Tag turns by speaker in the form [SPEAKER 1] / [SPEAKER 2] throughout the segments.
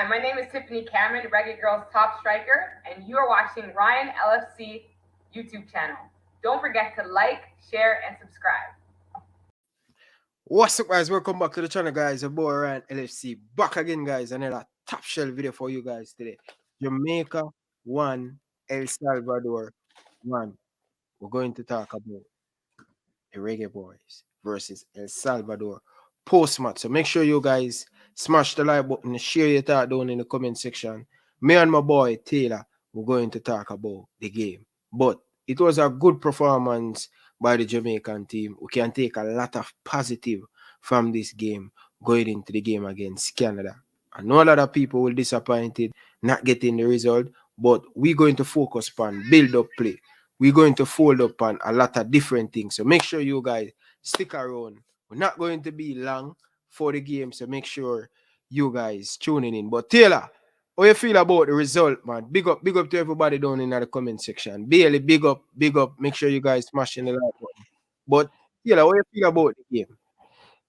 [SPEAKER 1] Hi, my name is Tiffany Cameron, Reggae Girls top striker, and you are watching Ryan LFC YouTube channel. Don't forget to like, share, and subscribe.
[SPEAKER 2] What's up, guys? Welcome back to the channel, guys. Your boy Ryan LFC back again, guys. Another top shelf video for you guys today. Jamaica 1, El Salvador 1. We're going to talk about the Reggae Boyz versus El Salvador post match. So make sure you guys smash the like button and share your thought down in the comment section. Me and my boy Taylor, we're going to talk about the game. But it was a good performance by the Jamaican team. We can take a lot of positive from this game going into the game against Canada. I know a lot of people will disappointed not getting the result, but we're going to focus on build up play. We're going to fold up on a lot of different things. So make sure you guys stick around. We're not going to be long for the game, so make sure you guys tuning in. But Taylor, how you feel about the result, man? Big up to everybody down in the comment section. Barely big up, big up. Make sure you guys smashing the like button. But Taylor, how you feel about the game?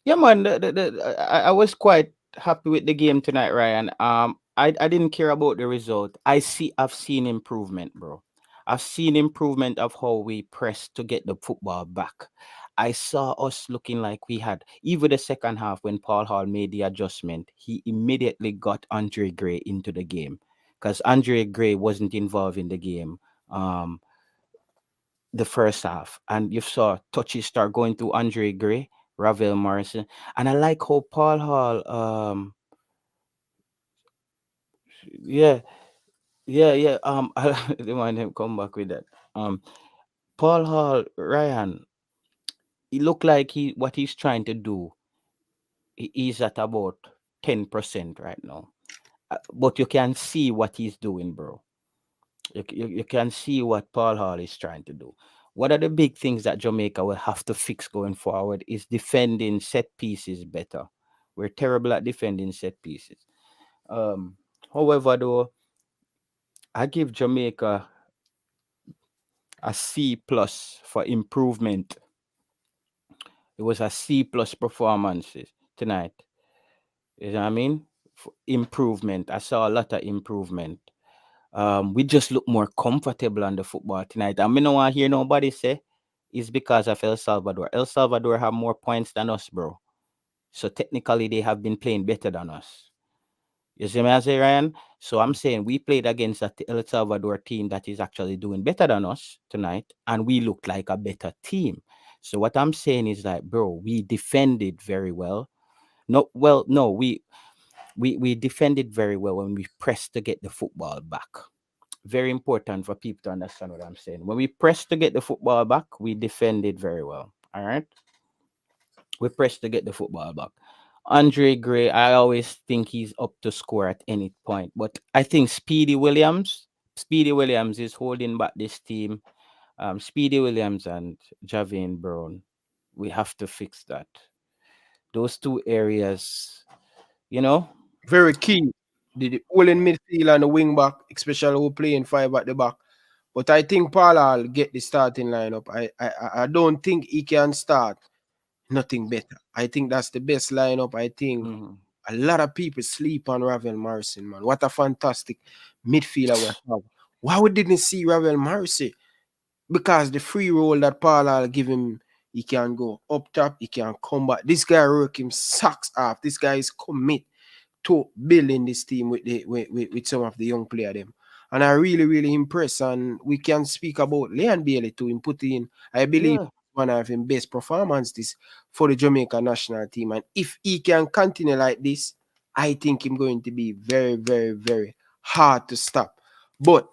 [SPEAKER 3] Yeah, man. I was quite happy with the game tonight, Ryan. I didn't care about the result. I've seen improvement, bro. I've seen improvement of how we pressed to get the football back. I saw us looking like we had even the second half when Paul Hall made the adjustment. He immediately got Andre Gray into the game because Andre Gray wasn't involved in the game. The first half, and you saw touches start going to Andre Gray, Ravel Morrison, and I like how Paul Hall, yeah, yeah, I didn't want him come back with that. Paul Hall, Ryan, he looked like what he's trying to do. He's at about 10% right now, but you can see what he's doing, bro. You can see what Paul Hall is trying to do. What are the big things that Jamaica will have to fix going forward is defending set pieces better. We're terrible at defending set pieces. Um, However, though, I give Jamaica a C plus for improvement. It was a C plus performances tonight. You know what I mean? Improvement. I saw a lot of improvement. We just look more comfortable on the football tonight. And I don't want to hear nobody say it's because of El Salvador. El Salvador have more points than us, bro. So technically they have been playing better than us. You see me I say, Ryan? So I'm saying we played against a El Salvador team that is actually doing better than us tonight, and we looked like a better team. So what I'm saying is that, bro, we defended very well. No, we defended very well when we pressed to get the football back. Very important for people to understand what I'm saying. When we pressed to get the football back, we defended very well. All right. We pressed to get the football back. Andre Gray, I always think he's up to score at any point. But I think Speedy Williams is holding back this team. Speedy Williams and Javin Brown. We have to fix that. Those two areas, you know?
[SPEAKER 2] Very key. The whole in midfield and the wing back, especially who playing five at the back. But I think Paula will get the starting lineup. I don't think he can start nothing better. I think that's the best lineup. I think
[SPEAKER 3] Mhm.
[SPEAKER 2] a lot of people sleep on Ravel Morrison, man. What a fantastic midfielder we have. Why we didn't see Ravel Morrison? Because the free role that Paula give him, he can go up top, he can come back. This guy work him socks off. This guy is commit to building this team with some of the young player them. And I really impressed. And we can speak about Leon Bailey to him put in, I believe,
[SPEAKER 3] Yeah.
[SPEAKER 2] one of his best performances for the Jamaica national team. And if he can continue like this, I think him going to be very hard to stop. But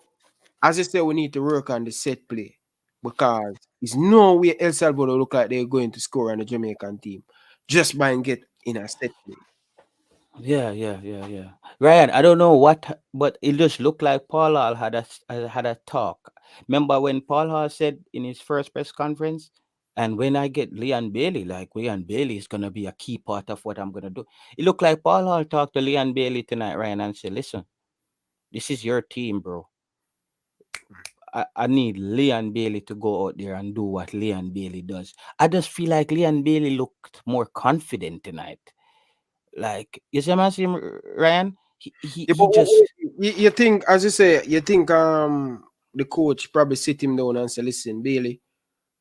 [SPEAKER 2] as I said, we need to work on the set play because it's no way El Salvador look like they're going to score on the Jamaican team just by and get in a set play.
[SPEAKER 3] Yeah. Ryan, I don't know but it just looked like Paul Hall had a talk. Remember when Paul Hall said in his first press conference, and when I get Leon Bailey, like Leon Bailey is gonna be a key part of what I'm gonna do. It looked like Paul Hall talked to Leon Bailey tonight, Ryan, and said, "Listen, this is your team, bro. I need Leon Bailey to go out there and do what Leon Bailey does." I just feel like Leon Bailey looked more confident tonight. Like, you see, man, see, Ryan,
[SPEAKER 2] Yeah,
[SPEAKER 3] he
[SPEAKER 2] but
[SPEAKER 3] just
[SPEAKER 2] you think, as you say, you think the coach probably sit him down and say, listen, Bailey,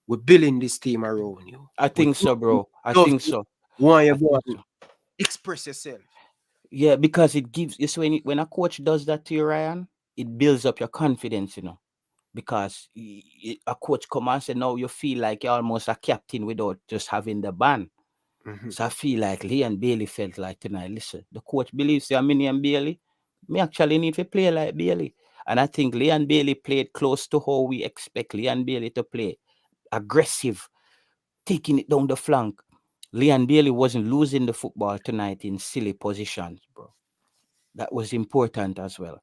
[SPEAKER 2] we're building this team around you.
[SPEAKER 3] I
[SPEAKER 2] We
[SPEAKER 3] think so, bro. I
[SPEAKER 2] just
[SPEAKER 3] think so.
[SPEAKER 2] want you
[SPEAKER 3] I
[SPEAKER 2] to go
[SPEAKER 3] think
[SPEAKER 2] and
[SPEAKER 3] so.
[SPEAKER 2] express yourself.
[SPEAKER 3] Yeah, because it gives it's when a coach does that to you, Ryan, it builds up your confidence, because a coach come and say, now you feel like you're almost a captain without just having the band.
[SPEAKER 2] Mhm.
[SPEAKER 3] So I feel like Leon Bailey felt like tonight, listen, the coach believes I'm in and Bailey. Me actually need to play like Bailey. And I think Leon Bailey played close to how we expect Leon Bailey to play. Aggressive, taking it down the flank. Leon Bailey wasn't losing the football tonight in silly positions, bro. That was important as well.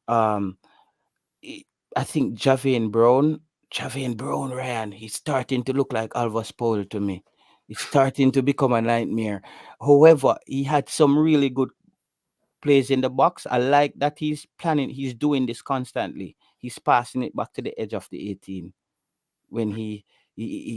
[SPEAKER 3] Um, I I think Javian Brown, Ryan, he's starting to look like Alva Spoil to me. It's starting to become a nightmare. However, he had some really good plays in the box. I like that he's doing this constantly. He's passing it back to the edge of the 18 when he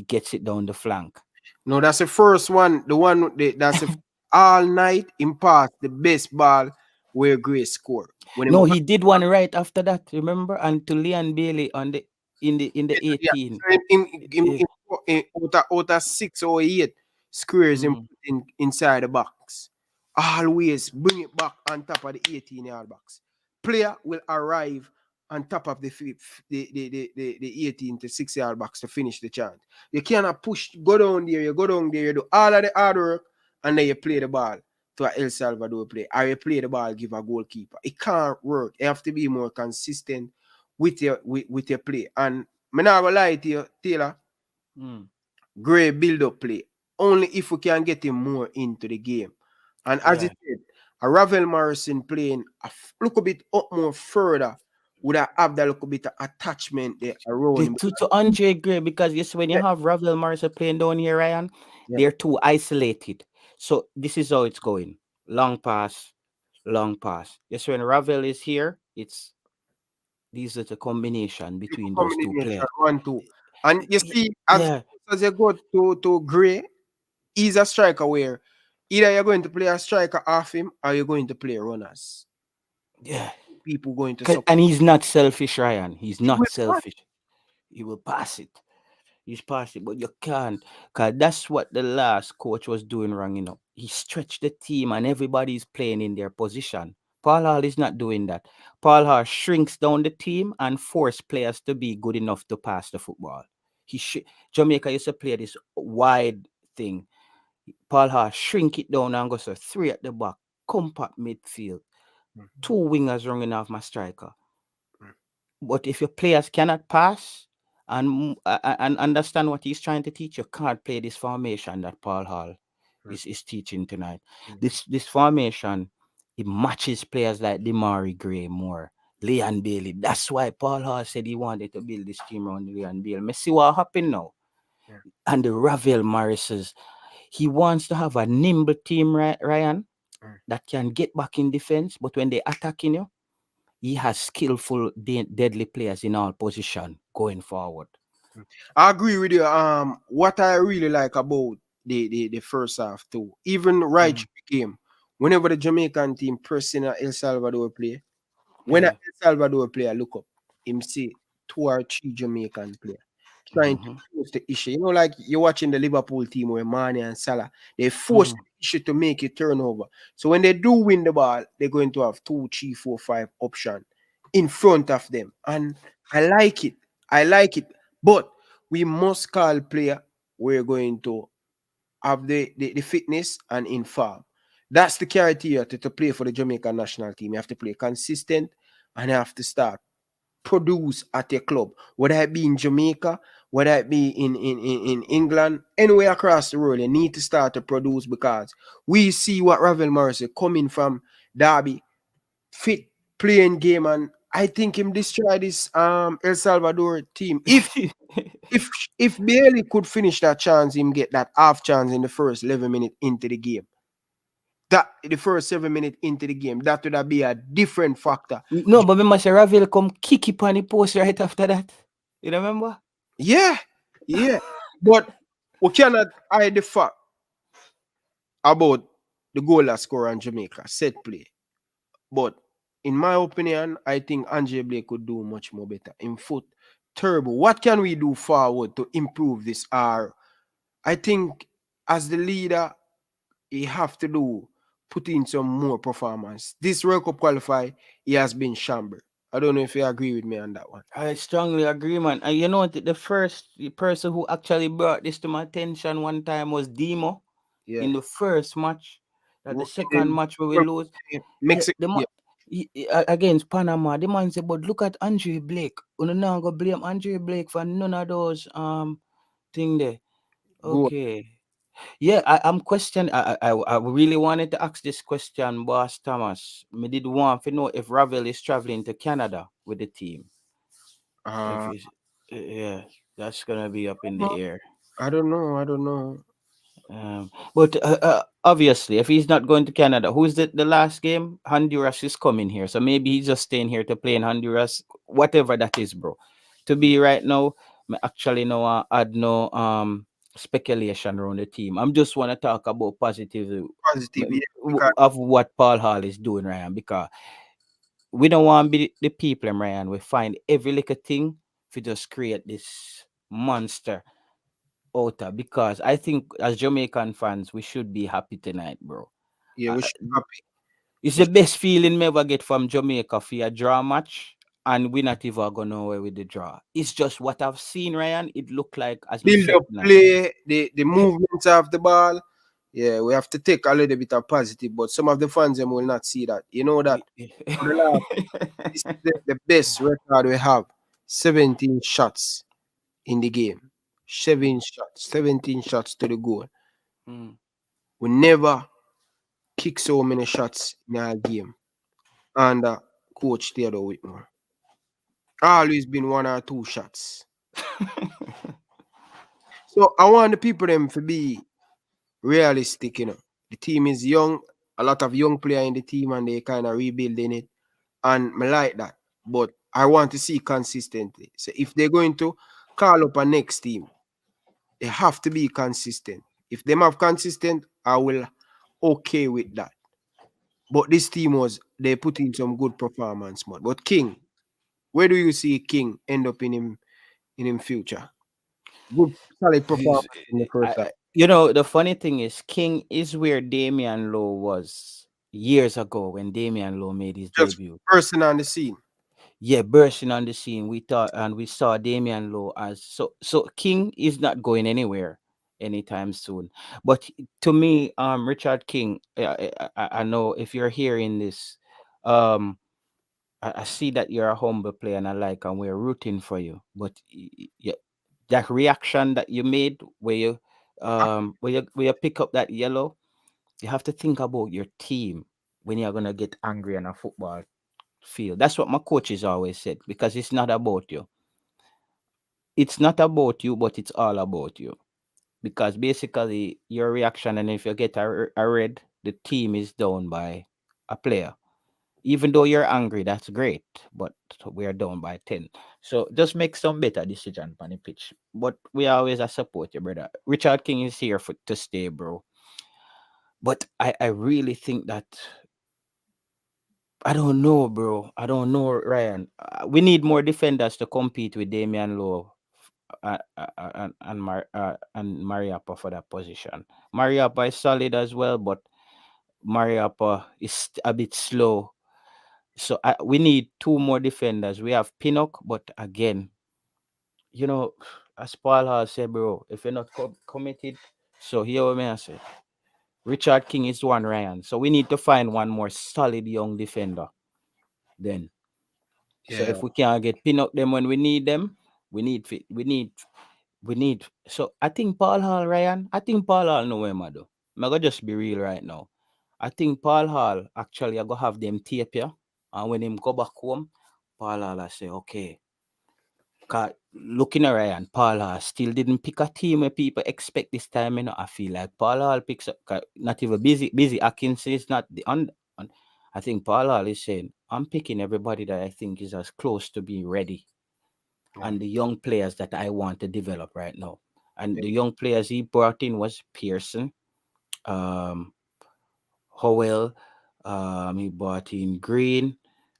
[SPEAKER 3] gets it down the flank.
[SPEAKER 2] No, that's the first one. The one that's the all night in pass the best ball where Grace score. When him
[SPEAKER 3] No, he did one right after that, remember? And to Leon Bailey on the in the
[SPEAKER 2] yeah,
[SPEAKER 3] 18.
[SPEAKER 2] so
[SPEAKER 3] Eh,
[SPEAKER 2] out of 6 or 8 squares
[SPEAKER 3] mm,
[SPEAKER 2] inside the box. Always bring it back on top of the 18-yard box. Player will arrive on top of the 18 to 6-yard box to finish the chant. You cannot push, you go down there, you do all of the hard work, and then you play the ball to a El Salvador play, or you play the ball, give a goalkeeper. It can't work. You have to be more consistent with your play. And I'm not gonna lie to you, Taylor,
[SPEAKER 3] mm,
[SPEAKER 2] great build-up play. Only if we can get him more into the game. And as
[SPEAKER 3] yeah.
[SPEAKER 2] it said, a Ravel Morrison playing look a bit up more further would have that little bit of attachment there around
[SPEAKER 3] The
[SPEAKER 2] him.
[SPEAKER 3] to Andre Gray, because yes, when you
[SPEAKER 2] Yeah,
[SPEAKER 3] have Ravel Morrison playing down here, Ryan,
[SPEAKER 2] yeah.
[SPEAKER 3] they're too isolated. So this is how it's going. Long pass, long pass. Yes, when Ravel is here, it's these are the combination between those two
[SPEAKER 2] Combination
[SPEAKER 3] players.
[SPEAKER 2] 1-2. And you see, as
[SPEAKER 3] Yeah,
[SPEAKER 2] as you go to Gray, he's a striker where either you're going to play a striker off him or you're going to play runners.
[SPEAKER 3] yeah.
[SPEAKER 2] People going to support.
[SPEAKER 3] And he's not selfish, Ryan. He's
[SPEAKER 2] He
[SPEAKER 3] not
[SPEAKER 2] will pass.
[SPEAKER 3] selfish. He will pass it. He's passing, but you can't. Because that's what the last coach was doing wrong. He stretched the team and everybody's playing in their position. Paul Hall is not doing that. Paul Hall shrinks down the team and force players to be good enough to pass the football. Jamaica used to play this wide thing. Paul Hall shrink it down and go so 3 at the back, compact midfield, 2 wingers running off my striker. But if your players cannot pass and understand what he's trying to teach, you can't play this formation that Paul Hall is teaching tonight. This formation, it matches players like Demari Gray more, Leon Bailey. That's why Paul Hall said he wanted to build this team around Leon Bailey. Me see what happened now.
[SPEAKER 2] Yeah.
[SPEAKER 3] And the Ravel Morrises. He wants to have a nimble team, Ryan, that can get back in defense, but when they attacking you, he has skillful, deadly players in all position going forward.
[SPEAKER 2] I agree with you. What I really like about the first half too, even right
[SPEAKER 3] Mm,
[SPEAKER 2] through the game, whenever the Jamaican team pressing a El Salvador play, when a
[SPEAKER 3] yeah.
[SPEAKER 2] El Salvador player look up, him see 2 or 3 Jamaican player trying to
[SPEAKER 3] Mm-hmm.
[SPEAKER 2] force the issue. Like you're watching the Liverpool team where Mane and Salah, they force
[SPEAKER 3] Mm.
[SPEAKER 2] the issue to make it turnover. So when they do win the ball, they're going to have 2, 3, 4, 5 option in front of them. And I like it. I like it. But we must call player we're going to have the fitness and in form. That's the criteria to play for the Jamaican national team. You have to play consistent and you have to start produce at your club, whether it be in Jamaica, whether it be in England, anywhere across the world. You need to start to produce because we see what Ravel Morrissey coming from Derby, fit, playing game, and I think him destroy this El Salvador team. If if Bailey could finish that chance, him get that half chance in the first 11 minutes into the game. That the first 7 minutes into the game, that would have be a different factor.
[SPEAKER 3] No, but remember, say Ravel come kick it on the post right after that. You remember?
[SPEAKER 2] Yeah, yeah. But we cannot hide the fact about the goal that score on Jamaica, set play. But in my opinion, I think Andre Blake could do much more better in foot. Turbo, what can we do forward to improve this? I think as the leader, he have to do put in some more performance. This World Cup qualify, he has been shamble. I don't know if you agree with me on that one.
[SPEAKER 3] I strongly agree, man. And you know what? The first person who actually brought this to my attention one time was Demo
[SPEAKER 2] Yeah.
[SPEAKER 3] in the first match. That the second
[SPEAKER 2] In
[SPEAKER 3] match where we lose, yeah,
[SPEAKER 2] Mexico,
[SPEAKER 3] the
[SPEAKER 2] yeah,
[SPEAKER 3] against Panama, the man said, "But look at Andre Blake. You now go blame Andre Blake for none of those thing there."
[SPEAKER 2] go.
[SPEAKER 3] Okay. Yeah, I'm questioning. I really wanted to ask this question, Boss Thomas. Me did want to know if Ravel is traveling to Canada with the team. If
[SPEAKER 2] Uh,
[SPEAKER 3] he's, yeah, that's gonna be up in the air.
[SPEAKER 2] I don't know. I don't know.
[SPEAKER 3] But obviously, if he's not going to Canada, who's the last game? Honduras is coming here, so maybe he's just staying here to play in Honduras, whatever that is, bro. To be right now, me actually no add no speculation around the team. I'm just want to talk about positive
[SPEAKER 2] Positive, yeah, because
[SPEAKER 3] of what Paul Hall is doing, Ryan, because we don't want to be the people, Ryan. We find every little thing to just create this monster outer, because I think as Jamaican fans, we should be happy tonight, bro.
[SPEAKER 2] yeah,
[SPEAKER 3] Uh,
[SPEAKER 2] we should be happy.
[SPEAKER 3] it's
[SPEAKER 2] We
[SPEAKER 3] the
[SPEAKER 2] should,
[SPEAKER 3] best feeling me ever get from Jamaica for a draw match, and we not even go nowhere with the draw. It's just what I've seen, Ryan. It looked like, as me
[SPEAKER 2] build
[SPEAKER 3] said
[SPEAKER 2] up
[SPEAKER 3] tonight.
[SPEAKER 2] play, the movements of the ball. Yeah, we have to take a little bit of positive, but some of the fans them will not see that. You know that for the last, this is the best record we have. 17 shots in the game. 17 shots to the goal.
[SPEAKER 3] Mm.
[SPEAKER 2] We never kick so many shots in our game. And coach Theodore Whitmore. Always been one or two shots. So I want the people them to be realistic, you know. The team is young, a lot of young player in the team, and they kind of rebuilding it. And I like that. But I want to see consistently. So if they're going to call up a next team, they have to be consistent. If them have consistent, I will okay with that. But this team was they put in some good performance, man. But King, where do you see King end up in him future? Good solid performance
[SPEAKER 3] He's-
[SPEAKER 2] in the first half.
[SPEAKER 3] you know, the funny thing is, King is where Damian Lowe was years ago when Damian Lowe made his
[SPEAKER 2] Just
[SPEAKER 3] debut.
[SPEAKER 2] person on the scene.
[SPEAKER 3] Yeah, bursting on the scene. We thought, and we saw Damian Lowe as so King is not going anywhere anytime soon. But to me, Richard King, I know if you're hearing this, um I see that you're a humble player and I like, and we're rooting for you. But yeah, that reaction that you made where you pick up that yellow, you have to think about your team when you're gonna get angry on a football field. That's what my coaches always said, because it's not about you. It's not about you, but it's all about you. Because basically your reaction, and if you get a red, the team is down by a player. Even though you're angry, that's great, but we are down by 10. So just make some better decision on the pitch. But we always a support you, brother. Richard King is here to stay, bro. But I really think that I don't know, bro. I don't know, Ryan. We need more defenders to compete with Damian Lowe and Mariappa for that position. Mariappa is solid as well, but Mariappa is a bit slow. So we need two more defenders. We have Pinnock, but again, you know, as Paul has said, bro, if you're not committed, so here what me I say. Richard King is one Ryan. So we need to find one more solid young defender. Then, so
[SPEAKER 2] Yeah,
[SPEAKER 3] if we can't get Pinnock them when we need them, we need we need. So I think Paul Hall, Ryan. I think Paul Hall know him, do. I'm gonna just be real right now. I think Paul Hall actually I go have them tape here, and when him go back home, Paul Hall I say, okay. 'Cause looking at Ryan, Paul Hall still didn't pick a team where people expect this time. You know, I feel like Paul Hall picks up 'cause not even busy. Atkinson is not the on. I think Paul Hall is saying, I'm picking everybody that I think is as close to being ready,
[SPEAKER 2] yeah,
[SPEAKER 3] and the young players that I want to develop right now. And
[SPEAKER 2] yeah.
[SPEAKER 3] the young players he brought in was Pearson, um, Howell, He bought in Green,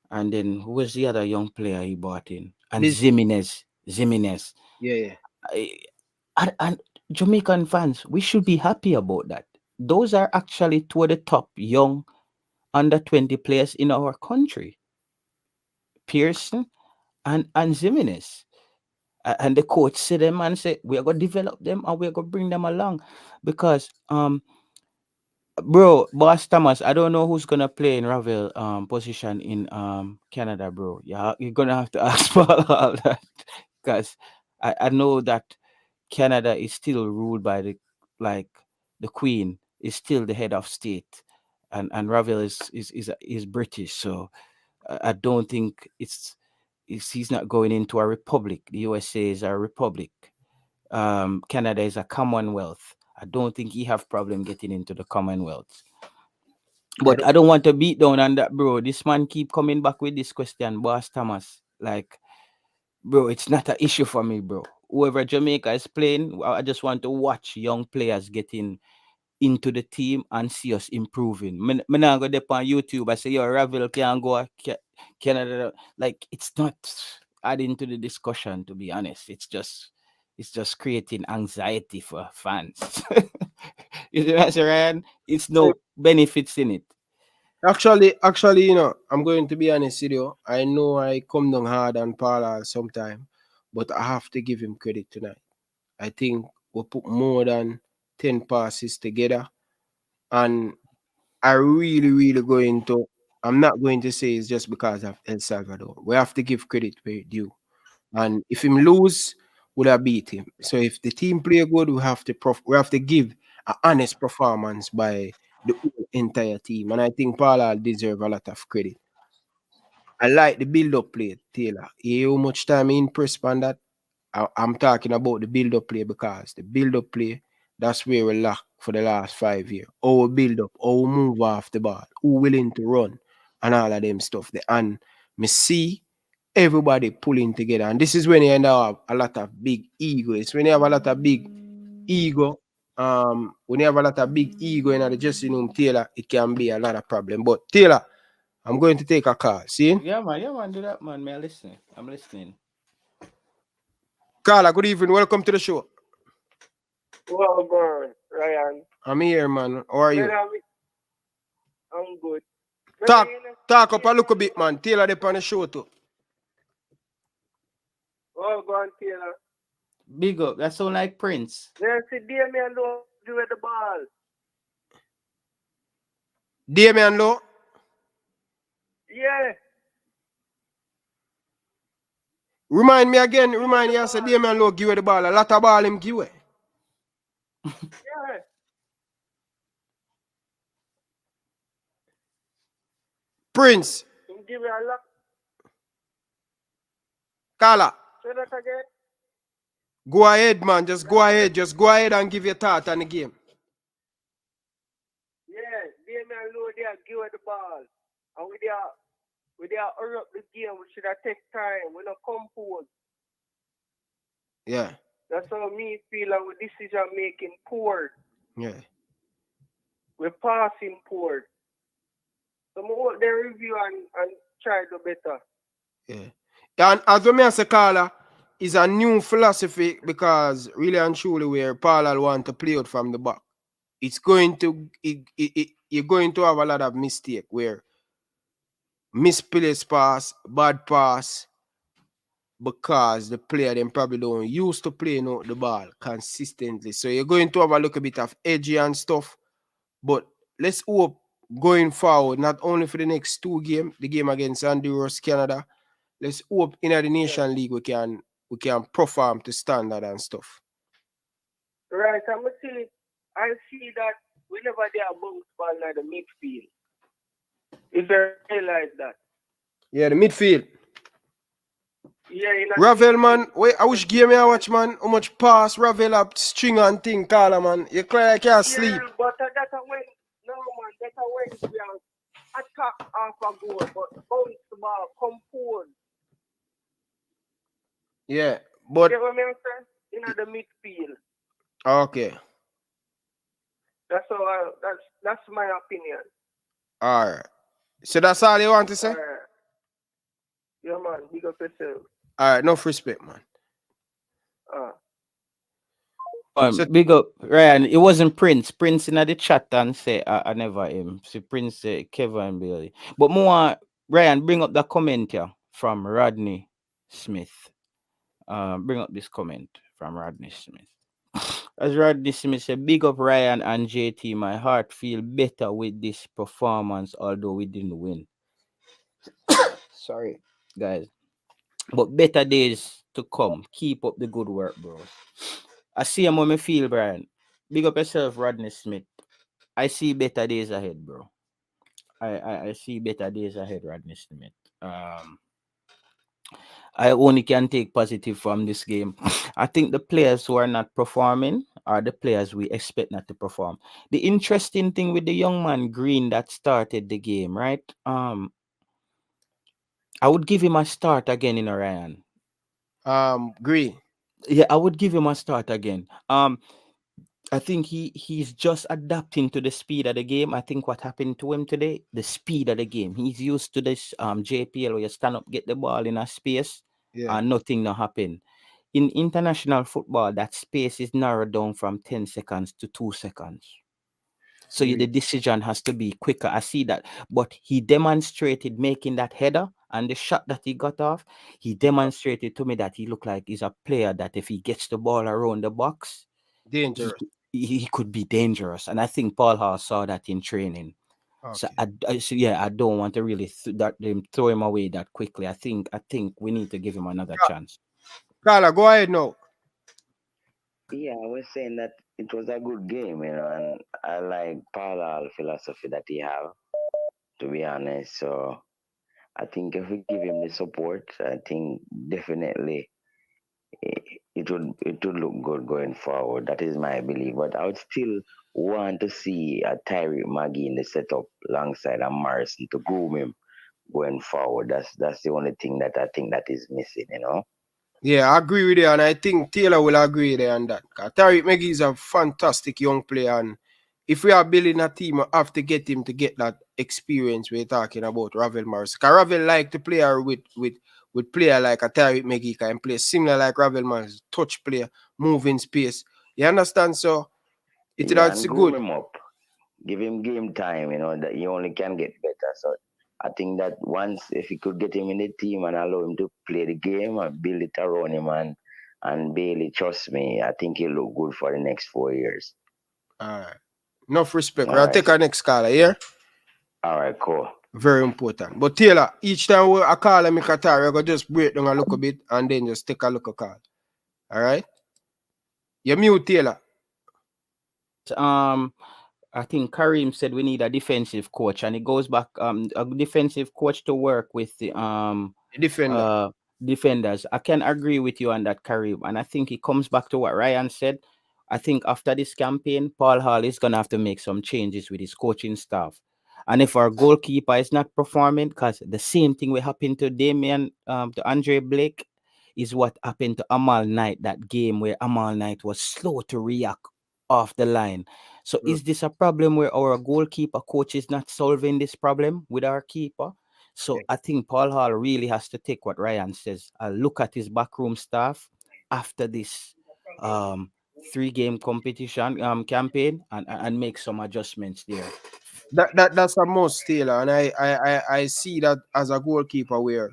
[SPEAKER 3] and then who was the other young player he bought in? And
[SPEAKER 2] This,
[SPEAKER 3] Zimenez.
[SPEAKER 2] yeah.
[SPEAKER 3] I- and Jamaican fans, we should be happy about that. Those are actually two of the top young under 20 players in our country, Pearson and Zimenez. And the coach said them and say we are gonna develop them and we're gonna bring them along because bro, Boss Thomas, I don't know who's gonna play in Ravel position in Canada, bro. Yeah, you're gonna have to ask for all that because I know that Canada is still ruled by like the Queen is still the head of state, and Ravel is British, so I don't think he's not going into a republic. The USA is a republic. Canada is a Commonwealth. I don't think he have problem getting into the Commonwealth.
[SPEAKER 2] I
[SPEAKER 3] But
[SPEAKER 2] don't,
[SPEAKER 3] I don't want to beat down on that, bro. This man keep coming back with this question, Boss Thomas. Like, bro, it's not an issue for me, bro. Whoever Jamaica is playing, I just want to watch young players getting into the team and see us improving. Me now go dep on YouTube. I say, yo, Ravel can go Canada. Like, it's not adding to the discussion, to be honest. It's just creating anxiety for fans. You know what I'm saying, Ryan? It's no benefits in it.
[SPEAKER 2] actually, I'm going to be honest with you. I know I come down hard on Paula sometime, but I have to give him credit tonight. I think we put more than 10 passes together, and I really going to. I'm not going to say it's just because of El Salvador. We have to give credit where it's due. And if him lose, would have beat him. So if the team play good, we have to give an honest performance by the whole entire team. And I think Paula deserve a lot of credit. I like the build-up play, Taylor. You hear how much time he impressed on that? I'm talking about the build-up play because the build-up play, that's where we lack for the last 5 years. Our build-up, our move off the ball, who willing to run, and all of them stuff. And me see everybody pulling together. And this is when you end up a lot of big ego. It's when you have a lot of big ego. When you have a lot of big ego in the dressing room, Taylor, it can be a lot of problem. But Taylor, I'm going to take a call. See?
[SPEAKER 3] Yeah, man, do that, man. I'm listening.
[SPEAKER 2] Carla, good evening. Welcome to the show.
[SPEAKER 4] Well gone, Ryan.
[SPEAKER 2] I'm here, man. How are you?
[SPEAKER 4] I'm good.
[SPEAKER 2] Talk up a little bit, man. Taylor, they on the show too.
[SPEAKER 4] Well gone, Taylor.
[SPEAKER 3] Big up. That sound like Prince.
[SPEAKER 4] There's a Damian Lowe do at the ball.
[SPEAKER 2] Damian Lowe.
[SPEAKER 4] Yeah.
[SPEAKER 2] Remind me again. Remind you, I said Damian Lowe give away the ball. A lot of ball him give away.
[SPEAKER 4] Yeah.
[SPEAKER 2] Prince.
[SPEAKER 4] Him give me a lot.
[SPEAKER 2] Carla.
[SPEAKER 4] Say that again.
[SPEAKER 2] Go ahead, man. Just go ahead. Just go ahead and give your thought on the game.
[SPEAKER 4] Yeah, Damian Lowe there give away the ball. And we there hurry up the game. We should have take time. We not compose.
[SPEAKER 2] Yeah.
[SPEAKER 4] That's how me feel our decision making poor.
[SPEAKER 2] Yeah.
[SPEAKER 4] We're passing poor. So I want the review and try to better.
[SPEAKER 2] Yeah. And as we may say, Carla, is a new philosophy because really and truly where Paul want to play out from the back. It's going to you're going to have a lot of mistake where misplaced pass, bad pass, because the player them probably don't used to playing out the ball consistently. So you're going to have a little bit of edgy and stuff. But let's hope going forward, not only for the next two games, the game against Honduras, Canada. Let's hope in the Nation League we can perform to standard and stuff.
[SPEAKER 4] Right, I see that we never did a bounce ball in the midfield. If you realize that.
[SPEAKER 2] Yeah, the midfield.
[SPEAKER 4] Yeah,
[SPEAKER 2] Ravel, man, I wish game I watch, man. How much pass Ravel up string and thing, Carla, man. You cry like you sleep.
[SPEAKER 4] Yeah, but that's when we are attack half a goal, but bounce the ball, compose.
[SPEAKER 2] Yeah, but
[SPEAKER 4] you know what I'm saying? In the midfield.
[SPEAKER 2] Okay.
[SPEAKER 4] That's how that's my opinion.
[SPEAKER 2] All right. So that's all you want to say?
[SPEAKER 4] Alright. Yeah, man. Big up yourself.
[SPEAKER 2] All right, enough respect, man. So
[SPEAKER 3] Big up Ryan. It wasn't Prince. Prince in the chat and say I never him. See Prince say Kevin Bailey. But more Ryan, bring up the comment here from Rodney Smith. Bring up this comment from Rodney Smith. As Rodney Smith said, big up Ryan and JT. My heart feel better with this performance, although we didn't win. Sorry, guys. But better days to come. Keep up the good work, bro. I see him when me feel, Brian. Big up yourself, Rodney Smith. I see better days ahead, bro. I see better days ahead, Rodney Smith. I only can take positive from this game. I think the players who are not performing are the players we expect not to perform. The interesting thing with the young man Green that started the game, right? I would give him a start again in Orion.
[SPEAKER 2] Green.
[SPEAKER 3] Yeah, I would give him a start again. I think he's just adapting to the speed of the game. I think what happened to him today, the speed of the game. He's used to this JPL where you stand up, get the ball in a space,
[SPEAKER 2] Yeah.
[SPEAKER 3] and nothing no happen. In international football, that space is narrowed down from 10 seconds to 2 seconds. So the decision has to be quicker. I see that. But he demonstrated making that header and the shot that he got off. He demonstrated to me that he looked like he's a player that if he gets the ball around the box,
[SPEAKER 2] Dangerous.
[SPEAKER 3] he could be dangerous. And I think Paul Hall saw that in training. So
[SPEAKER 2] Okay.
[SPEAKER 3] I don't want to really throw him away that quickly. I think we need to give him another chance.
[SPEAKER 2] Carla, go ahead now.
[SPEAKER 5] Yeah, I was saying that it was a good game, and I like Paul philosophy that he have, to be honest. So I think if we give him the support, I think definitely it would look good going forward. That is my belief. But I would still want to see a Tyreek Maggie in the setup alongside a Morrison to groom him going forward. That's the only thing that I think that is missing.
[SPEAKER 2] Yeah, I agree with you, and I think Taylor will agree there on that. Tariq Magee is a fantastic young player, and if we are building a team, we have to get him to get that experience we're talking about, Ravel Morris. Because Ravel like to play with player like a Tariq Magee can play similar like Ravel Morris, touch player, moving space. You understand? So that's
[SPEAKER 5] and groom
[SPEAKER 2] good.
[SPEAKER 5] him up. Give him game time, that he only can get better. So I think that once if he could get him in the team and allow him to play the game and build it around him and Bailey, trust me, I think he'll look good for the next 4 years.
[SPEAKER 2] All right. Enough respect.
[SPEAKER 5] All
[SPEAKER 2] I'll
[SPEAKER 5] right.
[SPEAKER 2] take our next caller, yeah?
[SPEAKER 5] All right, cool.
[SPEAKER 2] Very important. But Taylor, each time I call him Qatar, I go just break down a little bit and then just take a look at call. All right? You mute Taylor.
[SPEAKER 3] I think Kareem said we need a defensive coach, and it goes back a defensive coach to work with the
[SPEAKER 2] Defender.
[SPEAKER 3] Defenders. I can agree with you on that, Kareem, and I think it comes back to what Ryan said. I think after this campaign, Paul Hall is gonna have to make some changes with his coaching staff. And if our goalkeeper is not performing, because the same thing will happen to to Andre Blake, is what happened to Amal Knight, that game where Amal Knight was slow to react off the line. So is this a problem where our goalkeeper coach is not solving this problem with our keeper? So I think Paul Hall really has to take what Ryan says, look at his backroom staff after this 3-game competition campaign and make some adjustments there.
[SPEAKER 2] That's a must, Taylor, and I see that as a goalkeeper where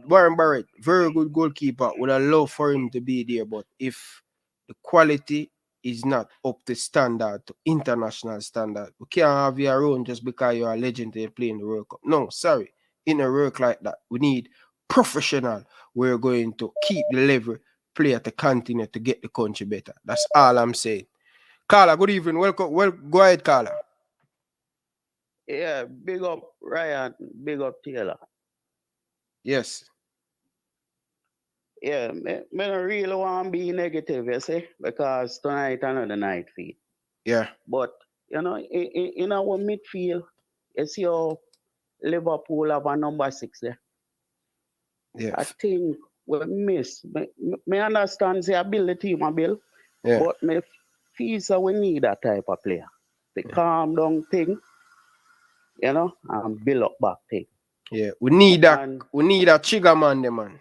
[SPEAKER 2] Warren Barrett, very good goalkeeper, would have loved for him to be there, but if the quality is not up to standard, to international standard, we can't have your own just because you're a legend and playing the World Cup. No, sorry. In a work like that, we need professional. We're going to keep the level player to continue to get the country better. That's all I'm saying. Carla, good evening. Welcome. Well, go ahead, Carla.
[SPEAKER 6] Yeah, big up Ryan, big up Taylor.
[SPEAKER 2] Yes.
[SPEAKER 6] Yeah, me don't really want to be negative, you see, because tonight another night feed.
[SPEAKER 2] Yeah.
[SPEAKER 6] But, in our midfield, you see how Liverpool have a number 6 there.
[SPEAKER 2] Yeah.
[SPEAKER 6] I think we miss. Me understand the ability, my bill,
[SPEAKER 2] Yeah.
[SPEAKER 6] but me feel so we need that type of player. The calm down thing, you know, and build up back thing.
[SPEAKER 2] Yeah, we need that.
[SPEAKER 6] And
[SPEAKER 2] We need a trigger man, the man.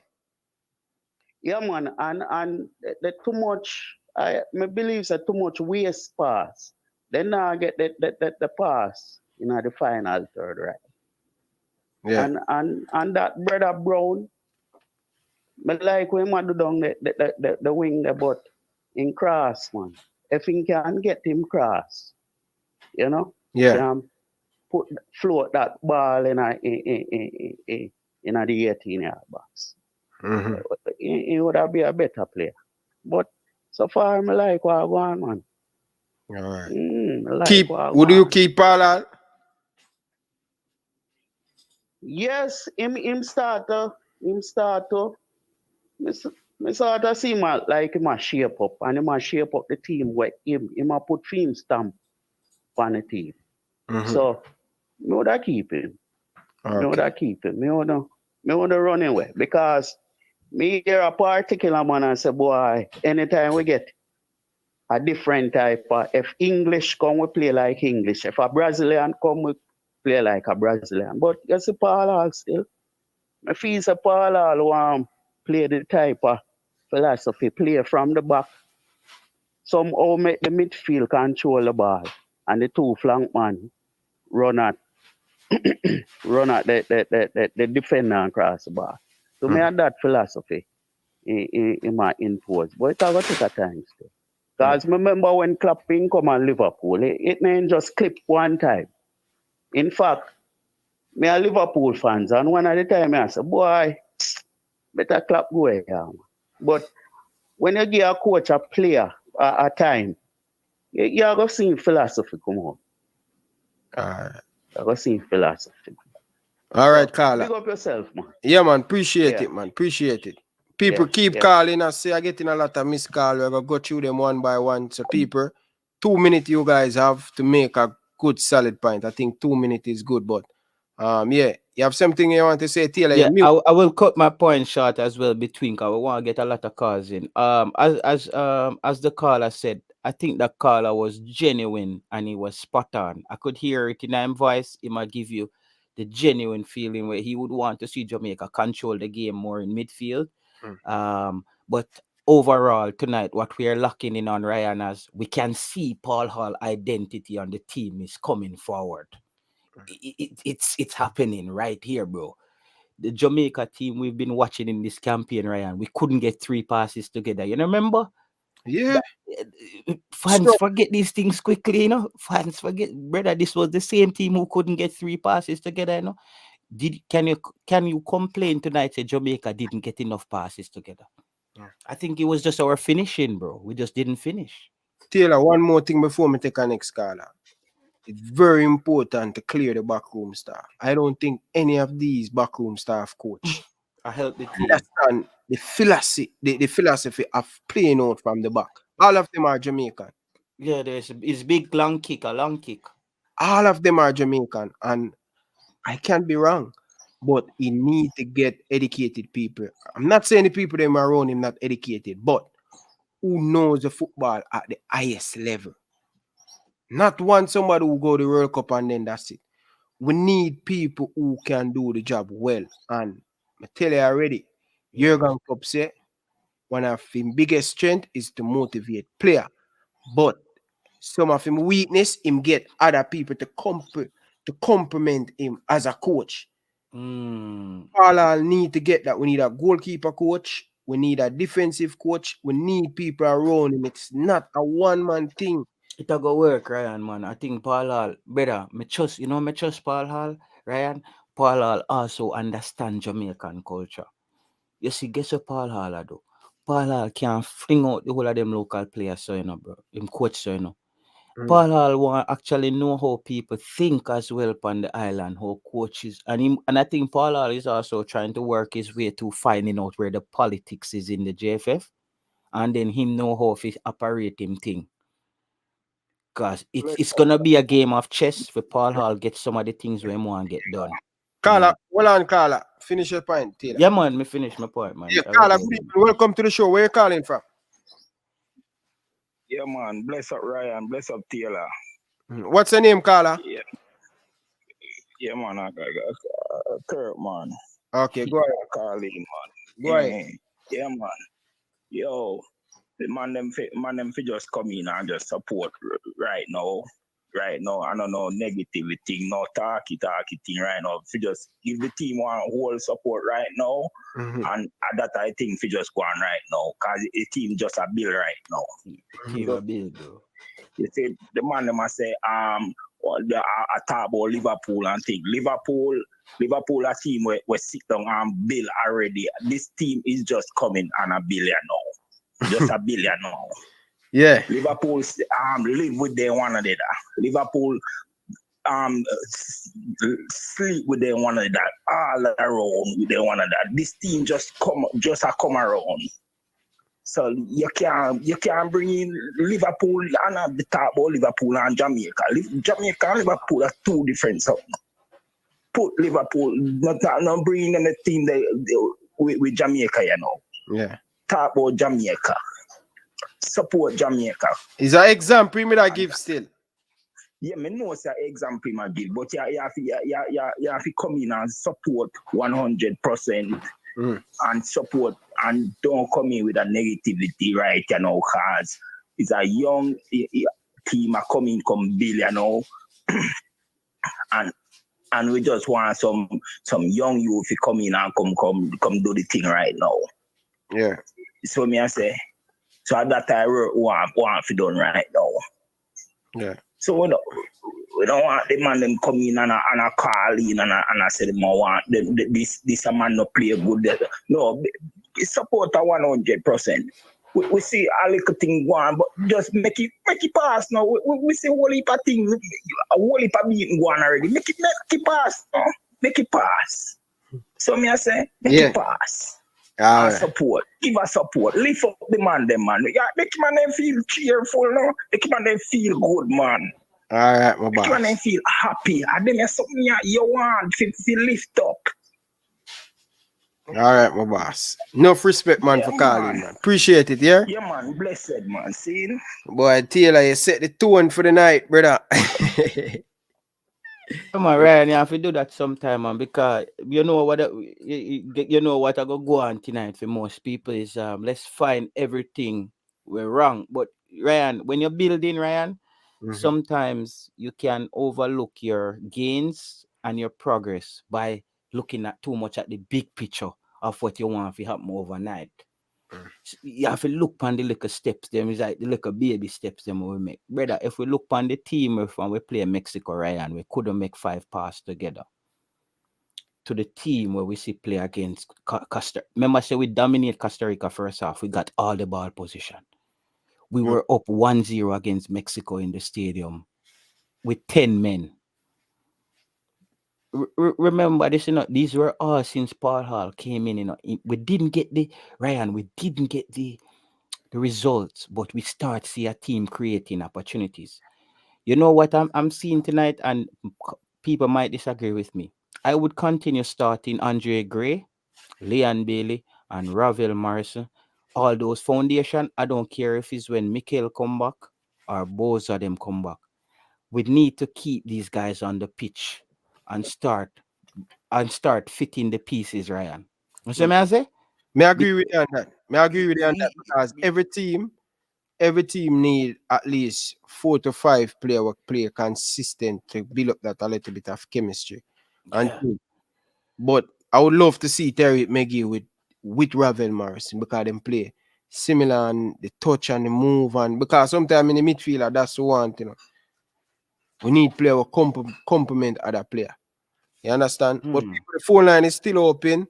[SPEAKER 6] yeah, man, and the too much. I believe that too much waste pass. Then now I get the pass in the final third, right?
[SPEAKER 2] Yeah,
[SPEAKER 6] And that brother Brown, me like when man do down the wing there, but in cross, man. If he can get him cross, you know,
[SPEAKER 2] yeah.
[SPEAKER 6] can float that ball in a the 18-yard box.
[SPEAKER 2] Mm-hmm.
[SPEAKER 6] He would have been a better player. But so far, I like what I want, man.
[SPEAKER 2] All right.
[SPEAKER 6] I like
[SPEAKER 2] Keep.
[SPEAKER 6] what I
[SPEAKER 2] Would you
[SPEAKER 6] want.
[SPEAKER 2] keep Paul?
[SPEAKER 6] Yes, him start to. Me sort of see him like him a shape up, and him a shape up the team where him a put film stamp on the team.
[SPEAKER 2] Mm-hmm.
[SPEAKER 6] So me would keep him. Me would
[SPEAKER 2] Okay.
[SPEAKER 6] keep him. Me would run away because me hear a particular man and say, boy, anytime we get a different type of, if English come, we play like English. If a Brazilian come, we play like a Brazilian. But you see, Paul Hall still. I feel say Paul Hall want play the type of philosophy, play from the back. Somehow make the midfield control the ball. And the two flank man run at the defender and cross the ball. So me had that philosophy in my impose. But it will take a time still. Because remember when Clapping come on Liverpool, it ain't just clip one time. In fact, me a Liverpool fans, and one at the time I say, boy, better clap go here. But when you give a coach a player a time, you are going to see philosophy come out.
[SPEAKER 2] All right.
[SPEAKER 6] You are going to see philosophy.
[SPEAKER 2] All right,
[SPEAKER 6] So,
[SPEAKER 2] Carla.
[SPEAKER 6] big up yourself, man.
[SPEAKER 2] Yeah, man. Appreciate
[SPEAKER 6] Yeah.
[SPEAKER 2] it, man. Appreciate it. People
[SPEAKER 6] Yeah,
[SPEAKER 2] keep
[SPEAKER 6] yeah.
[SPEAKER 2] calling us. Say, I'm getting a lot of missed calls. We're going to go through them one by one. So, people, 2 minutes you guys have to make a good solid point. I think 2 minutes is good, but yeah. You have something you want to say, Taylor?
[SPEAKER 3] Yeah,
[SPEAKER 2] Mute.
[SPEAKER 3] I will cut my point short as well between because we want to get a lot of calls in. As the caller said, I think the caller was genuine and he was spot on. I could hear it in his voice. He might give you the genuine feeling where he would want to see Jamaica control the game more in midfield. But overall tonight, what we are locking in on Ryan as we can see Paul Hall identity on the team is coming forward. It's happening right here, bro. The Jamaica team we've been watching in this campaign, Ryan, we couldn't get 3 passes together. You know, remember?
[SPEAKER 2] Yeah.
[SPEAKER 3] Fans forget these things quickly, you know. Fans forget, brother. This was the same team who couldn't get 3 passes together, you know. Can you complain tonight that Jamaica didn't get enough passes together?
[SPEAKER 2] Yeah.
[SPEAKER 3] I think it was just our finishing, bro. We just didn't finish.
[SPEAKER 2] Taylor, one more thing before me take our next caller. It's very important to clear the backroom staff. I don't think any of these backroom staff coach
[SPEAKER 3] I help the team.
[SPEAKER 2] understand the philosophy of playing out from the back. All of them are Jamaican.
[SPEAKER 3] Yeah, it's big long kick, a long kick.
[SPEAKER 2] All of them are Jamaican, and I can't be wrong, but he need to get educated people. I'm not saying the people that are around him not educated, but who knows the football at the highest level. Not one somebody who go to the World Cup and then that's it. We need people who can do the job well. And I tell you already, Jurgen Klopp say one of his biggest strength is to motivate player. But some of him weakness, him get other people to compliment him as a coach. All need to get that. We need a goalkeeper coach. We need a defensive coach. We need people around him. It's not a one-man thing.
[SPEAKER 3] It'll go work, Ryan, man. I think Paul Hall, better. Me trust Paul Hall, Ryan. Paul Hall also understand Jamaican culture. You see, guess what Paul Hall do? Paul Hall can fling out the whole of them local players, so you know, bro. Him coach, so you know. Paul Hall want actually know how people think as well on the island, how coaches, and I think Paul Hall is also trying to work his way to finding out where the politics is in the JFF, and then him know how to operate him thing. Because it's gonna be a game of chess for Paul Hall get some of the things we want to get done.
[SPEAKER 2] Carla, hold on, Carla. Finish your point, Taylor.
[SPEAKER 3] Yeah, man, me finish my point, man.
[SPEAKER 2] Yeah, Carla, good evening. Welcome to the show. Where you calling from?
[SPEAKER 7] Yeah, man. Bless up Ryan. Bless up Taylor.
[SPEAKER 2] What's your name, Carla?
[SPEAKER 7] Yeah. Yeah, man, I got Kurt, man.
[SPEAKER 2] Okay, go ahead.
[SPEAKER 7] Call him, man.
[SPEAKER 2] Go ahead.
[SPEAKER 7] Yeah, man. Yo, the man them fi just come in and just support right now. Right now, I don't know negativity, no talky thing right now. Fi just give the team one whole support right now, and that I think fi just go on right now, cause the team just a build right now.
[SPEAKER 3] Team a build, though.
[SPEAKER 7] You see, the man them a say the talk about Liverpool and thing. Liverpool a team we sit down and build already. This team is just coming on a billion now. Just a billion now.
[SPEAKER 2] Yeah.
[SPEAKER 7] Liverpool live with their one another. Liverpool sleep with their one another. All around with their one another. This team just come around. So you can bring in Liverpool and the talk about Liverpool and Jamaica. Jamaica and Liverpool are two different something. Put Liverpool, not bringing them a team with Jamaica, you know.
[SPEAKER 2] Yeah.
[SPEAKER 7] Talk about Jamaica. Support Jamaica.
[SPEAKER 2] Is an example me that give still?
[SPEAKER 7] Yeah, me know it's an example I give, but you have to come in and support 100%. And support and don't come in with a negativity, right? You know, cause it's a young team come build, you know, and we just want some young youth to come in and come do the thing right now.
[SPEAKER 2] Yeah.
[SPEAKER 7] So me I say, so at that time we want to done right now.
[SPEAKER 2] Yeah.
[SPEAKER 7] So we don't want the man them come in and a call in and I say them want this a man not play good. No, support a 100%. We see a little thing go on, but just make it pass now. We see a whole heap of things, a whole heap of meeting go on already. Make it pass, no? Make it pass. So me I say, make it pass.
[SPEAKER 2] Right.
[SPEAKER 7] Support. Give us support. Lift up the man them, man. Yeah, make man them feel cheerful, no? Make man them feel good, man.
[SPEAKER 2] All right, my boss.
[SPEAKER 7] Make man them feel happy. And then something you want to lift up.
[SPEAKER 2] All right, my boss. Enough respect, man, for calling, man. Appreciate it, yeah?
[SPEAKER 7] Yeah, man. Blessed, man. See?
[SPEAKER 2] Boy, Taylor, you set the tone for the night, brother.
[SPEAKER 3] Come on, Ryan, you have to do that sometime, man, because you know what I go on tonight for most people is let's find everything we're wrong. But Ryan, when you're building, Ryan, sometimes you can overlook your gains and your progress by looking at too much at the big picture of what you want to happen overnight. You have to look on the little steps, them is like the little baby steps them we make. Brother, if we look on the team when we play Mexico, Ryan, we couldn't make 5 passes together. To the team where we see play against Costa. Remember, say we dominate Costa Rica first half. We got all the ball position. We were up 1-0 against Mexico in the stadium with 10 men. Remember this, these were all since Paul Hall came in, we didn't get the results, but we start to see a team creating opportunities. You know what I'm seeing tonight, and people might disagree with me. I would continue starting Andre Gray, Leon Bailey, and Ravel Morrison. All those foundation, I don't care if it's when Mikel come back or both of them come back. We need to keep these guys on the pitch and start fitting the pieces, Ryan. You see me I say?
[SPEAKER 2] May I agree with you on that. Because every team need at least 4 to 5 players who play consistent to build up that a little bit of chemistry. But I would love to see Terry McGee with Ravel Morrison, because them play similar on the touch and the move, and because sometimes in the midfielder that's the one, we need player who complement other player. You understand? But the phone line is still open.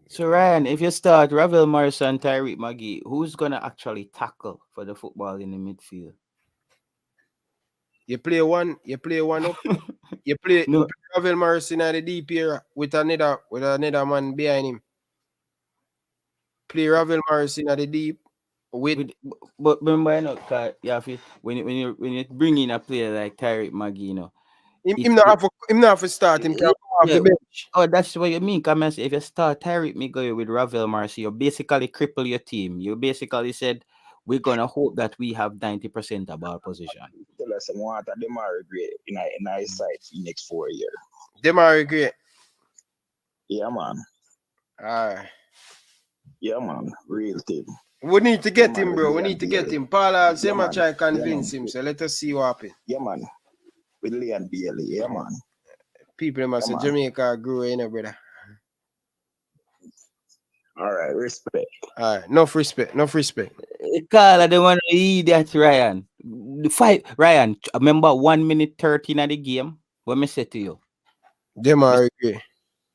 [SPEAKER 3] So Ryan, if you start Ravel Morrison, Tyreek McGee, who's gonna actually tackle for the football in the midfield?
[SPEAKER 2] You play one up. you play Ravel Morrison at the deep here with another man behind him. Play Ravel Morrison at the deep
[SPEAKER 3] but remember, you have to, when you bring in a player like Tyreek McGee,
[SPEAKER 2] him not have to start. Him can come off the bench.
[SPEAKER 3] Oh, that's what you mean. Come and say, if you start Tyreek McGee with Ravel Morrison, you basically cripple your team. You basically said we're gonna hope that we have 90% of ball position.
[SPEAKER 7] Tell us what them are great in a side for the next 4 years.
[SPEAKER 2] Them are great.
[SPEAKER 7] Yeah, man.
[SPEAKER 2] Alright.
[SPEAKER 7] Yeah, man. Real thing.
[SPEAKER 2] We need to get
[SPEAKER 7] Yeah,
[SPEAKER 2] him,
[SPEAKER 7] man,
[SPEAKER 2] bro.
[SPEAKER 7] with
[SPEAKER 2] We
[SPEAKER 7] Leon
[SPEAKER 2] need to get
[SPEAKER 7] Bailey.
[SPEAKER 2] him. Paul,
[SPEAKER 7] Yeah,
[SPEAKER 2] Sema
[SPEAKER 7] man.
[SPEAKER 2] try
[SPEAKER 7] Yeah,
[SPEAKER 2] convince
[SPEAKER 7] man.
[SPEAKER 2] him. So let us see what happens.
[SPEAKER 7] Yeah, man. With Leon Bailey. Yeah, man.
[SPEAKER 2] People must
[SPEAKER 7] Yeah,
[SPEAKER 2] say
[SPEAKER 7] man.
[SPEAKER 2] Jamaica grew, you know, brother.
[SPEAKER 7] All right. Respect.
[SPEAKER 2] Alright, enough respect.
[SPEAKER 3] Call they want to eat that Ryan. The fight, Ryan. Remember 1 minute 13 of the game. What me say to you?
[SPEAKER 2] Them are great.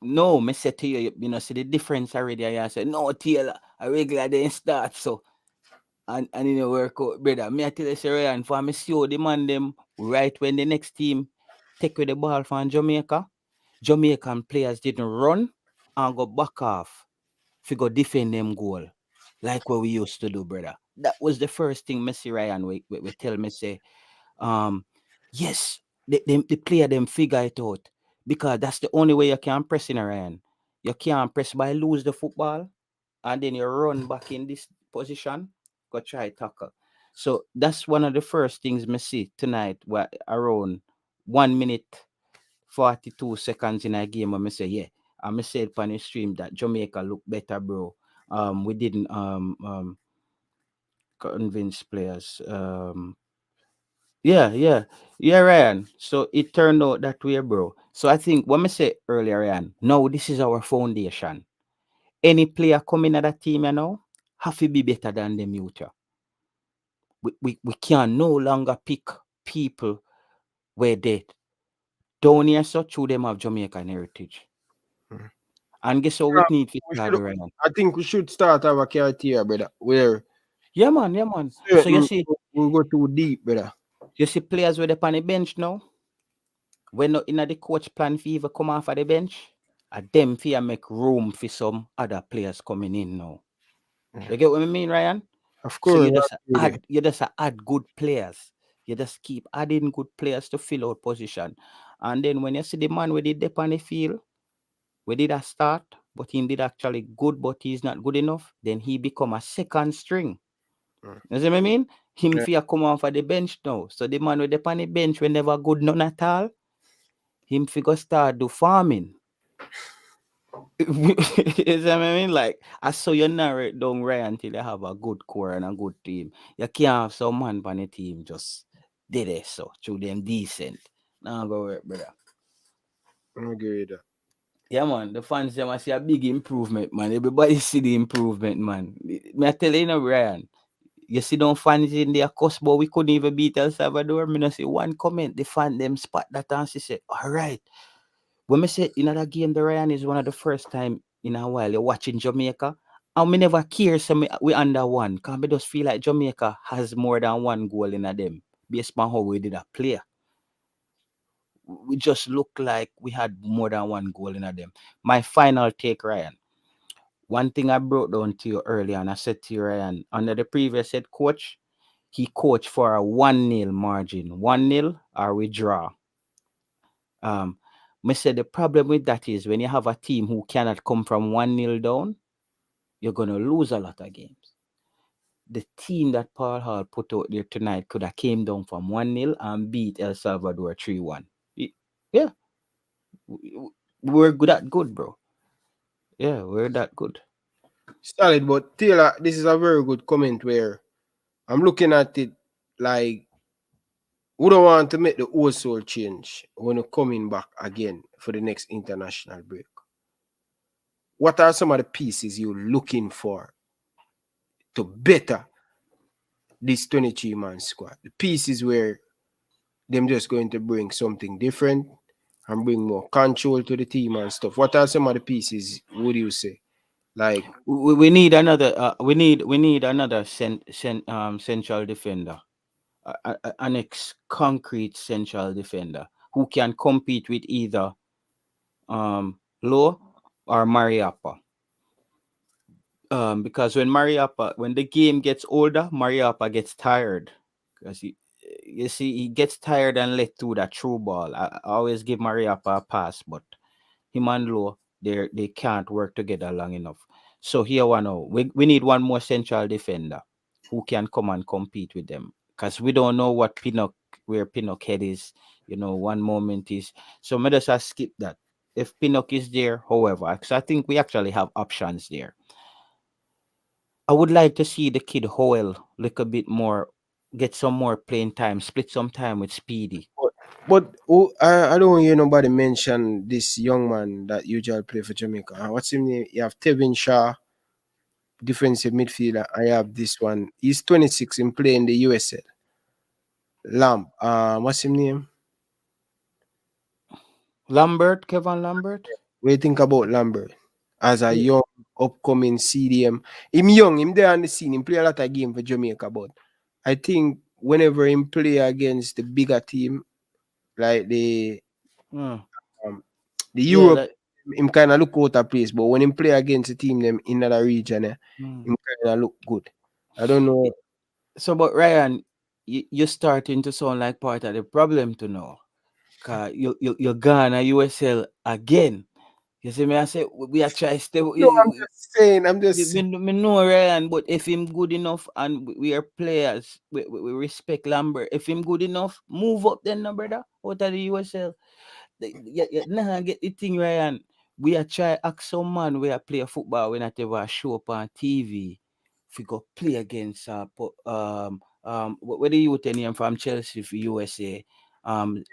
[SPEAKER 3] No, me say to you, you know, see the difference already. I said, no, Taylor, a regular didn't start. So, and you know, work out, brother. Me I tell you, say, Ryan, for me see how the man them right when the next team take with the ball from Jamaica, Jamaican players didn't run and go back off to go defend them goal like what we used to do, brother. That was the first thing Messi Ryan we tell me say, yes, the player them figure it out because that's the only way you can press in a Ryan. You can't press by lose the football and then you run back in this position, go try tackle. So that's one of the first things me see tonight. Where around 1 minute 42 seconds in a game, I say yeah. I said on the stream that Jamaica look better, bro. We didn't convince players. Yeah, Ryan. So it turned out that way, bro. So I think what I said earlier, Ryan, no, this is our foundation. Any player coming at that team, you know, have to be better than them youth. Yeah. We can no longer pick people where they down here, so through them have Jamaican heritage.
[SPEAKER 2] Mhm.
[SPEAKER 3] And guess what we need to
[SPEAKER 2] We
[SPEAKER 3] start,
[SPEAKER 2] should,
[SPEAKER 3] Ryan?
[SPEAKER 2] I think we should start our criteria, brother. Where
[SPEAKER 3] Yeah, man. So you
[SPEAKER 2] certain
[SPEAKER 3] see,
[SPEAKER 2] we go too deep, brother.
[SPEAKER 3] players with up on the bench now. When not in the coach plan for even come off of the bench, them fear make room for some other players coming in now. You get what I mean, Ryan?
[SPEAKER 2] Of
[SPEAKER 3] So
[SPEAKER 2] course,
[SPEAKER 3] you just add good players. You just keep adding good players to fill out position. And then when you see the man with the dip on the field, we did a start, but he did actually good, but he's not good enough, then he become a second string.
[SPEAKER 2] Mm.
[SPEAKER 3] You see what I mean? Him
[SPEAKER 2] Yeah.
[SPEAKER 3] fear come off of the bench now. So the man with the on the bench we never good none at all. Him figure start do farming. You see what I mean? Like I saw you narrate down Ryan until you have a good core and a good team. You can't have some man on the team just did it so through them decent. Now go work, brother.
[SPEAKER 2] I agree with that.
[SPEAKER 3] Yeah, man. The fans them I see a big improvement, man. Everybody see the improvement, man. Me I tell you, Ryan. You see them fans in their cost, but we couldn't even beat El Salvador. Me no see one comment. The fan them spot that and she said, all right. When me say in that game, the Ryan is one of the first time in a while you're watching Jamaica. And me never care so we under one. Cause me just feel like Jamaica has more than one goal in a them. Based on how we did a play. We just look like we had more than one goal in a them. My final take, Ryan. One thing I brought down to you earlier, and I said to you, Ryan, under the previous head coach, he coached for a 1-0 margin. 1-0 or we draw. Me said the problem with that is when you have a team who cannot come from 1-0 down, you're gonna lose a lot of games. The team that Paul Hall put out there tonight could have came down from 1-0 and beat El Salvador 3-1. Yeah. We're good, bro. Yeah, we're that good.
[SPEAKER 2] Solid, but Taylor, this is a very good comment where I'm looking at it like we don't want to make the old soul change when we're coming back again for the next international break. What are some of the pieces you're looking for to better this 23-man squad? The pieces where them just going to bring something different and bring more control to the team and stuff. What are some of the pieces would you say? Like
[SPEAKER 3] We need another. We need another central defender, an concrete central defender who can compete with either Low or Mariappa. Because when the game gets older, Mariappa gets tired. Because you see, he gets tired and let through that through ball. I always give Mariappa a pass, but him and Low, they can't work together long enough. So here we know we need one more central defender. who can come and compete with them. Because we don't know where Pinnock head is. One moment is so. Let us just skip that. If Pinnock is there, however, because I think we actually have options there. I would like to see the kid Howell look a bit more, get some more playing time, split some time with Speedy.
[SPEAKER 2] But I don't hear nobody mention this young man that usually play for Jamaica. What's his name? You have Tevin Shaw, defensive midfielder. I have this one. He's 26 and playing the USL. Lamb. What's his name?
[SPEAKER 3] Kevin Lambert.
[SPEAKER 2] What do you think about Lambert as a
[SPEAKER 3] Yeah.
[SPEAKER 2] young upcoming CDM? Him young, him there on the scene. Him play a lot of game for Jamaica, but I think whenever him play against the bigger team, like the
[SPEAKER 3] Mm. Yeah,
[SPEAKER 2] Europe,
[SPEAKER 3] like,
[SPEAKER 2] him kind of look out of place. But when him play against the team them in another region,
[SPEAKER 3] mm.
[SPEAKER 2] him kind of look good. I don't know.
[SPEAKER 3] So, but Ryan, you're starting to sound like part of the problem to know. Cause you're gone at USL again. You see me? I say we are trying to stay.
[SPEAKER 2] No, I'm just saying. I'm just saying.
[SPEAKER 3] Me know Ryan, but if him good enough and we are players, we respect Lambert. If him good enough, move up then, no brother, out of the USL. Nah, get the thing, Ryan. We are try ask some man we are play football when I ever show up on TV. If we go play against what the youth name from Chelsea for USA, and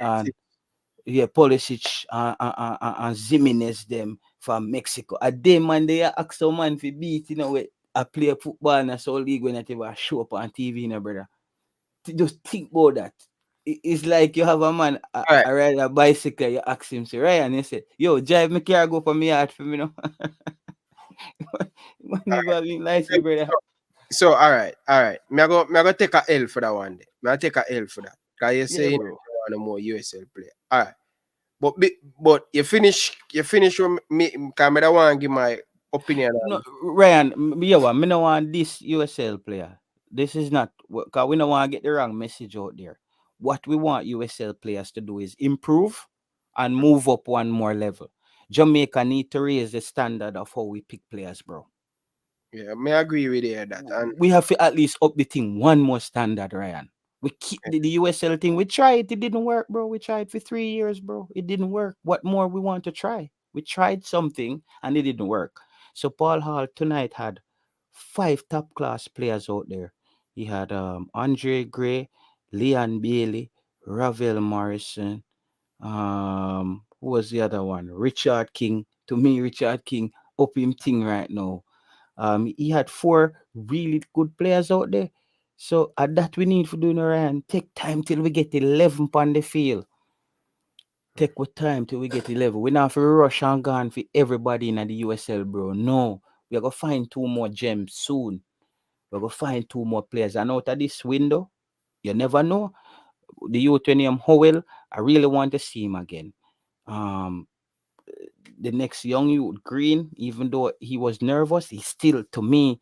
[SPEAKER 3] yeah, Pulisic and Jimenez them from Mexico. A day man they ask some man for beat, I play football in a soul league when I ever show up on TV, brother. Just think about that. It's like you have a man
[SPEAKER 2] All right.
[SPEAKER 3] ride a bicycle, you ask him, say, Ryan, you say, yo, drive me car go for me out for me, Man, you got me nice, brother.
[SPEAKER 2] So all right. Me I go take a L for that one day. Me I take a L for that. Cause you're
[SPEAKER 3] Yeah,
[SPEAKER 2] saying you
[SPEAKER 3] bro.
[SPEAKER 2] want a more USL player. All right. But you finish with me. Cause me don't want to give my opinion
[SPEAKER 3] No,
[SPEAKER 2] on
[SPEAKER 3] Ryan, me no want this USL player. This is not because we don't want to get the wrong message out there. What we want USL players to do is improve and move up one more level. Jamaica need to raise the standard of how we pick players, bro.
[SPEAKER 2] Yeah, me agree with you on that. And
[SPEAKER 3] We have to at least up the thing one more standard, Ryan. We keep the USL thing. We tried it didn't work, bro. We tried for 3 years, bro. It didn't work. What more we want to try? We tried something and it didn't work. So Paul Hall tonight had 5 top class players out there. He had Andre Gray, Leon Bailey, Ravel Morrison. Who was the other one? Richard King. To me, Richard King up him thing right now. He had 4 really good players out there. So at that we need to do, Ryan. Take time till we get 11 on the field. Take with time till we get 11. We not have to rush and gone for everybody in the USL, bro. No. We are going to find 2 more gems soon. We're going to find 2 more players. And out of this window, you never know. The youth name Howell, I really want to see him again. The next young youth, Green, even though he was nervous, he still, to me,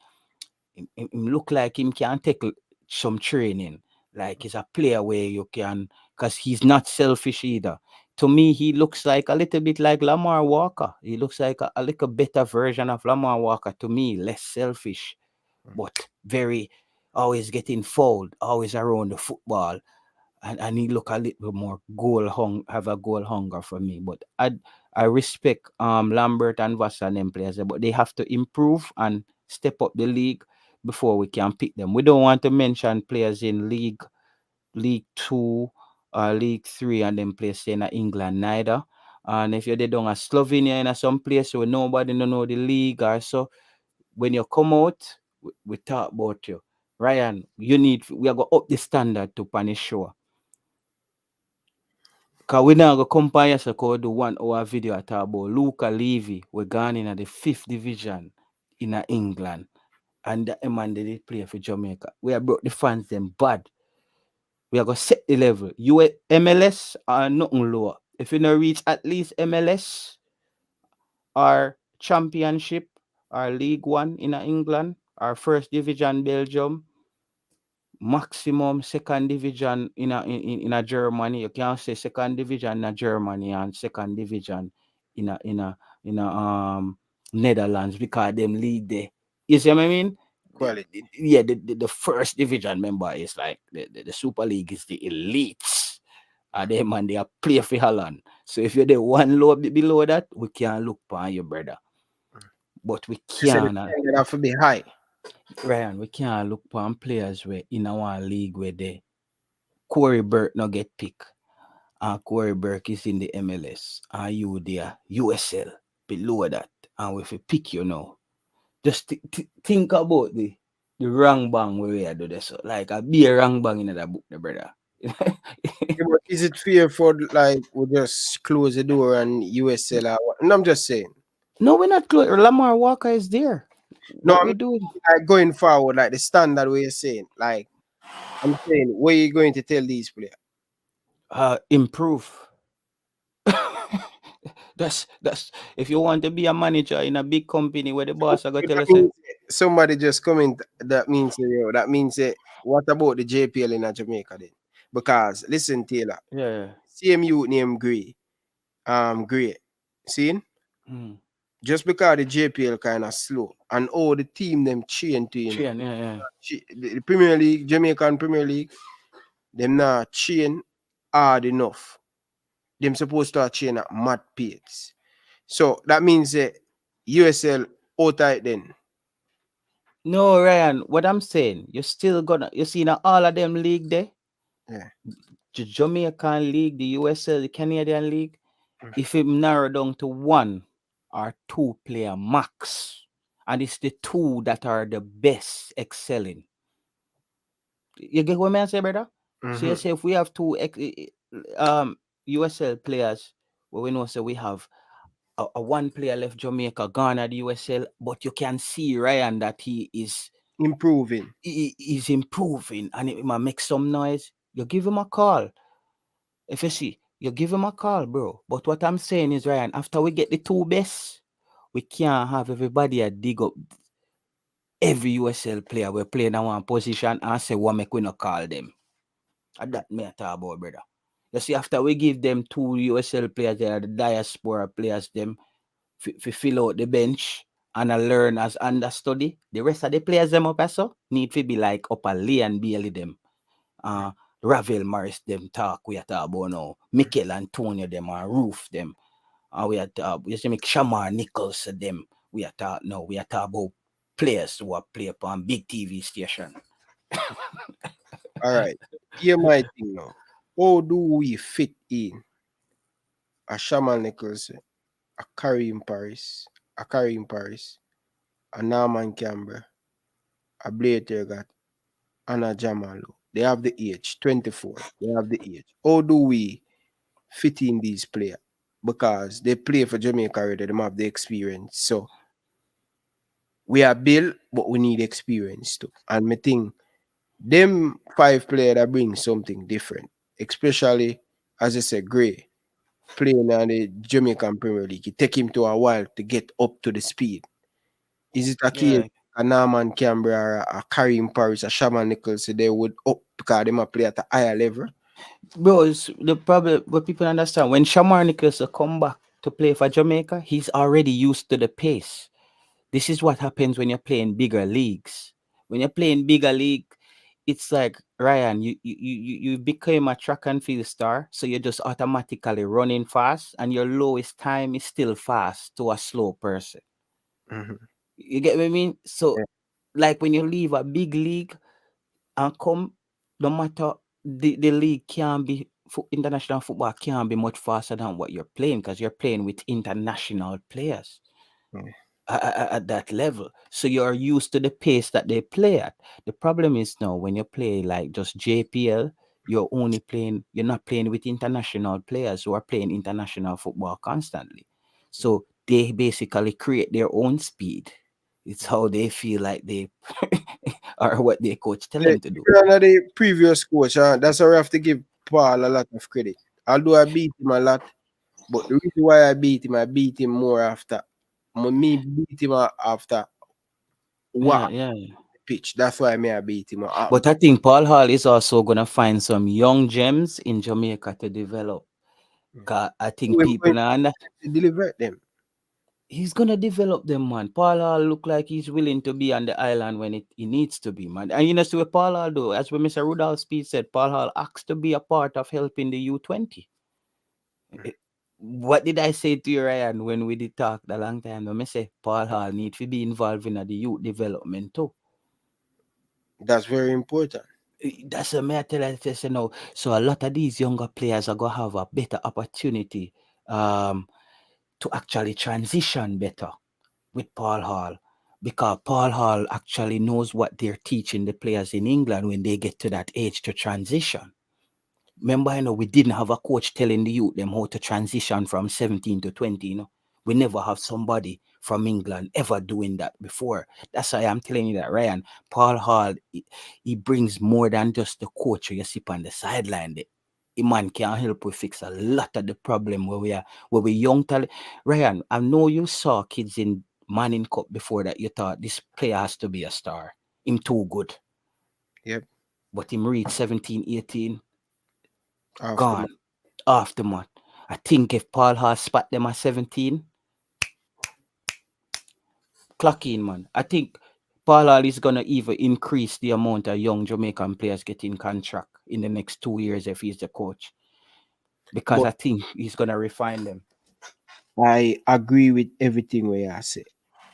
[SPEAKER 3] him look like him can take some training. Like he's a player where you can, because he's not selfish either. To me, he looks like a little bit like Lamar Walker. He looks like a little better version of Lamar Walker to me, less selfish, but very always getting fouled, always around the football. And he look a little more have a goal hunger for me. But I respect Lambert and Vassa and them players, but they have to improve and step up the league before we can pick them. We don't want to mention players in League 2 or League 3 and then players in England neither. And if you're down at Slovenia in some place where nobody don't know the league or so, when you come out, we talk about you. Ryan, we are going to up the standard to punish show. Because we now go compare us to do 1 hour video at about Luca Levy. We're gone in the 5th division in England. And the man they did play for Jamaica. We have brought the fans them bad. We are going to set the level. You MLS are nothing lower. If you don't reach at least MLS or Championship or League 1 in England or First Division Belgium, maximum 2nd division in a Germany. You can't say 2nd division in Germany and 2nd division in a Netherlands because them league there. You see what I mean?
[SPEAKER 2] quality.
[SPEAKER 3] Yeah, the first division member is like the Super League is the elites. They man they are play for Holland. So if you're the one low below that, we can't look upon you, brother. But we
[SPEAKER 2] They say the
[SPEAKER 3] can't,
[SPEAKER 2] standard have to be high.
[SPEAKER 3] Ryan, we can't look upon players where in our league where they Corey Burke no get picked. And Corey Burke is in the MLS. And you there, USL below that. And if we pick you now, just think about the wrong bang where we are do this. Like a be a wrong bang in that book, the brother.
[SPEAKER 2] Yeah, but is it fair for like we just close the door and USL? Or what? No, I'm just saying.
[SPEAKER 3] No, we're not close. Lamar Walker is there.
[SPEAKER 2] No,
[SPEAKER 3] What
[SPEAKER 2] I'm
[SPEAKER 3] we doing?
[SPEAKER 2] like going forward, like the standard way you're saying. Like I'm saying, what are you going to tell these players?
[SPEAKER 3] Improve. that's if you want to be a manager in a big company where the boss are gonna tell
[SPEAKER 2] That
[SPEAKER 3] us
[SPEAKER 2] means somebody just comment. That means what about the JPL in Jamaica then? Because listen, Taylor,
[SPEAKER 3] yeah.
[SPEAKER 2] CMU name Gray, Gray, see?
[SPEAKER 3] Mm.
[SPEAKER 2] Just because the JPL kind of slow and all the team them chain to you know,
[SPEAKER 3] Yeah.
[SPEAKER 2] the Premier League, Jamaican Premier League, them not chain hard enough. Them supposed to chain at mad pace. So that means USL out tight then.
[SPEAKER 3] No, Ryan, what I'm saying, you're still gonna you see now all of them league there.
[SPEAKER 2] Yeah.
[SPEAKER 3] The Jamaican League, the USL, the Canadian League,
[SPEAKER 2] Mm.
[SPEAKER 3] if it narrow down to 1 or 2 player max, and it's the 2 that are the best excelling. You get what I say, brother? So you say if we have 2 USL players, well, we know so we have a 1 player left Jamaica, gone at the USL, but you can see Ryan that he is
[SPEAKER 2] improving.
[SPEAKER 3] He's improving, and it might make some noise. You give him a call. If you see, you give him a call, bro. But what I'm saying is, Ryan, after we get the 2 best, we can't have everybody dig up every USL player we're playing in one position and say what make we not call them. And that me I talk about, brother. You see, after we give them 2 USL players, they are the diaspora players, them fill out the bench and learn as understudy. The rest of the players them up so need to be like up a Lee and Bailey them. Ravel Morris them talk we are talk about now. Mikel Antonio them and Roof them. We are talk you see make Shamar Nichols them. We are talk now. We are talk about players who are play upon big TV station.
[SPEAKER 2] All right. Here my thing now. How do we fit in a Shaman Nichols, a Kareem Paris, a Norman Campbell, a Blade Tergat, and a Jamalu? They have the age, 24. They have the age. How do we fit in these players? Because they play for Jamaica already, they have the experience. So we are built, but we need experience too. And me think them 5 players that bring something different, especially as I said, Gray playing in the Jamaican Premier League. It take him to a while to get up to the speed. Is it a case a Norman Campbell or a Kareem Paris, a Shaman Nichols, they would up because they might play at a higher level?
[SPEAKER 3] Bro, it's the problem what people understand when Shamar Nichols come back to play for Jamaica, he's already used to the pace. This is what happens when you're playing bigger leagues. When you're playing bigger league, it's like Ryan, you became a track and field star, so you're just automatically running fast, and your lowest time is still fast to a slow person. You get what I mean? So, like when you leave a big league and come, no matter the league can be international football can't be much faster than what you're playing because you're playing with international players. At that level, so you're used to the pace that they play at. The problem is now when you play like just JPL, you're not playing with international players who are playing international football constantly. So they basically create their own speed. It's how they feel like they are what their coach tell them to do.
[SPEAKER 2] The previous coach, that's why I have to give Paul a lot of credit. Although I beat him a lot, but the reason why I beat him more after me beat him after pitch. That's why I beat him.
[SPEAKER 3] But I think Paul Hall is also gonna find some young gems in Jamaica to develop. I think people now
[SPEAKER 2] deliver them.
[SPEAKER 3] he's gonna develop them, man. Paul Hall look like he's willing to be on the island when he needs to be, man. And you know, see what Paul Hall do, as when Mr. Rudolph Speed said, Paul Hall asked to be a part of helping the U20. What did I say to you, Ryan, when we did talk a long time ago? I say Paul Hall need to be involved in the youth development too.
[SPEAKER 2] That's very important.
[SPEAKER 3] That's a matter I tell you now. So a lot of these younger players are gonna have a better opportunity to actually transition better with Paul Hall, because Paul Hall actually knows what they're teaching the players in England when they get to that age to transition. Remember, we didn't have a coach telling the youth them how to transition from 17 to 20, We never have somebody from England ever doing that before. That's why I'm telling you that, Ryan. Paul Hall, he brings more than just the coach you see on the sideline. The man can help we fix a lot of the problem where we young talent. Ryan, I know you saw kids in Manning Cup before that you thought this player has to be a star. Him too good.
[SPEAKER 2] Yep.
[SPEAKER 3] But him reach 17, 18,
[SPEAKER 2] After
[SPEAKER 3] gone. After month. I think if Paul Hall spot them at 17, clock in, man. I think Paul Hall is gonna even increase the amount of young Jamaican players getting contract in the next 2 years if he's the coach. Because
[SPEAKER 2] But
[SPEAKER 3] I think he's gonna refine them.
[SPEAKER 2] I agree with everything we are say.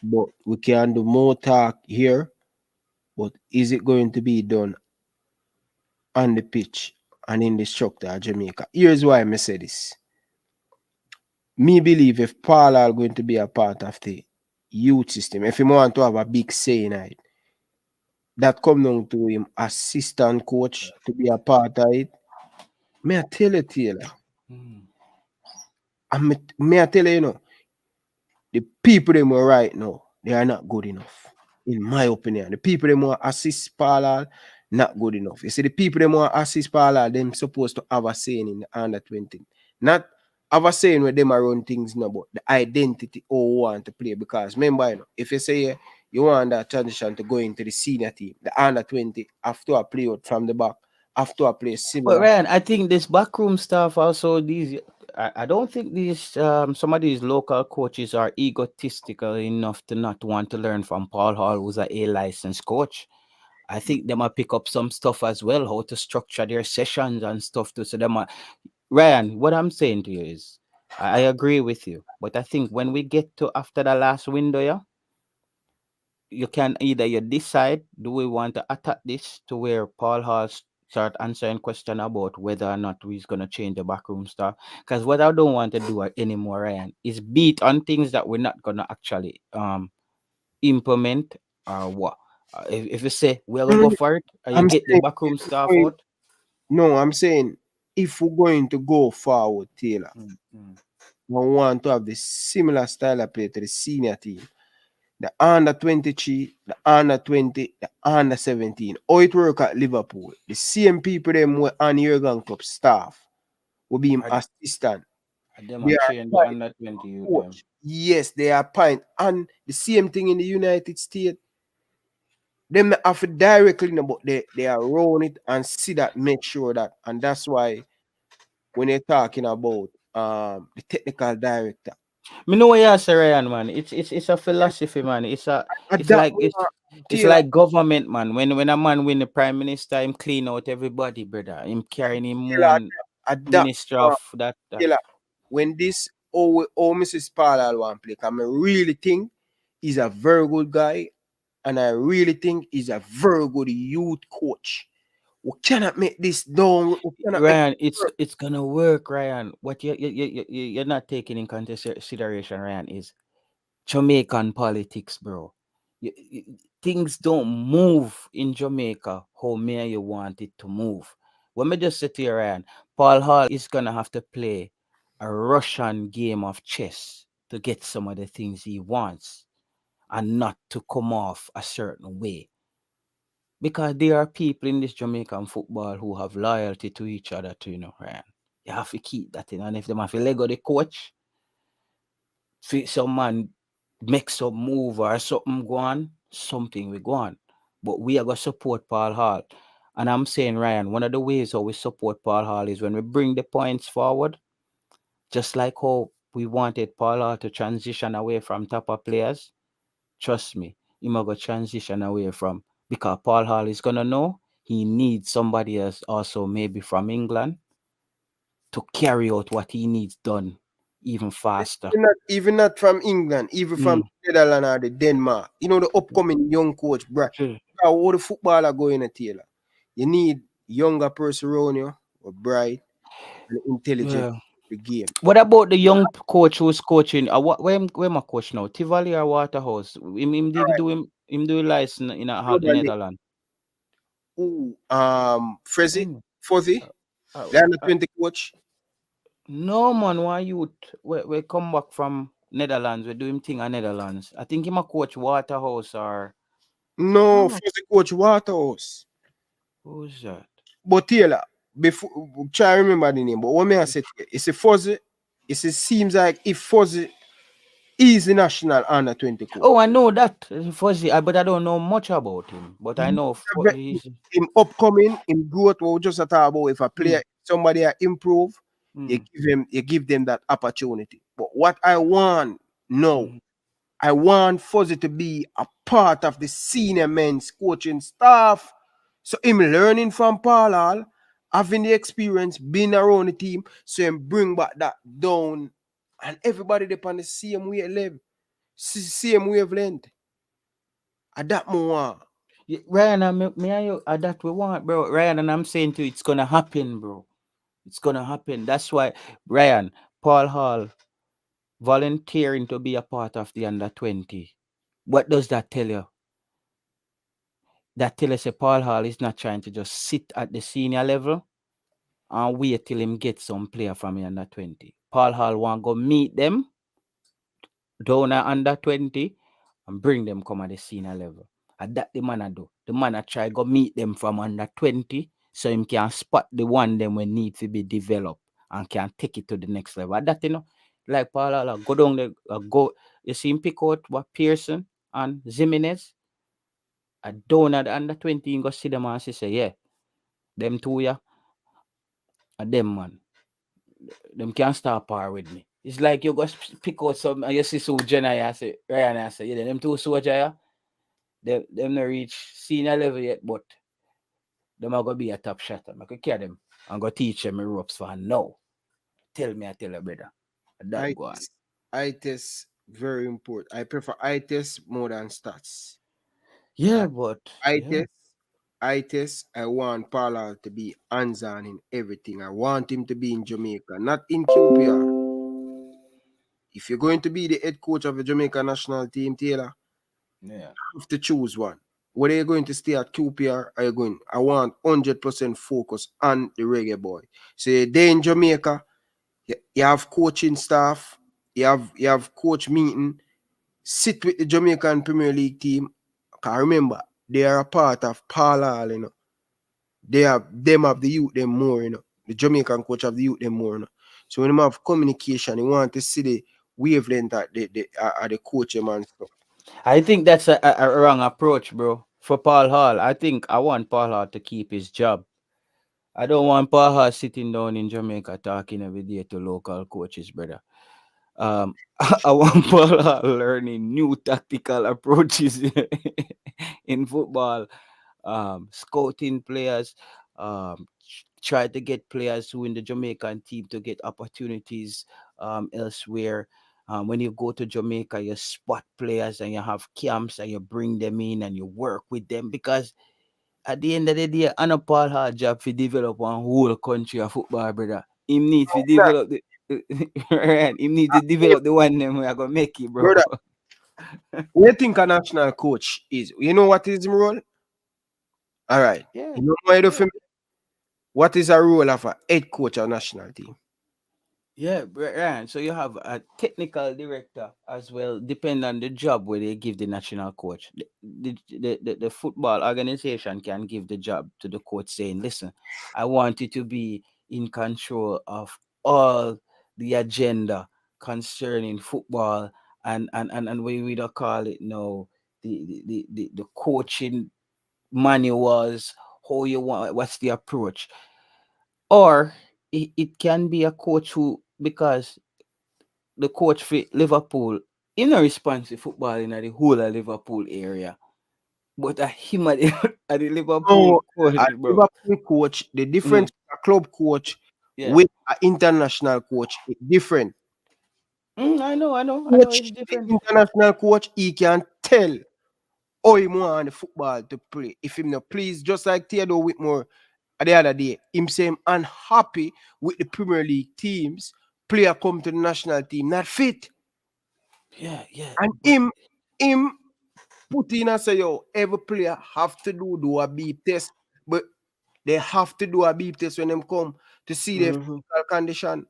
[SPEAKER 2] But we can do more talk here. But is it going to be done on the pitch and in the structure of Jamaica? Here's why I say this. Me believe if Paul are going to be a part of the youth system, if he want to have a big say in it, that come down to him assistant coach to be a part of it. May I tell you, Taylor? May I tell you, the people them were right now, they are not good enough. In my opinion. The people them want assist Paul, not good enough. You see, the people them want assist Paul, them supposed to have a saying in the under 20. Not have a saying where them are run things now, but the identity who want to play. Because remember, if you say you want that transition to go into the senior team, the under 20 have to play out from the back, have to play
[SPEAKER 3] But
[SPEAKER 2] similar.
[SPEAKER 3] Ryan, I think this backroom stuff also I don't think these some of these local coaches are egotistical enough to not want to learn from Paul Hall, who's a licensed coach. I think they might pick up some stuff as well, how to structure their sessions and stuff too. So Ryan, what I'm saying to you is I agree with you. But I think when we get to after the last window, yeah, you can either you decide, do we want to attack this to where Paul Hall start answering question about whether or not we're gonna change the backroom stuff. Because what I don't want to do anymore, Ryan, is beat on things that we're not gonna actually implement or what. If you say we're gonna go for it, and you
[SPEAKER 2] I'm
[SPEAKER 3] get the
[SPEAKER 2] saying,
[SPEAKER 3] backroom stuff
[SPEAKER 2] going-
[SPEAKER 3] out.
[SPEAKER 2] no, I'm saying if we're going to go forward, Taylor, we want to have the similar style of play to the senior team. The under 23, the under 20, the under 17. How it work at Liverpool. The same people them were on Jurgen Club staff will be him
[SPEAKER 3] Are-
[SPEAKER 2] assistant.
[SPEAKER 3] Them
[SPEAKER 2] They
[SPEAKER 3] are
[SPEAKER 2] are
[SPEAKER 3] trained the
[SPEAKER 2] appoint
[SPEAKER 3] under 20 youth them.
[SPEAKER 2] coach. Yes, they are appoint. And the same thing in the United States. Them not have to directly know, but they are run it and see that, make sure that. And that's why when they're talking about the technical director.
[SPEAKER 3] Me know what you say, Ryan, man. It's a philosophy, man. It's
[SPEAKER 2] That
[SPEAKER 3] it's
[SPEAKER 2] Taylor,
[SPEAKER 3] like government, man. When a man win the prime minister, him clean out everybody, brother. Him carrying him
[SPEAKER 2] Taylor,
[SPEAKER 3] one
[SPEAKER 2] adapt.
[SPEAKER 3] minister of that.
[SPEAKER 2] Taylor, when this Mrs. Parlal want play, I really think he's a very good guy, and I really think he's a very good youth coach. We cannot make this down. We cannot make
[SPEAKER 3] Ryan,
[SPEAKER 2] it work.
[SPEAKER 3] it's gonna work, Ryan. What you're not taking in consideration, Ryan, is Jamaican politics, bro. Things don't move in Jamaica how me and you want it to move. When me just sit here, Ryan, Paul Hall is gonna have to play a Russian game of chess to get some of the things he wants and not to come off a certain way. Because there are people in this Jamaican football who have loyalty to each other too, Ryan. You have to keep that in. And if they have to let go the coach, some man make some move or something go on, something we go on. But we are going to support Paul Hall. And I'm saying, Ryan, one of the ways how we support Paul Hall is when we bring the points forward, just like how we wanted Paul Hall to transition away from top of players, trust me, he might go transition away from, because Paul Hall is gonna know he needs somebody else also maybe from England to carry out what he needs done even faster.
[SPEAKER 2] Even not from England, even from Netherlands or the Denmark. You know, the upcoming young coach, bro.
[SPEAKER 3] True.
[SPEAKER 2] How the footballer going to Taylor? You need younger person around you, or bright and intelligent
[SPEAKER 3] Yeah.
[SPEAKER 2] the game.
[SPEAKER 3] What about the young coach who's coaching? Where my coach now? Tivoli or Waterhouse? Him did do him do license in Netherlands.
[SPEAKER 2] Ooh, Frezzy,
[SPEAKER 3] Mm.
[SPEAKER 2] Fuzzy,
[SPEAKER 3] Uh,
[SPEAKER 2] the under
[SPEAKER 3] uh,
[SPEAKER 2] 20 coach.
[SPEAKER 3] no man, why youth? We come back from Netherlands. We do him thing in Netherlands. I think him a coach Waterhouse or
[SPEAKER 2] No,
[SPEAKER 3] oh,
[SPEAKER 2] Fuzzy coach Waterhouse.
[SPEAKER 3] who's that?
[SPEAKER 2] But Taylor, before try remember the name, but what may I say to you? It's a Fuzzy. It seems like if Fuzzy is the national under 20 coach.
[SPEAKER 3] Oh, I know that Fuzzy, but I don't know much about him. But I know he's
[SPEAKER 2] In upcoming, in growth, what we just talk about, if a player, somebody improve, you give them that opportunity. But what I want now, I want Fuzzy to be a part of the senior men's coaching staff. So him learning from Paul Hall, having the experience, being around the team, so him bring back that down, and everybody upon the same wavelength, same wavelength. At that moment.
[SPEAKER 3] Ryan, me and you, that we want, bro. Ryan, and I'm saying to you, it's gonna happen, bro. It's gonna happen. That's why, Ryan, Paul Hall volunteering to be a part of the under 20. What does that tell you? That tells us that Paul Hall is not trying to just sit at the senior level and wait till him get some player from the under 20. Paul Hall want to go meet them down at under 20 and bring them come at the senior level. And that the man a do. The man a try go meet them from under 20 so him can spot the one them when need to be developed and can take it to the next level. And that, like Paul Hall, go down there, go, you see him pick out what Pearson and Jimenez. I down at the under 20, you go see them and say, yeah, them two, yeah, and them man, them can't start par with me. It's like you go pick out some, and you see so Jenna, I say, Ryan, I say, yeah, them two soldier, yeah, them not reach senior level yet, but them are gonna be a top shotter. I could carry them and go teach them the ropes for now. Tell me, I tell you, brother. That go on.
[SPEAKER 2] Eye test very important. I prefer eye test more than stats.
[SPEAKER 3] Yeah, but
[SPEAKER 2] eye test. I want Paul to be hands-on in everything. I want him to be in Jamaica, not in QPR. If you're going to be the head coach of the Jamaica national team, Taylor, you have to choose one. Whether you're going to stay at QPR or you're going, I want 100% focus on the Reggae Boy. So they're in Jamaica, you have coaching staff, you have coach meeting, sit with the Jamaican Premier League team. Because remember, they are a part of Paul Hall, you know. They have them of the youth them more, you know. The Jamaican coach of the youth them more, you know. So when they have communication, you want to see the wavelength at the coach man stuff.
[SPEAKER 3] I think that's a wrong approach, bro. For Paul Hall, I want Paul Hall to keep his job. I don't want Paul Hall sitting down in Jamaica talking every day to local coaches, brother. I want Paul Hall learning new tactical approaches in football, scouting players, try to get players who in the Jamaican team to get opportunities elsewhere. When you go to Jamaica, you spot players and you have camps and you bring them in and you work with them, because at the end of the day, I know Paul hard job to develop one whole country of football, brother. Him need to develop the right. Him need to develop the one them we are gonna make it, bro.
[SPEAKER 2] Brother, what you think a national coach is? You know what is his role? All right.
[SPEAKER 3] Yeah.
[SPEAKER 2] You know what I do for me? What is a role of a head coach of national team?
[SPEAKER 3] Yeah, right. So you have a technical director as well, depend on the job where they give the national coach. The football organization can give the job to the coach saying, listen, I want you to be in control of all the agenda concerning football and we don't call it no the coaching manuals, how you want, what's the approach. Or it can be a coach who, because the coach for Liverpool, he no response to football in the whole of Liverpool area. But him at the, at the Liverpool
[SPEAKER 2] No,
[SPEAKER 3] coach,
[SPEAKER 2] a
[SPEAKER 3] bro.
[SPEAKER 2] Liverpool coach, the difference a club coach
[SPEAKER 3] Yeah.
[SPEAKER 2] with an international coach is different.
[SPEAKER 3] I know
[SPEAKER 2] Coach,
[SPEAKER 3] it's
[SPEAKER 2] the
[SPEAKER 3] different.
[SPEAKER 2] international coach, he can tell how he want the football to play. If him not please, just like Theodore Whitmore the other day, him say him unhappy with the Premier League teams, player come to the national team, not fit.
[SPEAKER 3] Yeah.
[SPEAKER 2] And
[SPEAKER 3] But
[SPEAKER 2] him put in and say, yo, every player have to do a beep test, but they have to do a beep test when them come to see their physical condition.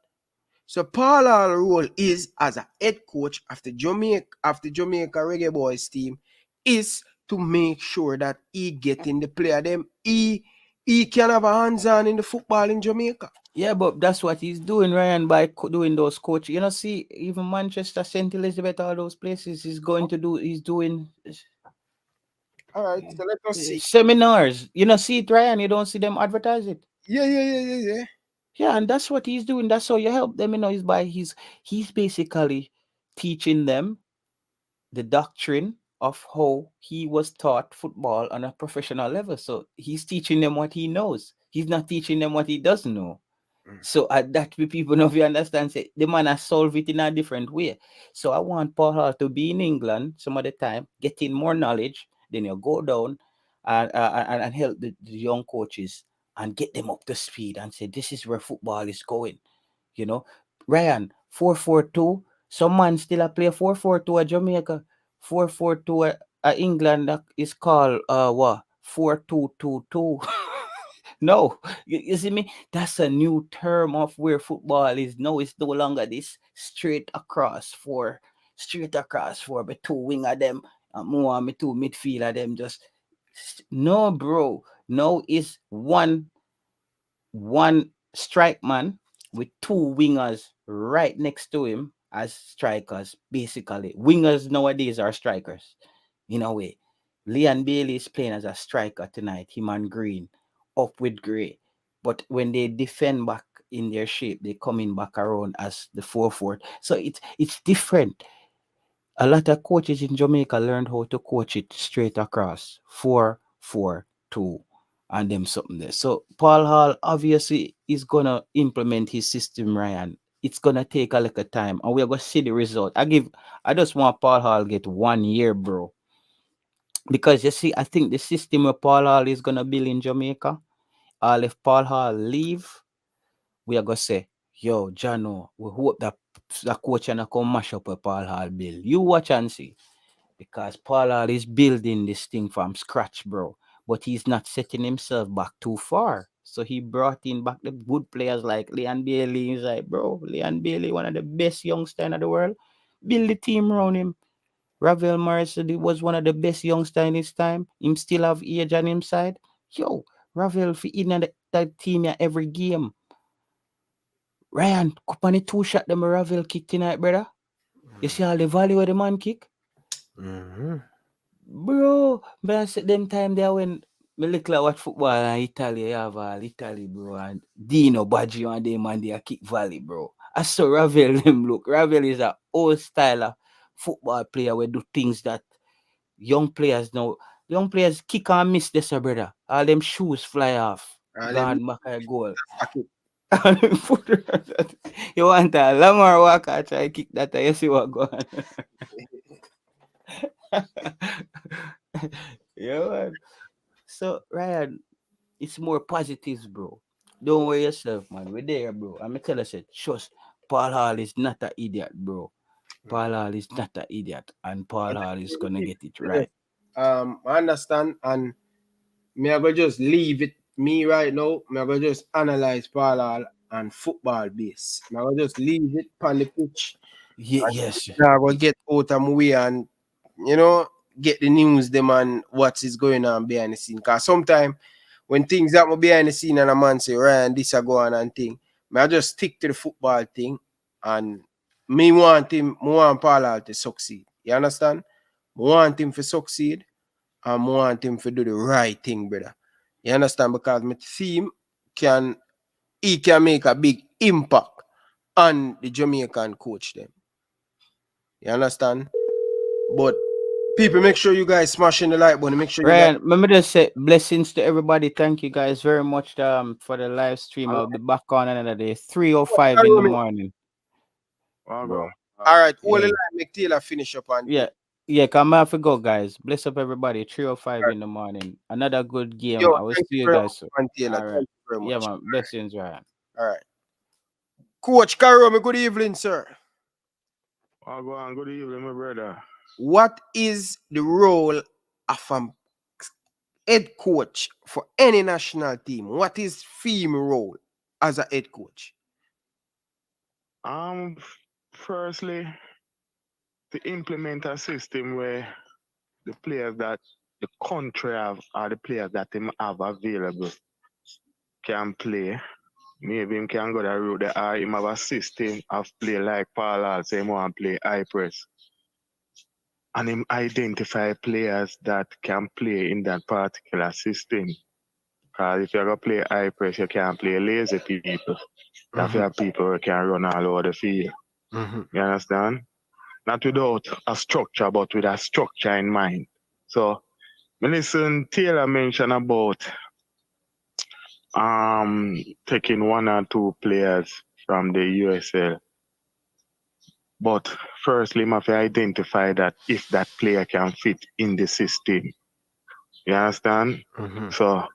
[SPEAKER 2] So Paul Hall's role is as a head coach after Jamaica Reggae Boyz team is to make sure that he getting the player them he can have a hands on in the football in Jamaica.
[SPEAKER 3] yeah, but that's what he's doing, Ryan, by doing those coaching. You know, see, even Manchester, St. Elizabeth, all those places, he's doing
[SPEAKER 2] All right, so let us see.
[SPEAKER 3] seminars. You know, see it, Ryan. You don't see them advertise it.
[SPEAKER 2] Yeah.
[SPEAKER 3] Yeah, and that's what he's doing. That's how you help them. You know, he's basically teaching them the doctrine of how he was taught football on a professional level. So he's teaching them what he knows. He's not teaching them what he doesn't know. So that we people know if you understand, say the man has solved it in a different way. So I want Paul Hall to be in England some of the time, getting more knowledge. Then you go down and help the young coaches and get them up to speed and say this is where football is going. You know, Ryan 4-4-2. Some man still a play 4-4-2 at Jamaica, 4-4-2 at England. That is called what 4-2-2-2. No, you see me? That's a new term of where football is. No, it's no longer this straight across four, but two wing of them, more me two midfield of them. Just no, bro. No, it's one strike man with two wingers right next to him as strikers. Basically, wingers nowadays are strikers in a way. Leon Bailey is playing as a striker tonight, him and Green, up with Gray. But when they defend back in their shape, they coming back around as the 4-4. So it's different. A lot of coaches in Jamaica learned how to coach it straight across 4-4-2 and them something there. So Paul Hall obviously is gonna implement his system, Ryan. It's gonna take a little time and we're gonna see the result. I just want Paul Hall get 1 year, bro. Because you see, I think the system where Paul Hall is gonna build in Jamaica, if Paul Hall leave, we are gonna say, yo, Jano, we hope that the coach and come mash up a Paul Hall build. You watch and see. Because Paul Hall is building this thing from scratch, bro. But he's not setting himself back too far. So he brought in back the good players like Leon Bailey. He's like, bro, Leon Bailey, one of the best youngsters in the world. Build the team around him. Ravel Morris was one of the best youngsters in his time. Him still have age on him side. Yo, Ravel for in that team every game. Ryan, up on the 2 shot them Ravel kick tonight, brother. You see all the value of the man kick? Bro, but I said them time there when me look like what football in Italy, you have all Italy, bro, and Dino Baggio and them and they kick volley, bro. I saw Ravel them look. Ravel is a old style of football player where do things that young players know. Young players kick and miss this, brother. All them shoes fly off. God back a goal. You want a Lamar Walker try kick that, you see what go on. Yeah, man. So Ryan, it's more positives, bro. Don't worry yourself, man. We're there, bro. I'm gonna tell you, say, trust. Paul Hall is not an idiot, bro. Paul Hall is not an idiot, and Paul Hall is gonna get it right.
[SPEAKER 2] I understand, and me I go just leave it. Me right now, me I go just analyze Paul Hall and football base. Me I go just leave it on the pitch.
[SPEAKER 3] Yes.
[SPEAKER 2] I go get out of my way and get the news them and what is going on behind the scene. Cause sometimes when things happen behind the scene and a man say, Ryan, this a go on and thing, me I just stick to the football thing and me want Paul Hall to succeed. You understand? I want him to succeed and I want him to do the right thing, brother. You understand? Because my team he can make a big impact on the Jamaican coach them. You understand? But people, make sure you guys smashing the like button. Make sure you
[SPEAKER 3] Ryan, let me just say blessings to everybody. Thank you guys very much for the live stream. I'll be back on another day, 3:05 in the morning.
[SPEAKER 2] bro. All right, all the
[SPEAKER 3] Yeah.
[SPEAKER 2] line, make Taylor finish up on
[SPEAKER 3] Yeah. Yeah, come have to go, guys. Bless up everybody. 3:05 in the morning. Another good game.
[SPEAKER 2] Yo,
[SPEAKER 3] I will
[SPEAKER 2] thank
[SPEAKER 3] see
[SPEAKER 2] you
[SPEAKER 3] you
[SPEAKER 2] very
[SPEAKER 3] guys
[SPEAKER 2] much,
[SPEAKER 3] soon.
[SPEAKER 2] man, Taylor.
[SPEAKER 3] All right.
[SPEAKER 2] Thank you very
[SPEAKER 3] Yeah,
[SPEAKER 2] much.
[SPEAKER 3] man. Blessings, Ryan.
[SPEAKER 2] All right. Coach Karome, good evening, sir.
[SPEAKER 8] Oh, go on. Good evening, my brother.
[SPEAKER 2] What is the role of a head coach for any national team? What is FEAM role as a head coach?
[SPEAKER 8] Firstly, to implement a system where the players that the country have or the players that them have available can play. Maybe him can go the route that him have a system of play like Paul Hall say him want to play high press. And him identify players that can play in that particular system. Because if you're going to play high press, you can't play lazy people. You have to have people who can run all over the field. You understand? Not without a structure, but with a structure in mind. So, when listen Taylor mention about taking one or two players from the USL. But firstly, you have to identify that if that player can fit in the system. You understand? So,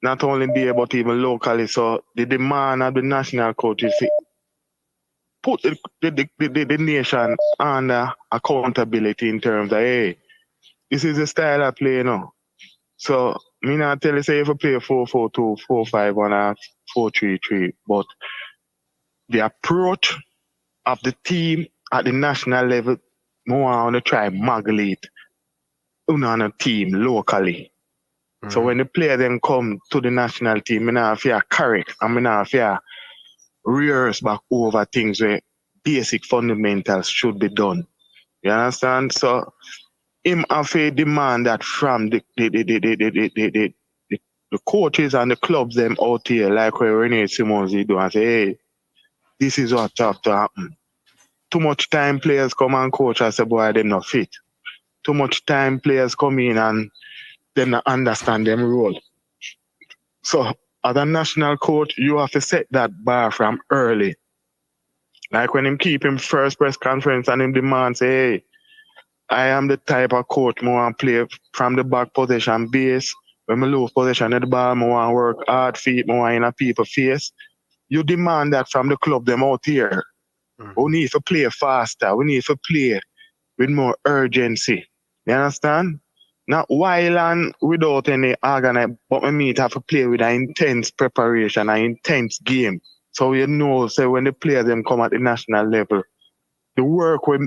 [SPEAKER 8] not only there, but even locally. So, the demand of the national coach is to put the nation under accountability in terms of, hey, this is the style I play now. So, me not tell you, say if I play 4-4-2, 4-5-1, or 4-3-3, but the approach of the team at the national level, I want to try modulate on a team locally. So when the player then come to the national team, I not fear correct, and I not fear rehearse back over things where basic fundamentals should be done. You understand? So him have to demand that from the coaches and the clubs them out here, like where Renee Simmons he do and say, hey, this is what have to happen. Too much time players come and coach and say, boy, them not fit. Too much time players come in and them not understand them role. So as a national coach, you have to set that bar from early. Like when him keep him first press conference and him demand say, hey, I am the type of coach I want to play from the back position base. When I lose possession at the ball, I want to work hard feet, I want in a people face. You demand that from the club them out here. We need to play faster. We need to play with more urgency. You understand? Not while and without any organize, but we need to have to play with an intense preparation, an intense game. So you know, say when the players them come at the national level, the work with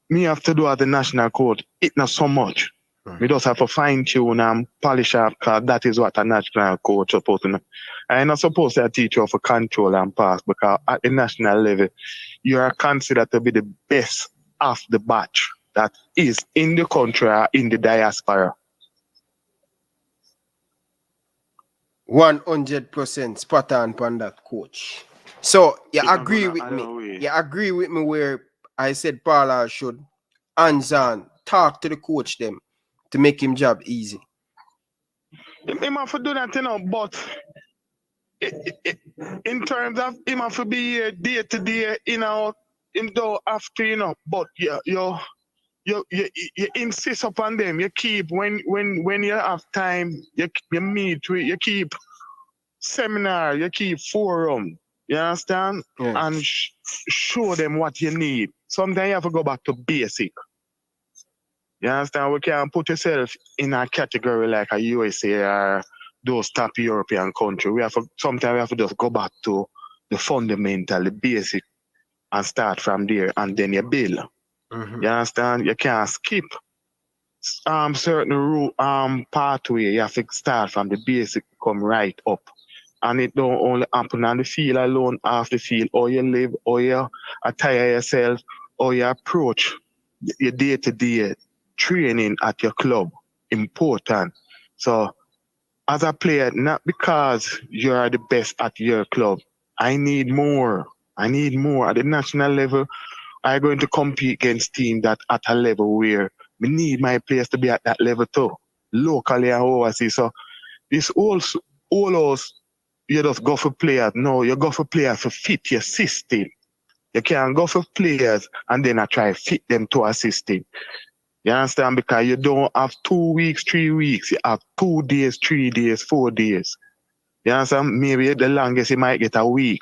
[SPEAKER 8] me have to do as the national coach, it not so much. We just have to fine tune and polish up because that is what a national coach supposed to know. I'm not supposed to teach you for control and pass because at the national level, you are considered to be the best of the batch that is in the country or in the diaspora.
[SPEAKER 2] 100% spot on that, coach. So you agree with me? You agree with me where I said Paula should hands on talk to the coach them to make him job easy.
[SPEAKER 8] Him have to do that, you know, but in terms of him have to be here day to day, you know, him don't have to, you know, but you insist upon them. You keep when you have time, you meet with, you keep seminar, you keep forum. You understand?
[SPEAKER 2] Yeah.
[SPEAKER 8] And show them what you need. Sometimes you have to go back to basic. You understand? We can't put yourself in a category like a USA or those top European countries. Sometimes we have to just go back to the fundamental, the basic, and start from there, and then you build. You understand? You can't skip certain route pathway. You have to start from the basic, come right up. And it don't only happen on the field alone, off the field, or you live, or you attire yourself, or you approach your day-to-day training at your club. Important. So as a player, not because you are the best at your club, I need more. At the national level, I'm going to compete against teams that at a level where we need my players to be at that level too, locally and overseas. So this all us, you just go for players. No, you go for players to fit your system. You can't go for players and then I try to fit them to a system. You understand? Because you don't have 2 weeks, 3 weeks. You have 2 days, 3 days, 4 days. You understand? Maybe the longest you might get a week.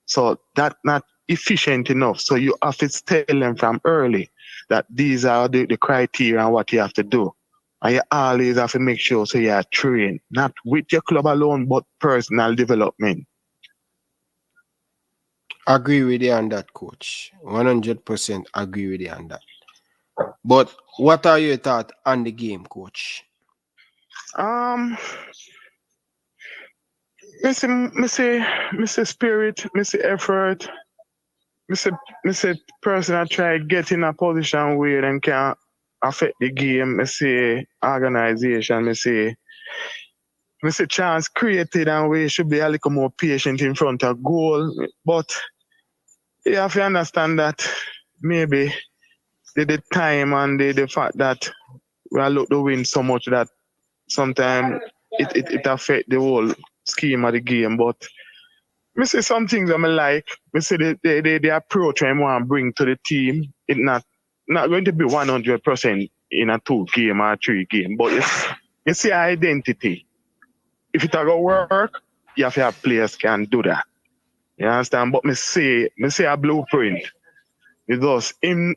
[SPEAKER 8] So that's not efficient enough. So you have to tell them from early that these are the criteria and what you have to do. And you always have to make sure so you are trained, not with your club alone, but personal development.
[SPEAKER 2] Agree with you on that, coach. 100% agree with you on that. But what are your thoughts on the game, coach?
[SPEAKER 8] Me say spirit, me say effort, me say person I try get in a position where them can affect the game. Me say organization, me say chance created and we should be a little more patient in front of goal. But you have to understand that maybe the time and the fact that we are look to win so much that sometimes it affect the whole scheme of the game. But me say some things I like. Me say the approach I want to bring to the team, it's not going to be 100% in a 2 game or 3 game. But you see identity. If it go work, you have to have players can do that. You understand? But me say a blueprint. Because him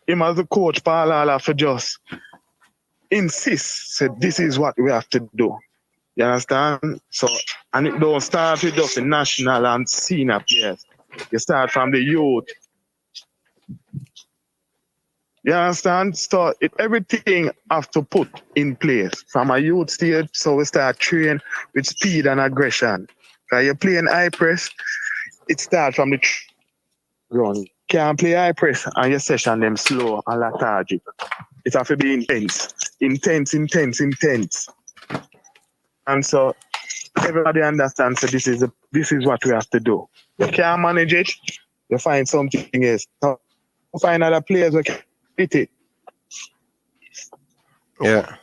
[SPEAKER 8] as a coach, Paul have to just insist, say this is what we have to do. You understand? So, and it don't start with just the national and senior players. You start from the youth. You understand? So everything have to put in place from a youth stage. So we start training with speed and aggression. Because you're playing high press, it starts from the run. Can't play high press and your session them slow and lethargic. It have to be intense. And so everybody understands that this is what we have to do. You can't manage it, you find something else. So find other players who can fit it.
[SPEAKER 2] Yeah.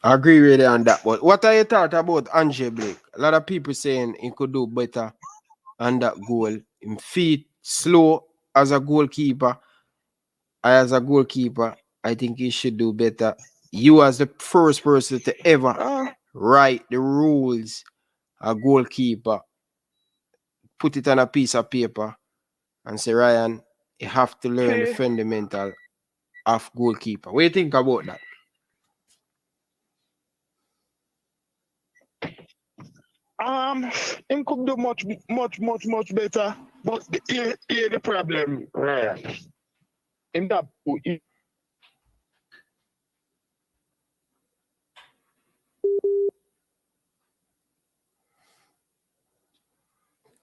[SPEAKER 2] I agree with you on that. But what are your thoughts about Andre Blake? A lot of people saying he could do better on that goal. Him feet slow as a goalkeeper. As a goalkeeper, I think he should do better. You as the first person to ever write the rules, a goalkeeper, put it on a piece of paper and say, Ryan, you have to learn the fundamental of goalkeeper. What do you think about that?
[SPEAKER 8] Him could do much better. But here the problem, Ryan. In that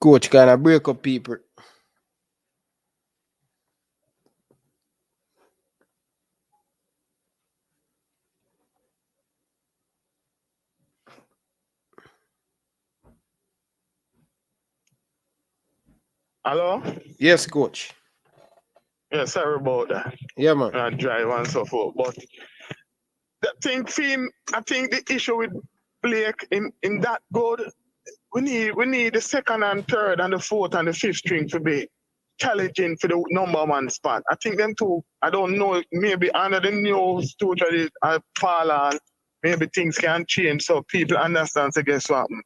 [SPEAKER 2] Coach kind of break up people.
[SPEAKER 8] Hello?
[SPEAKER 2] Yes, coach.
[SPEAKER 8] Yeah, sorry about that.
[SPEAKER 2] Yeah, man.
[SPEAKER 8] I drive and so forth. But I think the issue with Blake in that good, we need the second and third and the fourth and the fifth string to be challenging for the number 1 spot. I think them two, I don't know, maybe under the new studio fall on, maybe things can change so people understand to get something.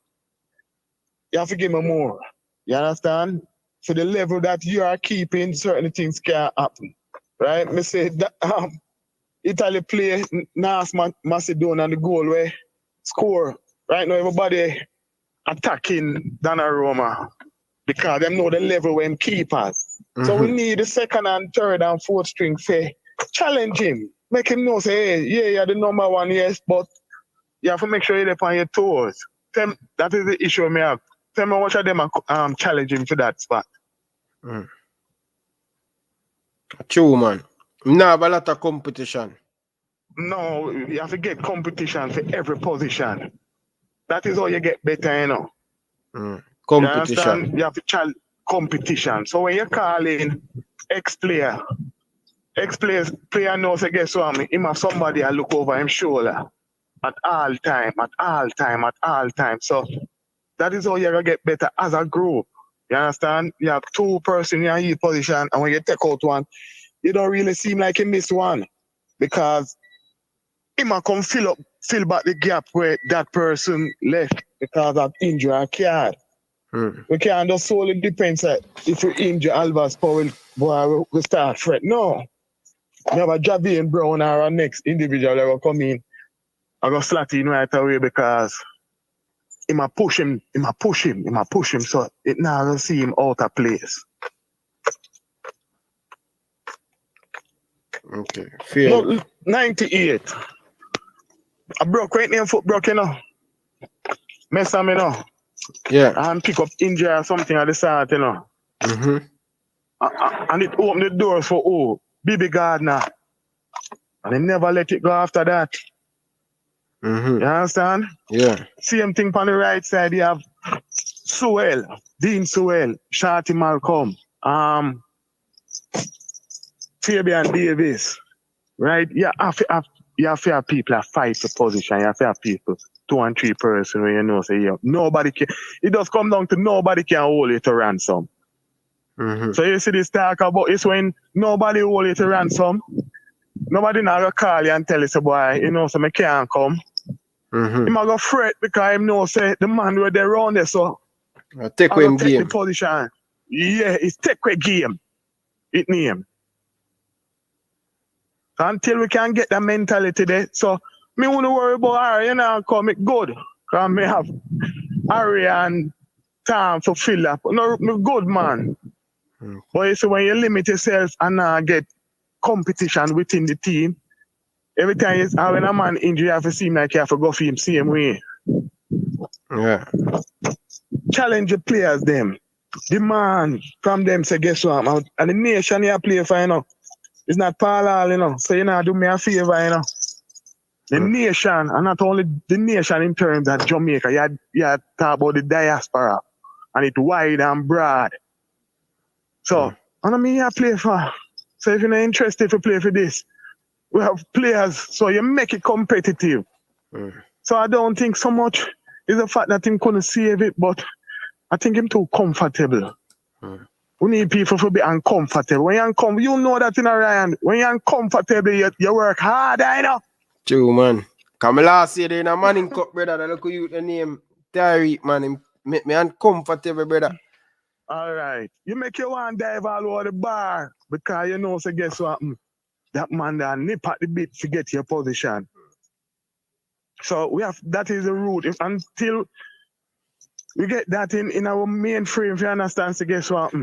[SPEAKER 8] You have to give me more. You understand? For the level that you are keeping, certain things can happen. Right? Me say that Italy play North Macedonia and the goal where score. Right now everybody attacking Donnarumma because them know the level when keepers. Mm-hmm. So we need the second and third and fourth string for challenge him. Make him know say, hey, you're the number 1, yes, but you have to make sure you're on your toes. That is the issue we have. Tell me what of them are challenging for that spot.
[SPEAKER 2] True, man. Now have a lot of competition.
[SPEAKER 8] No, you have to get competition for every position. That is how you get better, you know.
[SPEAKER 2] Competition.
[SPEAKER 8] You have to challenge competition. So when you're calling ex-player. Player knows, say, guess what, him have somebody I look over him shoulder at all time. So that is how you're going to get better as a group. You understand? You have two person in your position, and when you take out one, you don't really seem like you miss one because he might come fill back the gap where that person left because of injury or card. We can't just solely depend that if you injure Alvarez Powell, boy, we start fret. No. You have a Javian Brown or a next individual that will come in. I go slot in right away because he might push him. So it now will see him out of place.
[SPEAKER 2] Okay. Fair.
[SPEAKER 8] No, 98. I broke right name foot broke, you know. Mess on me now.
[SPEAKER 2] Yeah.
[SPEAKER 8] And pick up injury or something at the start, you know. And it opened the doors for Bibi Gardner. And they never let it go after that. You understand?
[SPEAKER 2] Yeah.
[SPEAKER 8] Same thing on the right side, you have Dean Sewell, Shorty Malcolm, Fabian Davis. Right? You have to have people that fight the position. You have to have people, 2 and 3 person where you know, say, yeah, nobody can. It does come down to nobody can hold it to ransom. So you see this talk about it's when nobody hold it to ransom. Nobody now go call you and tell you, say, boy, you know, so I can't come. He might go fret because he know, say, the man where they run there, so
[SPEAKER 2] take
[SPEAKER 8] I
[SPEAKER 2] him
[SPEAKER 8] take
[SPEAKER 2] game.
[SPEAKER 8] the position. Yeah, it's take away game. It name. So until we can get that mentality there, so me won't worry about Harry, you know, come it good. Because me have Harry and Tom to fill up. No, me good man. But you see, when you limit yourself and get competition within the team, every time you when a man injury, you have to seem like you have to go for him same way.
[SPEAKER 2] Yeah.
[SPEAKER 8] Challenge the players, them. Demand from them, say, guess what? And the nation you play for, you know, it's not parallel, you know. So, you know, do me a favor, you know. The nation, and not only the nation in terms of Jamaica, you talk about the diaspora, and it's wide and broad. So, and I mean, you play for. So, if you're not interested to play for this, we have players, so you make it competitive. So, I don't think so much is the fact that him couldn't save it, but I think him too comfortable. We need people to be uncomfortable. When you're uncomfortable, you know that in a Ryan. When you're uncomfortable, you work hard, you know.
[SPEAKER 2] True, man. Come last year in a Manning Cup, brother. The look you the name Tyreek, man. Him make me uncomfortable, brother.
[SPEAKER 8] All right. You make your one dive all over the bar because you know, so guess what? That man that nip at the bit to get your position. So we have that is the route. Until we get that in our main frame, if you understand, so guess what?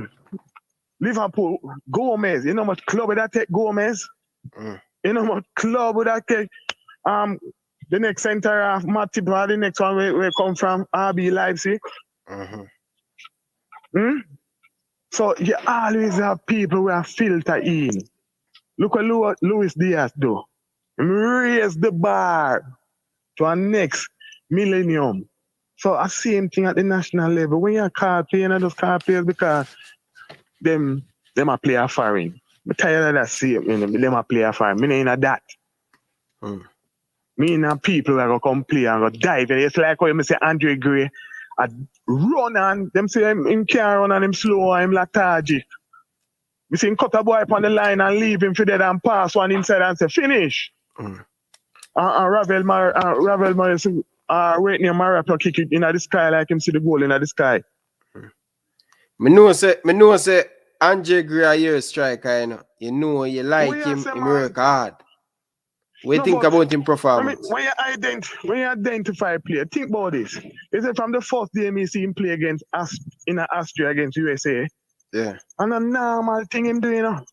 [SPEAKER 8] Liverpool, Gomez, you know what club would that take Gomez? You know what club would that take the next center half, Matip, the next one where come from RB Leipzig. So you always have people who are filter in. Look what Luis Diaz do. He raise the bar to our next millennium. So the same thing at the national level. When you call players, you just call players because them a play a foreign. I'm tired of that same, them a play a foreign. Me ain't that. Me and people that go come play and go dive. It's like when you say Andre Gray, I run and them say him can't run and him slow and him lethargic. We see him cut a boy upon the line and leave him for dead and pass one inside and say finish. Ravel Morris waiting a marathon kick it in the sky like him see the goal in the sky.
[SPEAKER 2] Me know say Andre Gray a year striker, you know. You know you like him work hard. What do you think about him performance?
[SPEAKER 8] When you identify a player, think about this. Is it from the first game you see him play against in Austria against USA?
[SPEAKER 2] Yeah.
[SPEAKER 8] And a normal thing him doing, you know.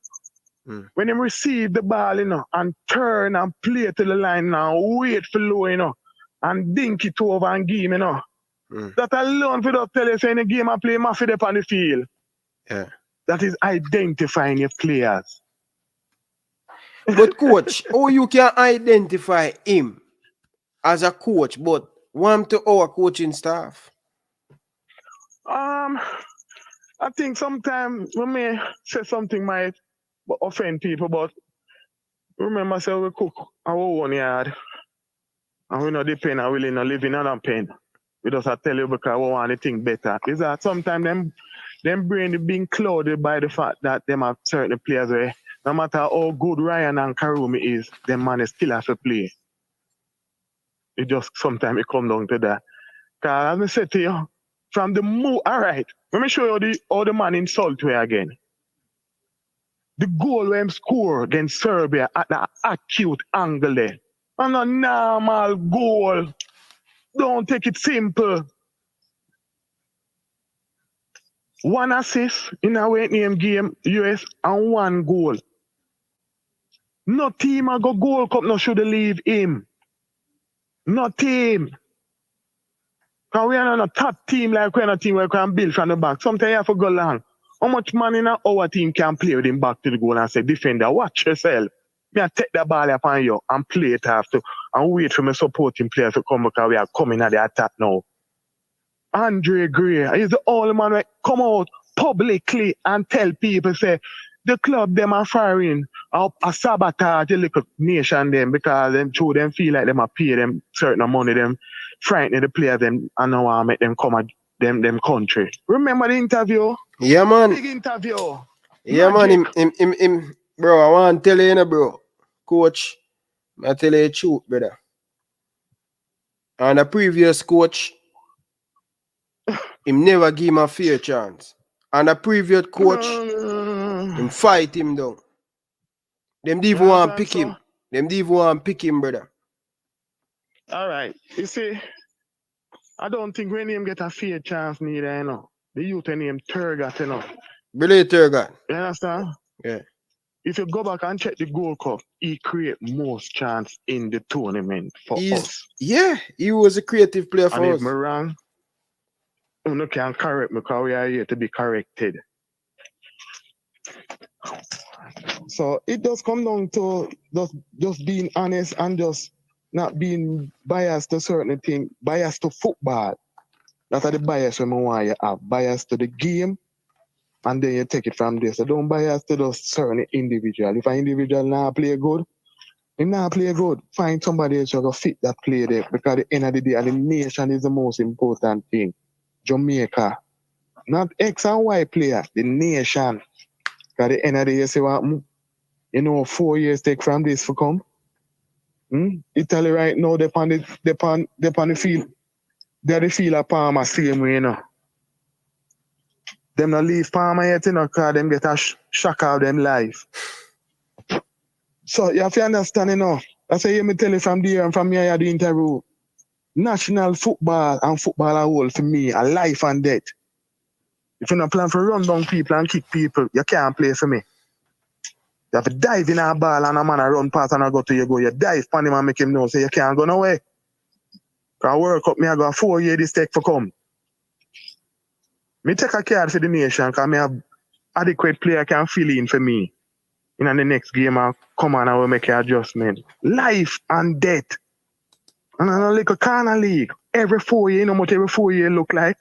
[SPEAKER 8] When him receive the ball, you know, and turn and play to the line now, wait for low, you know, and dink it over and give him, you know. That alone for that tell you say in the game I play Maffy up on the field.
[SPEAKER 2] Yeah.
[SPEAKER 8] That is identifying your players.
[SPEAKER 2] But coach, how you can identify him as a coach, but want to our coaching staff?
[SPEAKER 8] I think sometimes we may say something might offend people, but remember, say we cook our own yard and we not depend on willing to live in another pen. We just have to tell you because we want to think better. Is that sometimes them brain is being clouded by the fact that them have certain players where no matter how good Ryan and Karumi is, them man still have to play. It just sometimes it come down to that. Because as I said to you, from the move, all right, let me show you how the man insult way again. The goal when score against Serbia at the acute angle there. And a normal goal. Don't take it simple. One assist in a weight name game, US, and one goal. No team a go Gold Cup no should leave him. No team. Because we are not a top team like we're not a team where we can build from the back. Sometimes you have to go long. How much man in our team can play with him back to the goal and say, defender, watch yourself. Me I take the ball upon you and play it after and wait for my supporting players to come because we are coming at the attack now. Andre Gray is the only man who come out publicly and tell people, say, the club them are firing a sabotage the little nation them because them show them feel like them are pay them certain money, them frightening the players them and now I make them come at them country. Remember the interview?
[SPEAKER 2] Yeah, man.
[SPEAKER 8] Big interview.
[SPEAKER 2] Yeah,
[SPEAKER 8] Magic.
[SPEAKER 2] man. Him. Bro, I want to tell you, bro. Coach, I tell you the truth, brother. And the previous coach, him never give him a fair chance. And the previous coach, him fight him down. Them didn't even want to pick him. Them didn't even want to pick him, brother.
[SPEAKER 8] All right. You see, I don't think when him get a fair chance neither, you know. The youth name Turgot, you know.
[SPEAKER 2] Billy Turgot.
[SPEAKER 8] You understand?
[SPEAKER 2] Yeah.
[SPEAKER 8] If you go back and check the Gold Cup, he create most chance in the tournament for us.
[SPEAKER 2] Yeah, he was a creative player for
[SPEAKER 8] and
[SPEAKER 2] us.
[SPEAKER 8] if I'm wrong, you can correct me because we are here to be corrected. So it does come down to just being honest and just not being biased to certain things, biased to football. That's the bias when I want you have. Bias to the game, and then you take it from there. So don't bias to those certain individual. If an individual not play good, he not play good. Find somebody else who can fit that play there. Because at the end of the day, the nation is the most important thing. Jamaica. Not X and Y player, the nation. Because at the end of the day, you say what? You know, 4 years take from this for come. Italy right now, they on the field. They're the field of Palmer same way, you know. Them not leave Palmer yet, you know, because them get a shock of them life. So you have to understand, you know. That's why you me tell you from there and from here, the interview. National football and football are all for me, a life and death. If you don't plan for run down people and kick people, you can't play for me. You have to dive in a ball and a man a run past and I go to you go. You dive pan him and make him know, say you can't go nowhere. Because World Cup, me I got 4 years this take for come. Me take a card for the nation because me have adequate player can fill in for me. In the next game, I'll come on and we'll make an adjustment. Life and death. And I like a corner league. Every 4 years, you know what every 4 years look like?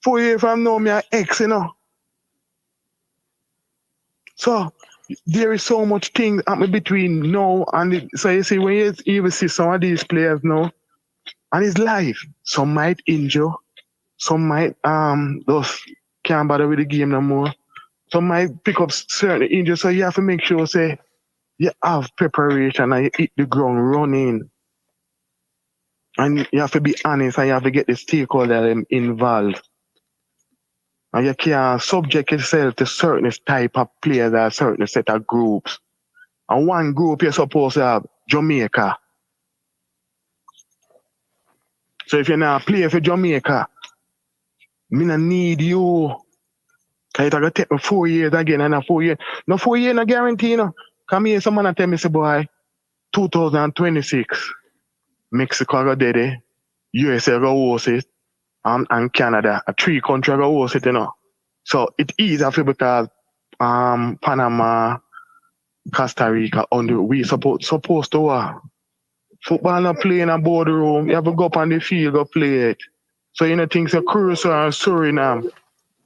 [SPEAKER 8] 4 years from now, me an ex, you know. So, there is so much things happening between now and so you see, when you even see some of these players now, and it's life. Some might injure, some might just can't bother with the game no more. Some might pick up certain injuries, so you have to make sure, say, you have preparation and you hit the ground running. And you have to be honest and you have to get the stakeholder involved. And you can't subject yourself to certain type of players or certain set of groups. And one group you're supposed to have, Jamaica. So if you're not play for Jamaica, me not need you. Because it's going to take me 4 years again and 4 years. No 4 years, no guarantee, you know. Come here, someone tell me, say, boy, 2026, Mexico go dead, eh? USA go host it, and Canada. 3 countries go host it, you know. So it is after because Panama, Costa Rica, we supposed to Football not play in a boardroom. You have to go up on the field, go play it. So you know things like Curacao and Suriname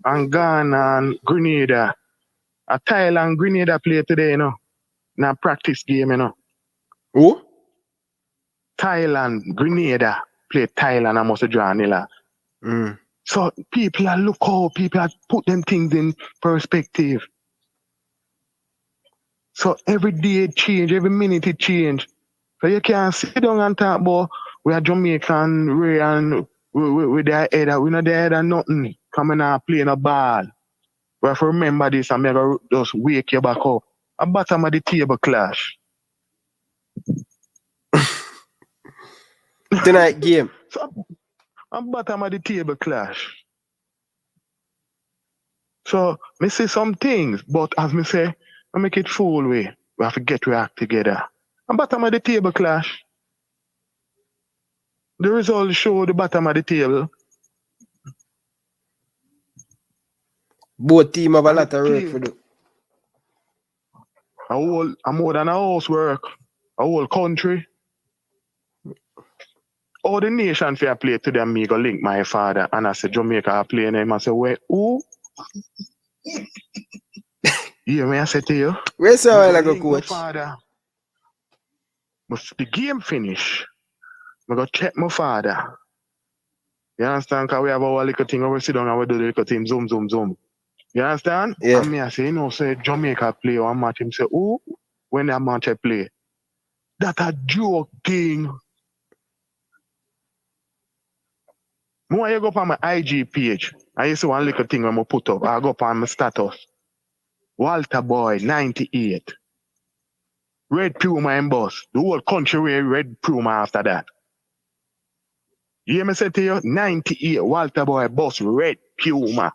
[SPEAKER 8] and Ghana and Grenada. A Thailand Grenada play today, you know. Now practice game, you know.
[SPEAKER 2] Who?
[SPEAKER 8] Thailand Grenada play Thailand and must draw nil.
[SPEAKER 2] Mm.
[SPEAKER 8] So people are look how people are put them things in perspective. So every day it change, every minute it change. So you can't sit down and talk about we are Jamaican, and we their head, we not their head and nothing. Coming out playing a ball. We have to remember this and maybe just wake you back up. At bottom of the table clash.
[SPEAKER 2] Tonight game.
[SPEAKER 8] So at bottom of the table clash. So me say some things, but as me say, I make it full way. We have to get we act together. At bottom of the table clash. The results show the bottom of the table.
[SPEAKER 2] Both team have a
[SPEAKER 8] And
[SPEAKER 2] lot
[SPEAKER 8] the
[SPEAKER 2] of work
[SPEAKER 8] team-
[SPEAKER 2] for do.
[SPEAKER 8] a more than a housework, a whole country. All the nation fair play to them, me go link my father and I say Jamaica are playing him. I say, wait, who? Yeah, me I say to you.
[SPEAKER 2] Where's
[SPEAKER 8] me
[SPEAKER 2] our
[SPEAKER 8] go
[SPEAKER 2] while ago,
[SPEAKER 8] link my
[SPEAKER 2] coach?
[SPEAKER 8] father. But the game finish. I go check my father. You understand? Because we have our little thing where we sit down and we do the little thing, zoom, zoom, zoom. You understand?
[SPEAKER 2] Yeah.
[SPEAKER 8] And me I say, you know, say Jamaica play one match. Him say, who? When that match I play? That a joke thing. When you go up on my IG page, I see one little thing when I put up. I go up on my status. Walter Boy, 98. Red Puma and boss. The whole country wear red Puma after that. You hear me say to you? 98, Walter Boy, boss, red Puma.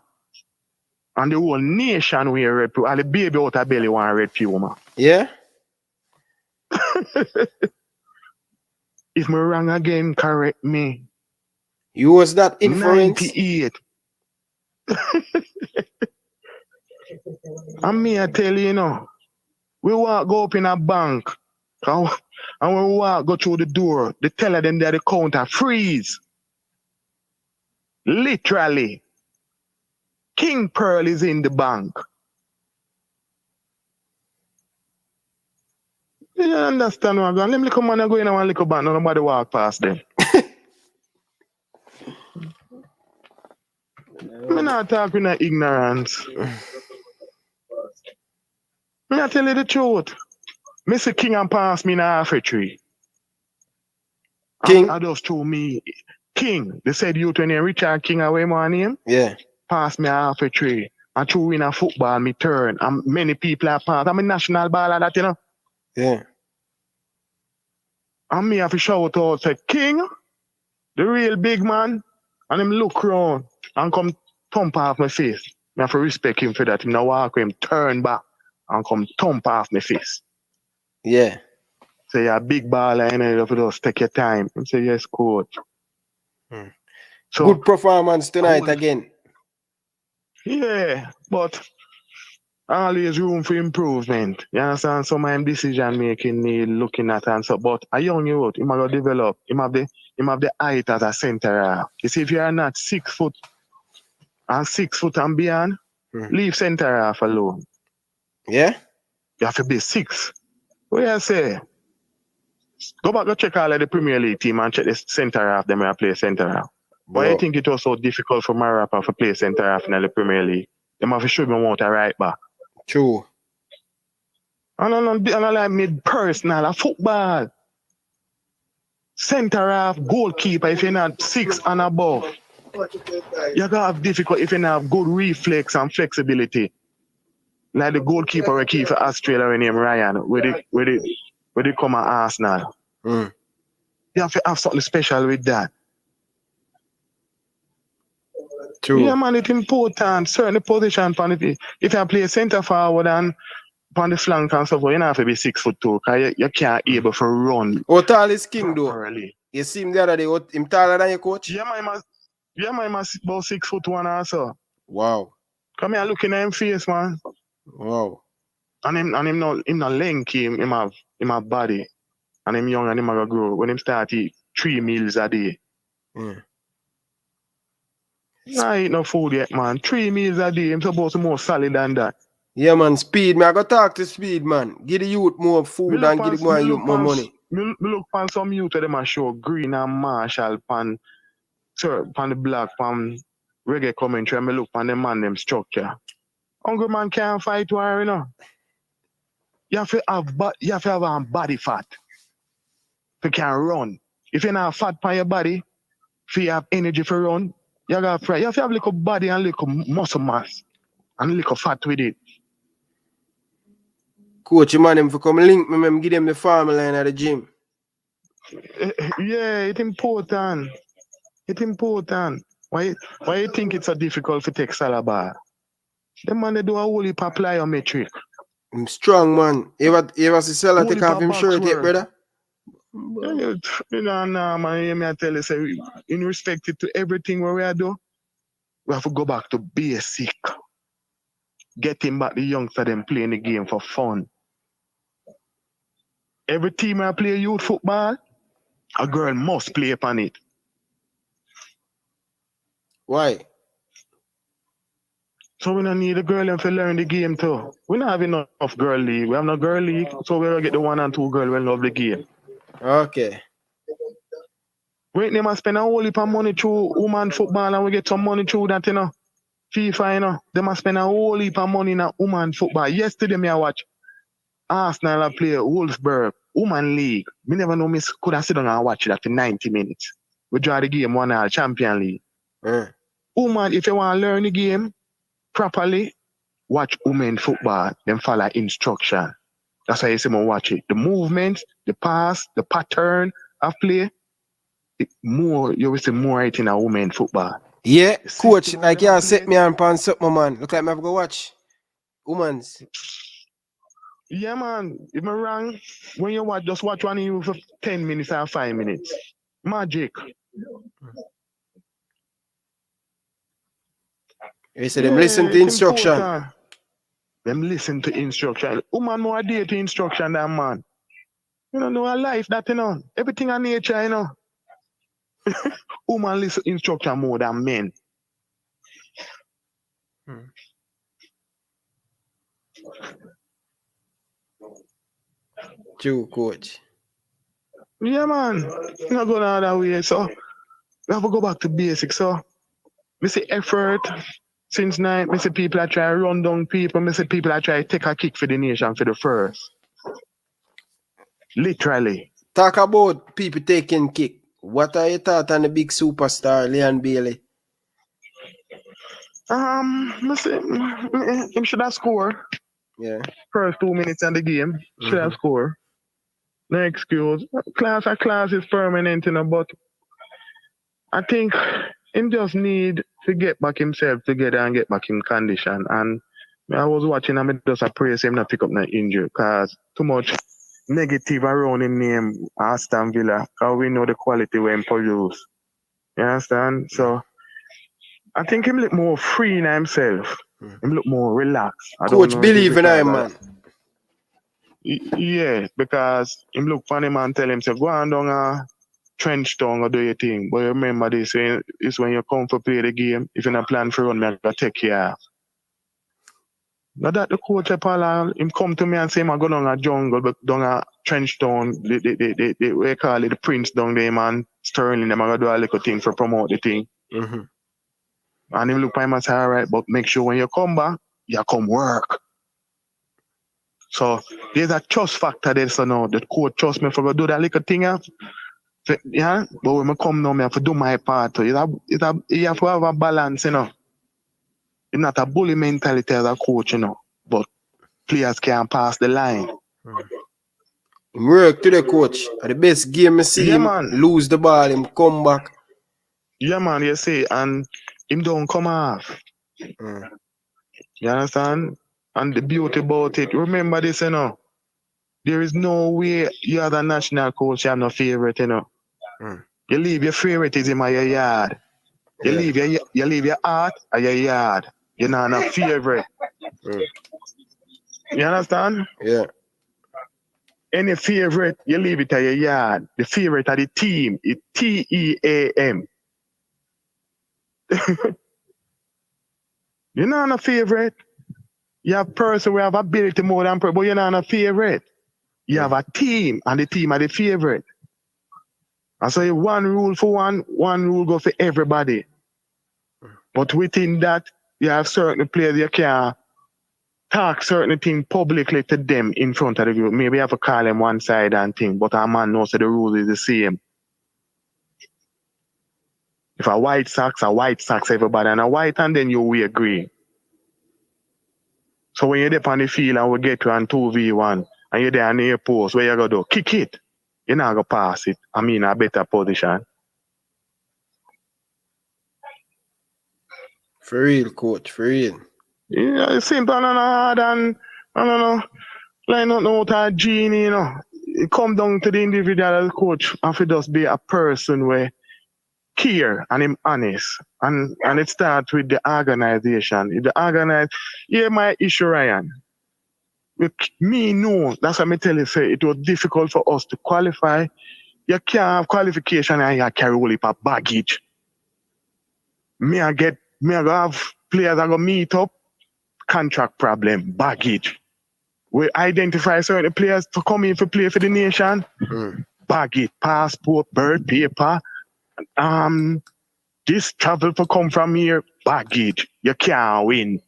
[SPEAKER 8] And the whole nation wear red Puma. And the baby out of belly want red Puma.
[SPEAKER 2] Yeah?
[SPEAKER 8] If me wrong again, correct me.
[SPEAKER 2] You was that influence?
[SPEAKER 8] 98. And me, I tell you, you know, we walk go up in a bank. And when we walk go through the door, they tell them that the counter freeze. Literally. King Pearl is in the bank. You understand what I'm going? Let me come on and go in one little bank. Nobody walk past them. I'm not talking of ignorance. I tell you the truth. Mr. King and pass me in a half a tree.
[SPEAKER 2] King?
[SPEAKER 8] I just told me, King. They said you to name Richard King away my name.
[SPEAKER 2] Yeah.
[SPEAKER 8] Pass me a half a tree. I threw in a football, me turn. And many people are pass. I'm a national baller that, you know.
[SPEAKER 2] Yeah.
[SPEAKER 8] And me have to shout out, say, King, the real big man. And him look round and come thump off my face. I have to respect him for that. Him now walk with him, turn back and come thump off my face.
[SPEAKER 2] Yeah.
[SPEAKER 8] Say, you're a big baller, you know, you have to just take your time. And say, yes, coach.
[SPEAKER 2] Hmm.
[SPEAKER 8] So,
[SPEAKER 2] Good performance tonight again.
[SPEAKER 8] Yeah, but always room for improvement. You understand? Some of him decision making need looking at and so. But a young youth, he might develop. He have the height as a centre half. You see, if you are not 6 foot and beyond, leave centre half alone.
[SPEAKER 2] Yeah?
[SPEAKER 8] You have to be 6. What you say? Go back and check all of the Premier League team and check the centre half them who play centre half. Why you think it was so difficult for Marapa to play centre half in the Premier League? They have to show me want a right back.
[SPEAKER 2] True.
[SPEAKER 8] And I like me personal, a football. Centre half, goalkeeper if you're not 6 and above. You're gonna have difficult if you don't have good reflex and flexibility. Like the goalkeeper we keep for Australia named Ryan, where they come at Arsenal.
[SPEAKER 2] Mm.
[SPEAKER 8] You have to have something special with that.
[SPEAKER 2] True.
[SPEAKER 8] Yeah, man, it's important. Certain position, if you play centre forward and on the flank and stuff, you don't have to be 6'2", because you can't able to run.
[SPEAKER 2] How tall is King though?
[SPEAKER 8] Properly.
[SPEAKER 2] You see him the other day, him taller than your coach?
[SPEAKER 8] Yeah, man, about 6'1" or so.
[SPEAKER 2] Wow.
[SPEAKER 8] Come here, looking at him face, man.
[SPEAKER 2] Wow.
[SPEAKER 8] And him not lanky, him have body. And him young and him gonna grow. When him start eat 3 meals a day.
[SPEAKER 2] Mm.
[SPEAKER 8] I eat no food yet, man. 3 meals a day. I'm supposed to be more solid than that.
[SPEAKER 2] Yeah, man, Speed, man. I got to talk to Speed, man. Give the youth more food and give the boy youth more money.
[SPEAKER 8] Me look pan some youth of them and show Green and Marshall pan the black pan reggae commentary. Me look pan the man them structure. Hungry man can't fight war, you know. You have to have a body fat. You can run. If you're not fat by your body, if you have energy for run, you have to have a little body and little muscle mass and a little fat with it.
[SPEAKER 2] Coach, man, him for come link me, give them the formula line at the gym.
[SPEAKER 8] Yeah, it's important. It's important. Why you think it's so difficult to take Salvador? The man they do a whole heap of plyometric.
[SPEAKER 2] I'm strong, man. You ever see Salah take off him shirt yet, brother?
[SPEAKER 8] You know, man, I tell you, say, in respect to everything where we do, we have to go back to basic. Getting back the youngster them playing the game for fun. Every team I play youth football, a girl must play upon it.
[SPEAKER 2] Why?
[SPEAKER 8] So we don't need a girl to learn the game too. We don't have enough girl league. We have no girl league, so we'll get the 1 and 2 girls who love the game.
[SPEAKER 2] Okay.
[SPEAKER 8] We never spend a whole heap of money through woman football and we get some money through that, you know. FIFA, you know. They must spend a whole heap of money in woman football. Yesterday, I watch Arsenal play Wolfsburg, woman league. Me never know me could have sit down and watch that for 90 minutes. We draw the game 1-0 Champion League. Woman, if you want to learn the game properly, watch women football, then follow instruction. That's why you see me watch it. The movement, the pass, the pattern of play, you will see more it in a women football.
[SPEAKER 2] Yeah, coach, like you set me on pan something, man. Look like me have to go watch women's.
[SPEAKER 8] Yeah, man. If I'm wrong, when you watch, just watch one of you for 10 minutes or 5 minutes. Magic.
[SPEAKER 2] You say them listen to instruction.
[SPEAKER 8] Important. Them listen to instruction. Woman more adhere to instruction than man. You know a life that, you know. Everything in nature, you know. Woman listen to instruction more than men.
[SPEAKER 2] True, coach.
[SPEAKER 8] Yeah, man. Not going another way. So, we have to go back to basics. So, we see effort since night. We see people that try to run down people. We see people that try to take a kick for the nation for the first. Literally.
[SPEAKER 2] Talk about people taking kick. What are your thoughts on the big superstar, Leon Bailey?
[SPEAKER 8] I see, him should have scored.
[SPEAKER 2] Yeah.
[SPEAKER 8] First 2 minutes in the game, should have scored. No excuse. Class is permanent, you know, but I think him just need to get back himself together and get back in condition. And I was watching him, just praise him not pick up no injury because too much negative around him name Aston Villa. Because we know the quality we produce. You understand? So I think him look more free in himself. Him look more relaxed.
[SPEAKER 2] Coach believe in him, man.
[SPEAKER 8] Yeah, because him look funny man tell himself, go on down a trench down or do your thing. But remember this, it's when you come for play the game, if you're not plan for run, I'm going to take care of. Not that the coach, him come to me and say, I'm going down a jungle, but down a trench down, we call it the Prince down there, man, Sterling, I'm going to do a little thing for promote the thing. And him look at him and say, all right, but make sure when you come back, you come work. So there's a trust factor there, so now the coach trust me for to do that little thing. Yeah, but when I come now, I have to do my part. You have to have a balance, you know. It's not a bully mentality as a coach, you know, but players can't pass the line.
[SPEAKER 2] Work to the coach. At the best game I see him lose the ball, him come back.
[SPEAKER 8] Yeah, man, you see, and him don't come off. You understand? And the beauty about it, remember this, you know. There is no way you as a national coach, you have no favorite, you know. You leave your favoritism at your yard. You leave your heart at your yard. You're not a favorite. You understand?
[SPEAKER 2] Yeah.
[SPEAKER 8] Any favorite, you leave it at your yard. The favorite of the team is TEAM. You're not a favorite. You have person who have ability more than but you're not a favorite. You have a team, and the team are the favorite. And so you one rule for one rule go for everybody. But within that, you have certain players you can't talk certain things publicly to them in front of the group. Maybe you have to call them one side and thing, but a man knows that the rule is the same. If a white socks, everybody, and a white, and then you wear green. So when you're there on the field and we get to an 2v1, and you're there on the post, where you go do? Kick it. You're not going to pass it. I mean, a better position.
[SPEAKER 2] For real, coach, for real.
[SPEAKER 8] Yeah, it's simple and hard, and I don't know, like not know what a genie, you know. It come down to the individual as coach, and for just be a person where care and him honest. And it starts with the organization. The organize, yeah, my issue, Ryan. With me, no, that's what I tell you, say it was difficult for us to qualify. You can't have qualification and you carry all heap of baggage. Me I go have players that go meet up, contract problem, baggage. We identify certain players to come in for play for the nation, baggage, passport, birth paper, this travel to come from here, baggage. You can't win.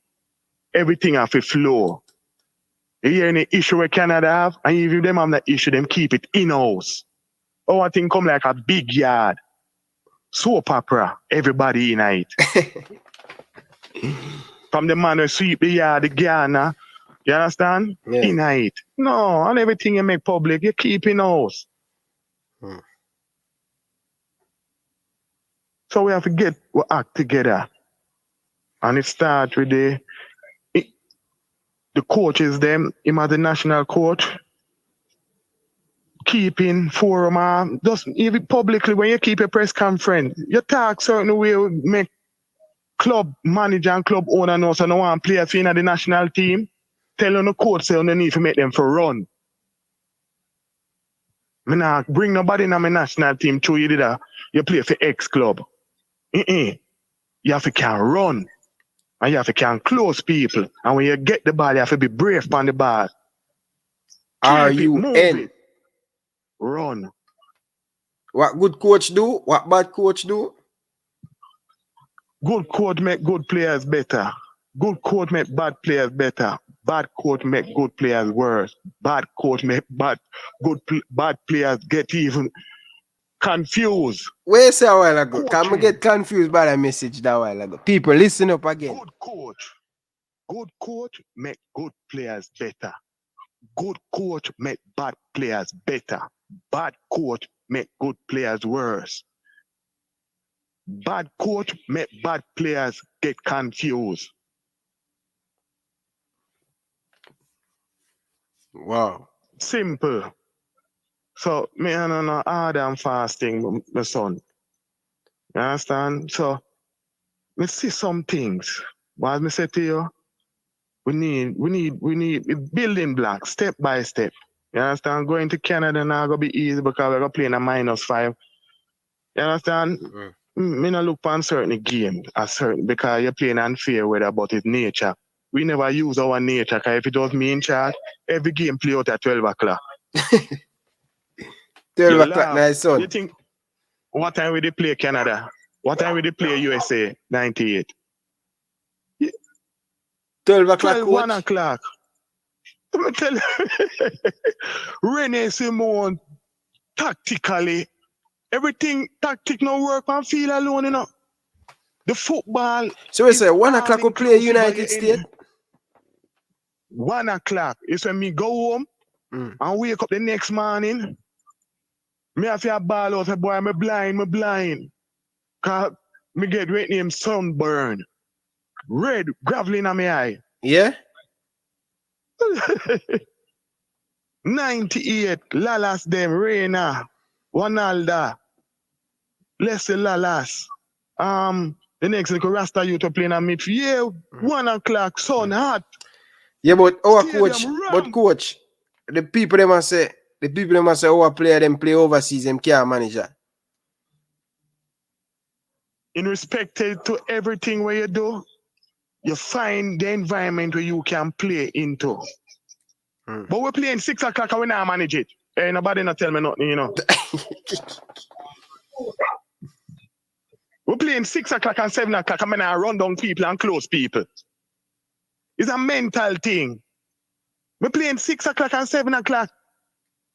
[SPEAKER 8] Everything have to flow. You hear any issue with Canada have, and if them have that issue, them keep it in-house. Oh, I think come like a big yard. Soap opera, everybody in it. From the man who sweep the yard, the Ghana, you understand?
[SPEAKER 2] Yeah.
[SPEAKER 8] In it. No, and everything you make public, you keep in-house. So we have to get we act together. And it starts with the coaches, them, him as the national coach, keeping forum, just even publicly when you keep a press conference, you talk certain way, make club manager and club owner know so no one players in the national team, tell on the coach say you need to make them for run. Me not bring nobody in my national team to you you play for X club. You have to can run. And you have to can close people. And when you get the ball, you have to be brave on the ball.
[SPEAKER 2] RUN.
[SPEAKER 8] Run.
[SPEAKER 2] What good coach do? What bad coach do?
[SPEAKER 8] Good coach make good players better. Good coach make bad players better. Bad coach make good players worse. Bad coach make bad players get even confused.
[SPEAKER 2] Where say a while ago? Can we get confused by that message that while ago? People, listen up again.
[SPEAKER 8] Good coach make good players better. Good coach make bad players better. Bad coach make good players worse. Bad coach make bad players get confused.
[SPEAKER 2] Wow.
[SPEAKER 8] Simple. So, me I don't know hard and fasting, my son. You understand? So, me see some things. What me say to you, we need building blocks, step by step. You understand? Going to Canada now gonna be easy because we're gonna play in a -5. You understand? Me not look for certain game because you're playing unfair weather, but it's nature. We never use our nature because if it was me in charge, every game play out at 12 o'clock.
[SPEAKER 2] 12 o'clock, nice son.
[SPEAKER 8] You think what time will they play Canada? What time will they play USA 98?
[SPEAKER 2] 12 o'clock.
[SPEAKER 8] 1 o'clock. Let me tell you, Rene Simone, tactically, everything tactic no work and feel alone, you know. The football.
[SPEAKER 2] So we say 1 o'clock we play United States.
[SPEAKER 8] 1 o'clock is when me go home and wake up the next morning. Me have to ball out, say, boy, me blind. Cause me get red name sunburn. Red graveling on my eye.
[SPEAKER 2] Yeah?
[SPEAKER 8] 98, Lalas them, Reina, Wanalda, Leslie Lalas. The next little Rasta youth are playing on midfield. Yeah, 1 o'clock, sun hot.
[SPEAKER 2] Yeah, but our
[SPEAKER 8] Stadium
[SPEAKER 2] coach, the people they must say our player them play overseas, them can't manage that.
[SPEAKER 8] In respect to everything where you do, you find the environment where you can play into. But we're playing 6 o'clock and we now manage it. Hey, nobody not tell me nothing, you know. We're playing 6 o'clock and 7 o'clock and we now run down people and close people. It's a mental thing. We're playing 6 o'clock and 7 o'clock.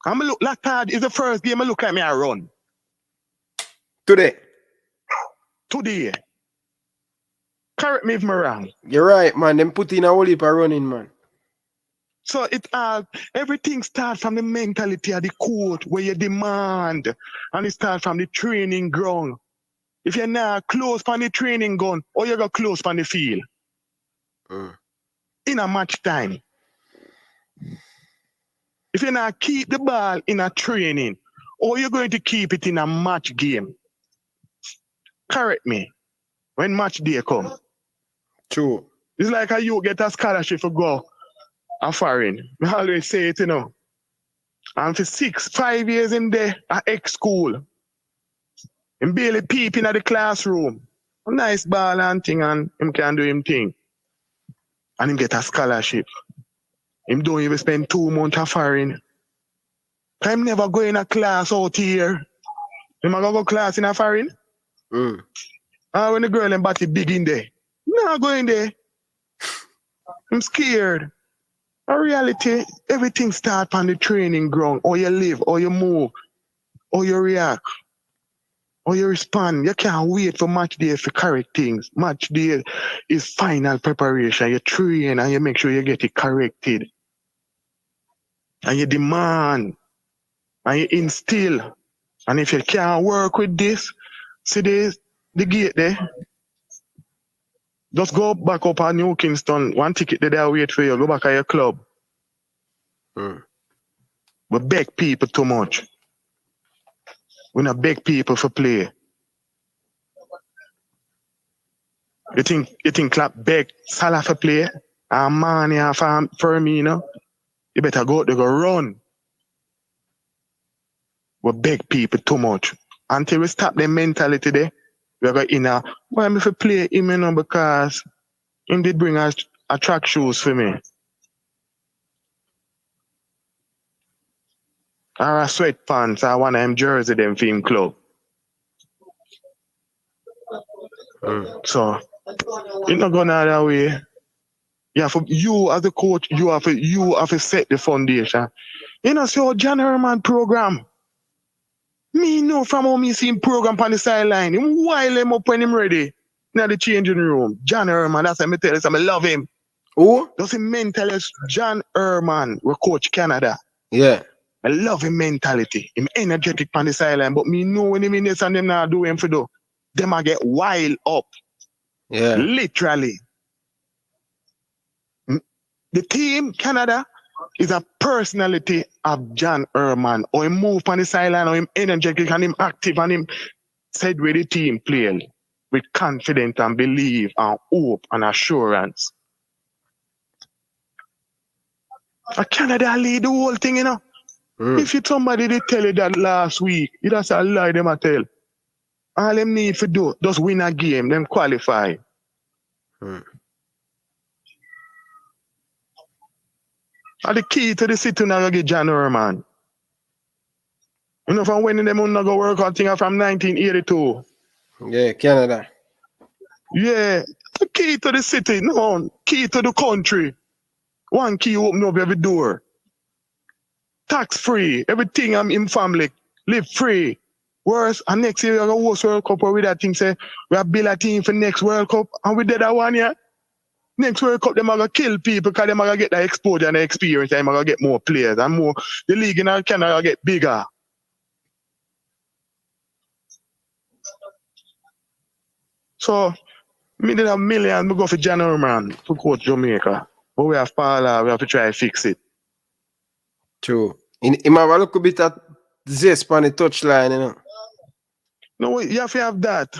[SPEAKER 8] I'm look like hard. It's the first game I look at me I run.
[SPEAKER 2] Today.
[SPEAKER 8] Correct me if I'm wrong.
[SPEAKER 2] You're right, man. Them put in a whole heap of running, man.
[SPEAKER 8] So everything starts from the mentality of the court where you demand. And it starts from the training ground. If you're not close on the training ground, or you go close on the field. In a match time. If you not keep the ball in a training, or you're going to keep it in a match game. Correct me. When match day come.
[SPEAKER 2] True.
[SPEAKER 8] It's like how you get a scholarship for go a foreign. I always say it, you know. And for 5 years in there at X school. Him barely peeping at the classroom. A nice ball and thing, and him can do him thing. And him get a scholarship. Him don't even spend 2 months at foreign. I'm never going a class out here. Him a go class in a foreign? When the girl and body big in there. Not going there. I'm scared. In reality, everything starts on the training ground. Or you live, or you move, or you react, or you respond. You can't wait for match day to correct things. Match day is final preparation. You train and you make sure you get it corrected. And you demand. And you instill. And if you can't work with this, see this, the gate there. Just go back up at New Kingston. One ticket there wait for you. Go back at your club. We beg people too much. We not beg people for play. You think Clap beg Salah for play? And Mane and Firmino? You better go out there, go run. We beg people too much. Until we stop the mentality there, we're going in a, why am I for play him, you know, because him did bring us a track shoes for me. Or a sweatpants, or one of them jersey them for him club. So, it's not going that way. You as the coach, you have to set the foundation. You know, so John Herman program. Me know from how me see him program on the sideline. Him while him up when him ready. In the changing room. John Herman, that's what I tell you, I love him.
[SPEAKER 2] Who?
[SPEAKER 8] That's him mentality. John Herman, we coach Canada.
[SPEAKER 2] Yeah.
[SPEAKER 8] I love him mentality. Him energetic on the sideline. But me know when him in this and them not do him for do. Them a get wild up.
[SPEAKER 2] Yeah.
[SPEAKER 8] Literally. The team, Canada, is a personality of John Herman. Or him move on the sideline, or him energetic and him active and him said where the team playing with confidence and belief and hope and assurance. Canada lead the whole thing, you know. If you somebody they tell you that last week, you just a lie them a tell. All them need to do, just win a game, them qualify. And the key to the city now get John Herman. You know, from when them not go work on things from 1982.
[SPEAKER 2] Yeah, Canada.
[SPEAKER 8] Yeah, the key to the city, no, key to the country. One key open up every door. Tax free, everything I'm in family, live free. Worse, and next year we're going to host World Cup where with that thing say, we have built a team for next World Cup, and we did that one year. Next World Cup, they're going to kill people because they're going to get the exposure and the experience, they're going to get more players and more. The league in Canada get bigger. So, me did a million, we go for John Herman to coach Jamaica. But we have Paula, we have to try to fix it.
[SPEAKER 2] True. In have a little bit of zest on the touchline, you know.
[SPEAKER 8] No, you have to have that.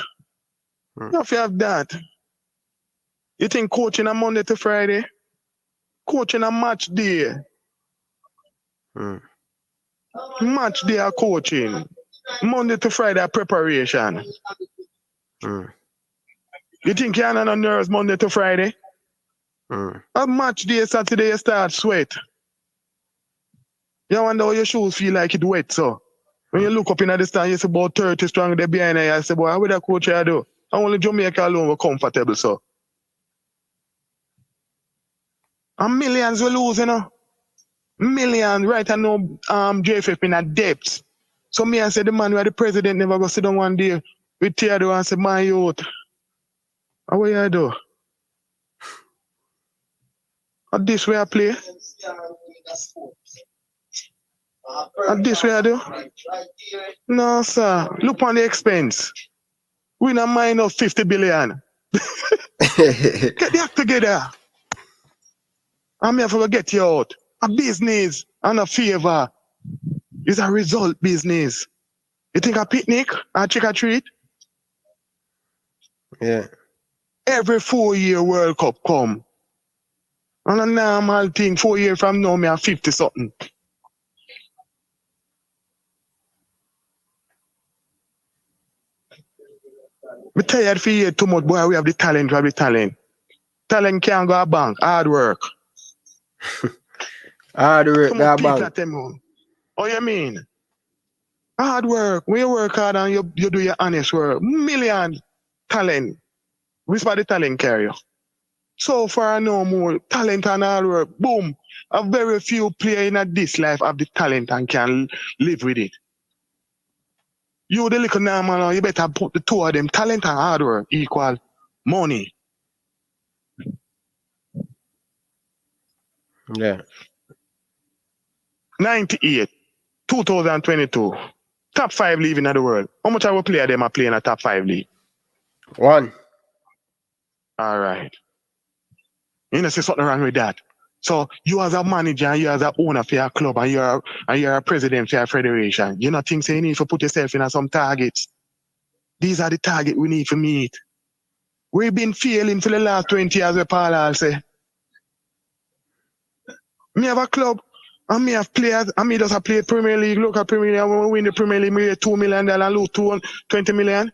[SPEAKER 8] You have to have that. You think coaching a Monday to Friday? Coaching a match day. Match day are coaching. Monday to Friday are preparation. You think you're on nerves Monday to Friday? A match day Saturday you start sweat. You wonder how your shoes feel like it wet, so. When you look up in the stand, you see about 30 strong there behind you. I say, boy, what that coach I do? Only Jamaica alone were comfortable, so. And millions we lose, you know. Millions, right? I know JFF in a depth. So me I say the man where the president never go sit down one day with Theodore and say, my youth, how what you do? And this way I play? And this way I do? No, sir. Look on the expense. We not mind of 50 billion. Get the act together. I'm here for get you out. A business and a favor is a result business. You think a picnic and trick or treat?
[SPEAKER 2] Yeah.
[SPEAKER 8] Every 4-year World Cup come. And a normal thing, 4 years from now, me have 50 something. We tired for you too much, boy. We have the talent, we have the talent. Talent can't go a bank, hard work.
[SPEAKER 2] Hard work,
[SPEAKER 8] Too
[SPEAKER 2] go
[SPEAKER 8] much people
[SPEAKER 2] bank.
[SPEAKER 8] at them home. Oh, you mean? Hard work. When you work hard and you do your honest work, million talent. Which part the talent carry you? So far, no more talent and hard work. Boom. A very few players in this life have the talent and can live with it. You, the little normal, you better put the two of them, talent and hard work, equal money.
[SPEAKER 2] Yeah.
[SPEAKER 8] 98, 2022. Top 5 league in the world. How much of a player them are playing a top 5 league?
[SPEAKER 2] 1.
[SPEAKER 8] All right. You know, see something wrong with that. So you as a manager and you as an owner for your club and you're a president for your federation, you not think so you need to put yourself in some targets. These are the targets we need to meet. We've been failing for the last 20 years with Paul Hall say. Me have a club and me have players and me just have played Premier League, local Premier League, and when we win the Premier League, me get $2 million and lose 20 million.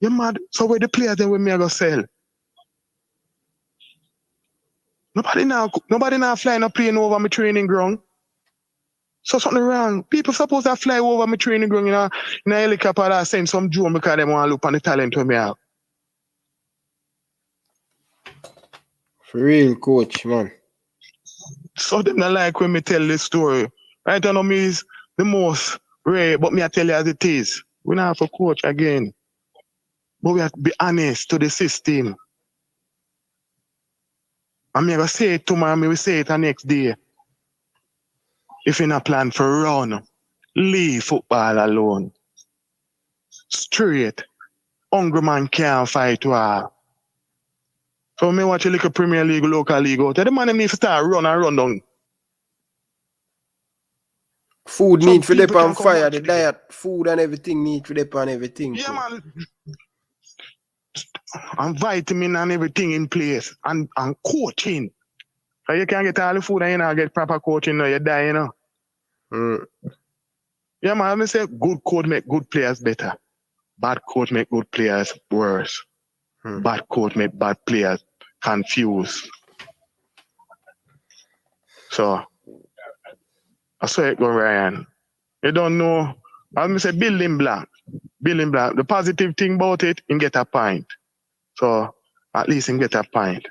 [SPEAKER 8] You mad? So where the players then when me go sell? Nobody now flying up plane over my training ground. So something wrong. People supposed to fly over my training ground in a helicopter and send some drone because they want to look on the talent we have.
[SPEAKER 2] For real, coach, man.
[SPEAKER 8] So them not like when me tell this story. Right now me is the most rare, but me I tell you as it is. We not have a coach again. But we have to be honest to the system. And me gonna say it tomorrow, me will say it the next day. If you not plan for run, leave football alone. Straight. Hungry man can't fight war. So me watch a little Premier League, local league out. The man need to start run down.
[SPEAKER 2] Food
[SPEAKER 8] Some
[SPEAKER 2] need for
[SPEAKER 8] people
[SPEAKER 2] them on
[SPEAKER 8] can come
[SPEAKER 2] fire,
[SPEAKER 8] watch
[SPEAKER 2] the
[SPEAKER 8] me.
[SPEAKER 2] diet, food and everything need for them on everything.
[SPEAKER 8] Yeah,
[SPEAKER 2] too.
[SPEAKER 8] man. And vitamin and everything in place. And coaching. So you can get all the food and you not get proper coaching, you die, you know. Yeah, man, I say good coach make good players better. Bad coach make good players worse. Bad coach make bad players confused. So, I saw it go, Ryan. You don't know. I say building block. Building block. The positive thing about it, you get a pint. So, at least you get a pint.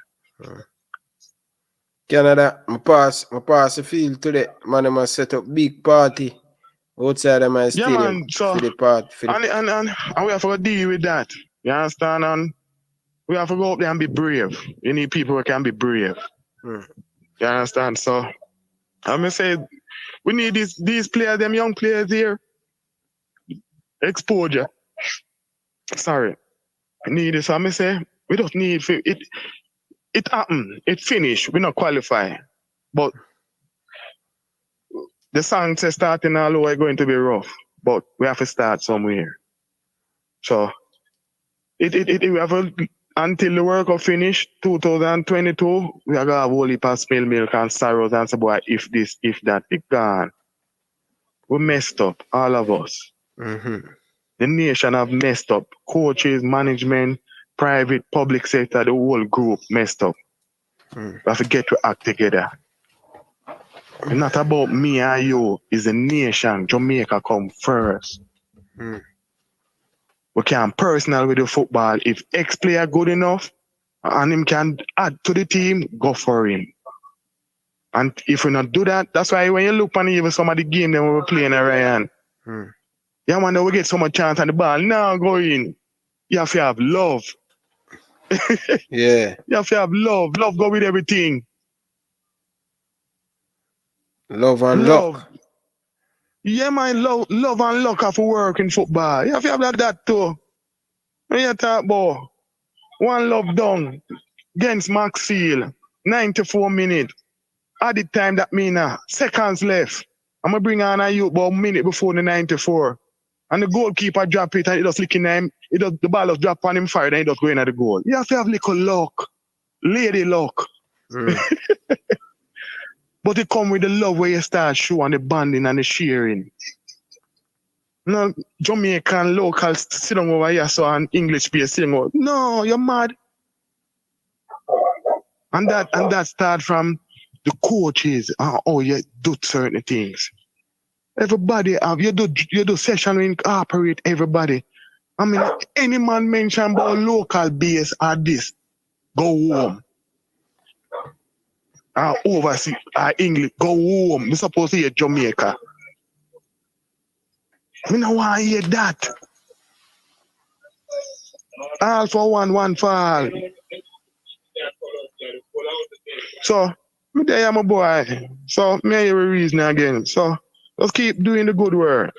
[SPEAKER 2] Canada, I pass the field today. Man, I must set up big party outside of my stadium.
[SPEAKER 8] Yeah, man. So,
[SPEAKER 2] for the part.
[SPEAKER 8] And we have to deal with that. You understand? And we have to go up there and be brave. You need people who can be brave. You understand? So, I'm going to say, we need these players, them young players here. Exposure. Sorry. We need this. I'm going to say, we don't need it. It happened. It finished. We not qualify. But the song says starting all over going to be rough. But we have to start somewhere. So we have until the World Cup finish, 2022, we are gonna have a whole heap of spill milk and sorrows and say, boy, if this, if that, it gone. We messed up, all of us. The nation have messed up. Coaches, management, private, public sector, the whole group messed up. We have to get to act together. It's not about me and you. It's the nation. Jamaica come first.
[SPEAKER 2] Mm.
[SPEAKER 8] We can personal with the football. If X player good enough and him can add to the team, go for him. And if we not do that, that's why when you look on even some of the game that we were playing at Ryan, yeah, man, we get so much chance on the ball. Now go in. You have to have love.
[SPEAKER 2] Yeah.
[SPEAKER 8] You have to have love. Love go with everything.
[SPEAKER 2] Love and
[SPEAKER 8] Love.
[SPEAKER 2] luck.
[SPEAKER 8] Yeah, man, love and luck have to work in football. You have to have that too. When you talk about one love done against Maxfield, 94 minutes. At the time that mean seconds left. I'm gonna bring on a youth about a minute before the 94. And the goalkeeper drop it and it just licking him. The ball just drop on him fire and it just going at the goal. You have to have little luck. Lady luck. But it come with the love where you start showing the banding and the sharing. No, Jamaican local sit down over here so an English player sitting out. No, you're mad. And that start from the coaches. Oh, you do certain things. Everybody have you do session and incorporate everybody. I mean, any man mention about local base or this, go home. Overseas, English, go home. We're supposed to hear Jamaica. I don't want to hear that. All for one for all. So, me there, my boy. So, me hear a reason again. So, let's keep doing the good work.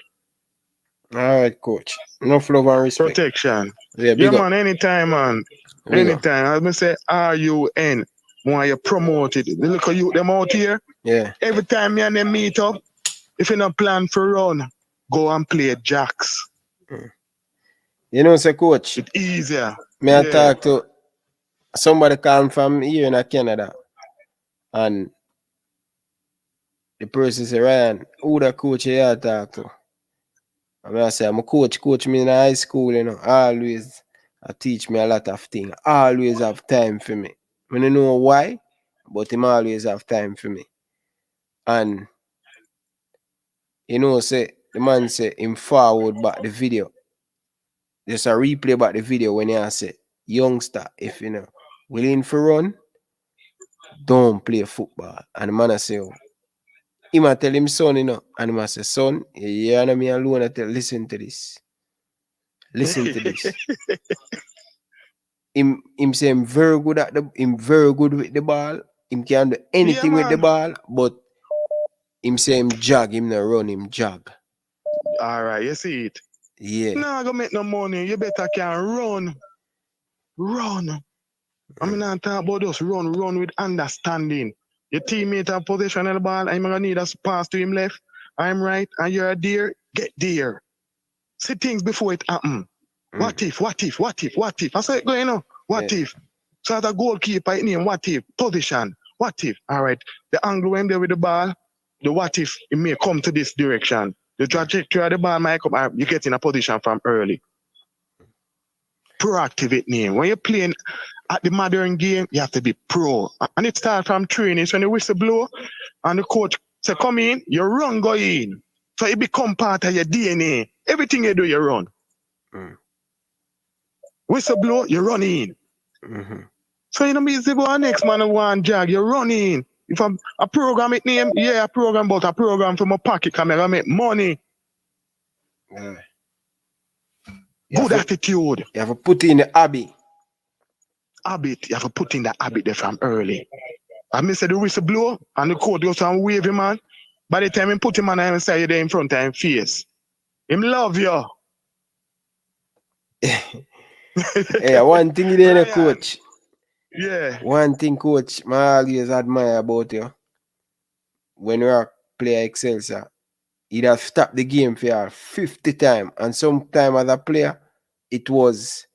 [SPEAKER 2] All right, coach. Enough love and respect.
[SPEAKER 8] Protection.
[SPEAKER 2] Yeah,
[SPEAKER 8] Yeah,
[SPEAKER 2] big up.
[SPEAKER 8] man, anytime, man.
[SPEAKER 2] Big up.
[SPEAKER 8] Anytime. As I say, RUN. When you promote it. Look at you, them out here.
[SPEAKER 2] Yeah.
[SPEAKER 8] Every time me and them meet up, if you not plan for run, go and play jacks.
[SPEAKER 2] You know, say, coach.
[SPEAKER 8] It's easier.
[SPEAKER 2] May I talk to somebody come from here in Canada, and the person say, Ryan, who the coach you talk to? I say, I'm a coach me in high school, you know, always teach me a lot of things. Always have time for me. I don't know why, but him always have time for me. And you know, say the man say him forward back the video. Just a replay back the video when you say, youngster, if you know, willing for run, don't play football. And the man say, oh. He might tell him son, you know, and he might say, son, you hear me alone, I tell, listen to this. Listen to this. Him say him very good with the ball. Him can do anything with the ball, but him say him jog, him not run, him jog.
[SPEAKER 8] All right, you see it?
[SPEAKER 2] Yeah.
[SPEAKER 8] No, go make no money. You better can run. Run. I mean, I'm talking about just run with understanding. Your teammate have possession of the ball, I'm gonna need a pass to him left. I'm right, and you're there, get there. See things before it happen. What if? I saw it going on. What if? So as a goalkeeper, it name what if? Position. What if? All right. The angle when there with the ball, the what if it may come to this direction. The trajectory of the ball might come. You get in a position from early. Proactive it name. When you're playing at the modern game, you have to be pro. And it starts from training. So when the whistle blow and the coach say, come in, you run, go in. So it become part of your DNA. Everything you do, you run. Whistle blow, you run in. So you know me say go next man who want jag, you run in. If I'm a program it name, yeah, a program, but a program for my pocket camera make money. Good attitude.
[SPEAKER 2] You have to put in the habit.
[SPEAKER 8] You have to put in the habit there from early. I mean say the whistle blow and the coach goes and wave him man. By the time he put him on and say there in front of him face. Him love you.
[SPEAKER 2] Yeah, one thing there, coach.
[SPEAKER 8] Yeah.
[SPEAKER 2] One thing, coach, I always admire about you. When you are player Excelsior, he'd have stopped the game for you 50 times. And sometime as a player, it was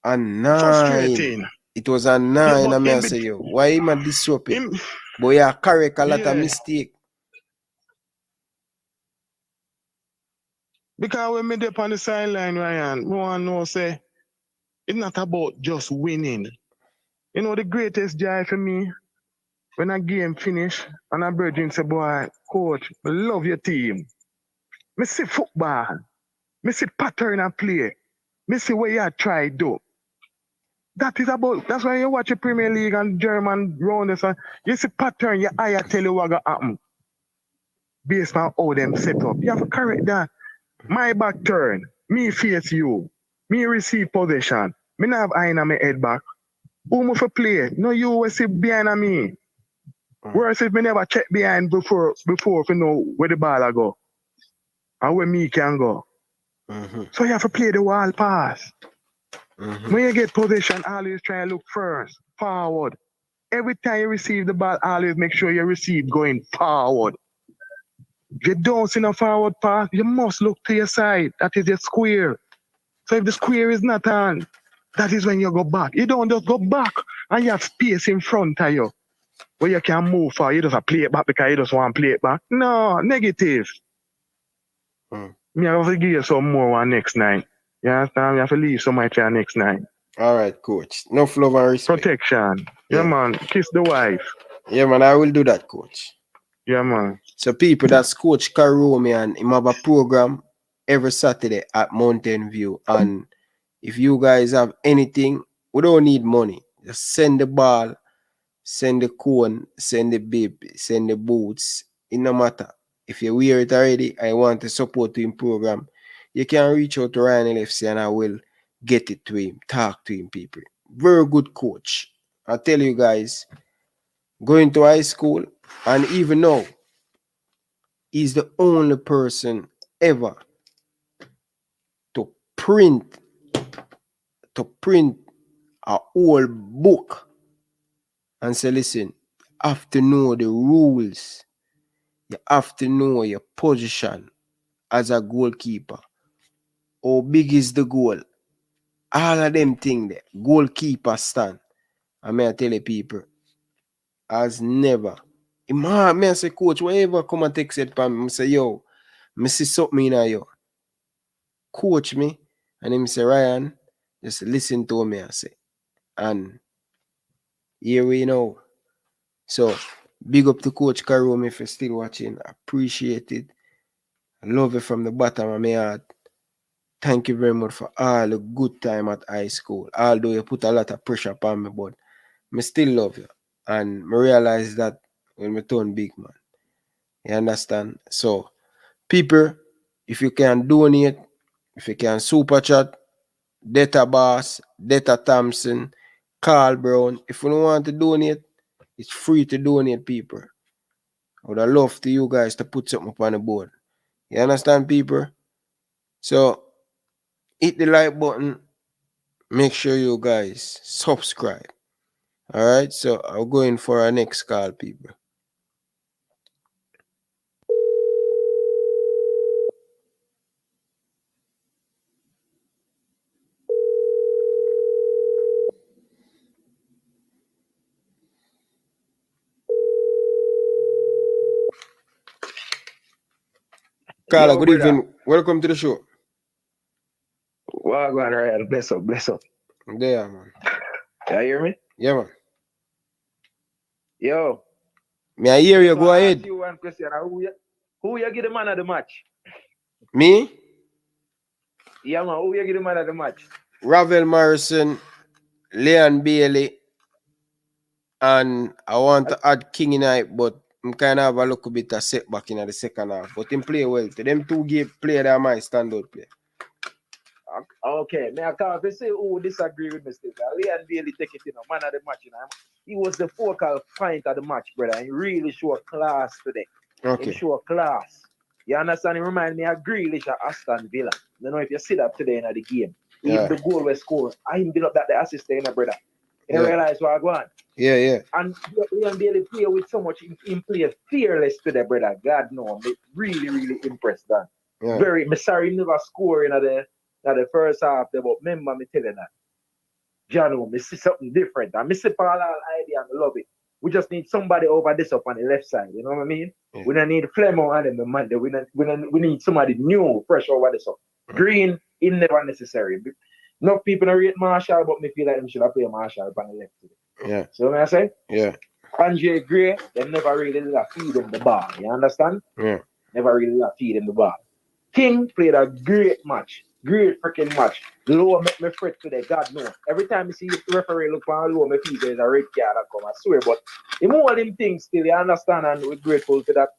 [SPEAKER 2] a 9.
[SPEAKER 8] Frustrating.
[SPEAKER 2] It was a 9, yeah, I say you. Why him a disrupt it? But you correct a lot of mistake.
[SPEAKER 8] Because when me dip on the sideline, Ryan, we want to know, say, it's not about just winning. You know, the greatest joy for me, when a game finish, and a virgin say, boy, coach, I love your team. Me see football. Me see pattern of play. Me see what you try do. That's why you watch the Premier League and German round. You see pattern, your eye tell you what gonna happen. Based on how them set up. You have to correct that. My back turn. Me face you. Me receive possession. Me not have eye in my head back. Who move for play? No, you will see behind me. Whereas if me never check behind before to know where the ball go and where me can go. So you have to play the wall pass. When you get possession, always try to look first, forward. Every time you receive the ball, always make sure you receive going forward. If you don't see no forward pass, you must look to your side. That is your square. So if the square is not on, that is when you go back. You don't just go back and you have space in front of you where you can move for. You just play it back because you just want to play it back. No, negative. Me have to give you some more one next night. You understand? You have to leave so much for next night.
[SPEAKER 2] All right, coach. No love and respect.
[SPEAKER 8] Protection. Yeah, man. Kiss the wife.
[SPEAKER 2] Yeah, man. I will do that, coach.
[SPEAKER 8] Yeah, man.
[SPEAKER 2] So, people, that's Coach Karomi, and he have a program every Saturday at Mountain View. And if you guys have anything, we don't need money. Just send the ball, send the cone, send the bib, send the boots. It no matter. If you wear it already, I want to support him program. You can reach out to Ryan LFC and I will get it to him, talk to him, people. Very good coach. I tell you guys, going to high school and even now, he's the only person ever to print a whole book and say, listen, you have to know the rules. You have to know your position as a goalkeeper. How big is the goal? All of them things there. Goalkeeper stand. I may tell you people, as never. I say, coach, whenever come and text it from me, I say, yo, I see something in you. Coach me. And him say, Ryan, just listen to me, I say. And here we know. So, big up to Coach Karomi if you're still watching. I appreciate it. I love it from the bottom of my heart. Thank you very much for all the good time at high school. Although you put a lot of pressure upon me, but I still love you. And I realize that when I turn big, man. You understand? So, people, if you can donate, if you can super chat, Data Boss, Data Thompson, Carl Brown. If you don't want to donate, it's free to donate, people. I would have loved to you guys to put something up on the board. You understand, people? So, hit the like button. Make sure you guys subscribe. All right? So, I'll go in for our next call, people. Carla, good evening. Welcome to the show.
[SPEAKER 9] Wagwan Ryan, bless up.
[SPEAKER 2] There, man.
[SPEAKER 9] You hear me?
[SPEAKER 2] Yeah, man.
[SPEAKER 9] Yo.
[SPEAKER 2] May I hear you? Go ahead.
[SPEAKER 9] Ask you one question. Who you get the man of the match?
[SPEAKER 2] Me?
[SPEAKER 9] Yeah, man. Who you get the man of the match?
[SPEAKER 2] Ravel Morrison, Leon Bailey, and I want to add King in it, but I'm kind of have a little bit of setback in the second half. But him play well. To them two game play that my standout play.
[SPEAKER 9] Okay, now I can't say who disagree with me still. Leon Bailey take it, man of the match. He was the focal point of the match, brother. And he really showed class today.
[SPEAKER 2] Okay.
[SPEAKER 9] He showed class. You understand? He remind me of Grealish at Aston Villa. I don't know if you see that today in the game. Even the goal was scored. I him build up that the assist there, brother. You realize what I want?
[SPEAKER 2] Yeah.
[SPEAKER 9] And Leon Bailey play with so much in play fearless today, brother. God no, I'm really impressed, man.
[SPEAKER 2] Yeah.
[SPEAKER 9] I'm sorry he never scored in the first half there, but remember me telling that. Jano, me see something different. I see Paul idea and I love it. We just need somebody over this up on the left side. You know what I mean?
[SPEAKER 2] Yeah. We
[SPEAKER 9] don't need Flemo and them man. We need somebody new, fresh over this up. Green is never necessary. Enough people don't rate Marshall, but me feel like them should have played Marshall on the left today.
[SPEAKER 2] Yeah.
[SPEAKER 9] So what I say?
[SPEAKER 2] Yeah.
[SPEAKER 9] Andre Gray, they never really let feed him the ball. You understand?
[SPEAKER 2] Yeah.
[SPEAKER 9] Never really let feed him the ball. King played a great match. Great freaking match. Low make me fret today. God no. Every time you see the referee look on low, me feel there's a red card that come. I swear, but the more them things still, you understand, and we're grateful for that.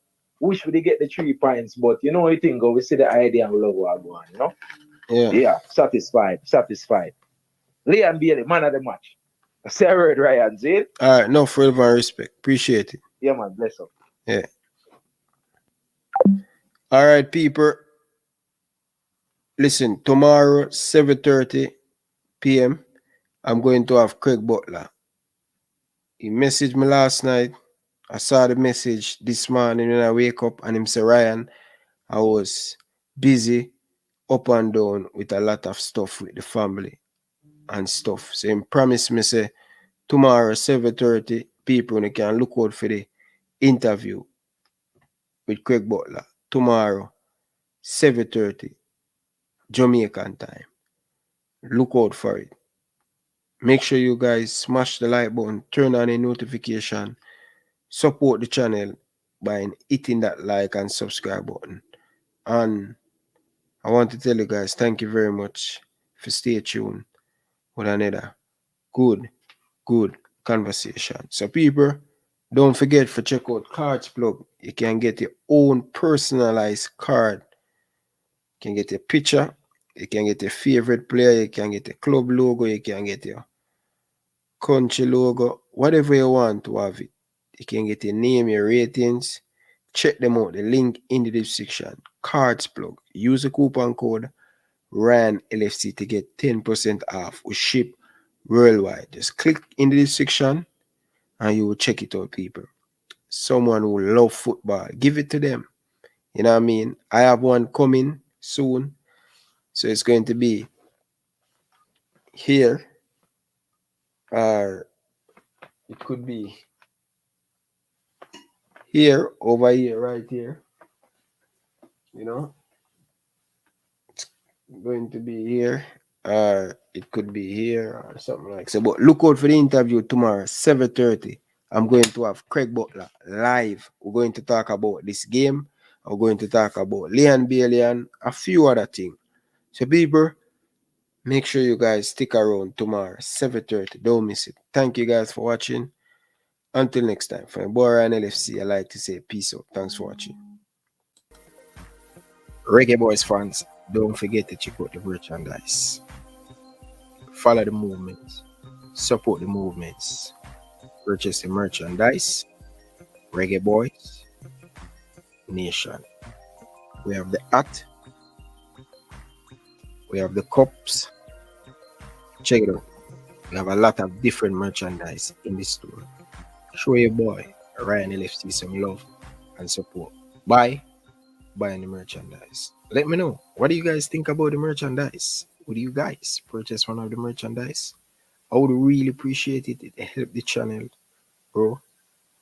[SPEAKER 9] Wish we get the 3 points, but you know what you think, we see the idea and we love what go on, you know?
[SPEAKER 2] Yeah.
[SPEAKER 9] Yeah, satisfied. Leon Bailey, man of the match. I say a word, Ryan, see it?
[SPEAKER 2] All right, no further respect. Appreciate it.
[SPEAKER 9] Yeah, man, bless up.
[SPEAKER 2] Yeah. All right, people. Listen, tomorrow, 7:30 p.m., I'm going to have Craig Butler. He messaged me last night. I saw the message this morning when I wake up, and him say, Ryan, I was busy up and down with a lot of stuff with the family and stuff. So he promised me, say, tomorrow, 7:30, people when can look out for the interview with Craig Butler. Tomorrow, 7:30, Jamaican time. Look out for it. Make sure you guys smash the like button, turn on a notification, support the channel by hitting that like and subscribe button. And I want to tell you guys, thank you very much for stay tuned with another good conversation. So people, don't forget to check out Cards Plug. You can get your own personalized card. You can get a picture. You can get your favorite player. You can get a club logo. You can get your country logo. Whatever you want to have it. You can get your name, your ratings. Check them out. The link in the description. Cards Plug. Use the coupon code RYAN LFC to get 10% off. We ship worldwide. Just click in the description and you will check it out, people. Someone who love football, give it to them. You know what I mean? I have one coming soon. So it's going to be here. Or it could be here, over here, right here. You know? It's going to be here. Or it could be here or something like so. But look out for the interview tomorrow, 7:30. I'm going to have Craig Butler live. We're going to talk about this game. We're going to talk about Leon Bailey and a few other things. So people, make sure you guys stick around tomorrow, 7:30. Don't miss it. Thank you guys for watching. Until next time, from Ryan LFC, I like to say peace out. Thanks for watching. Reggae Boyz fans, don't forget to check out the merchandise. Follow the movements. Support the movements. Purchase the merchandise. Reggae Boyz Nation. We have the hat. We have the cups. Check it out. We have a lot of different merchandise in the store. Show your boy Ryan LFC some love and support. Buying the merchandise. Let me know. What do you guys think about the merchandise? Would you guys purchase one of the merchandise? I would really appreciate it. It help the channel, bro.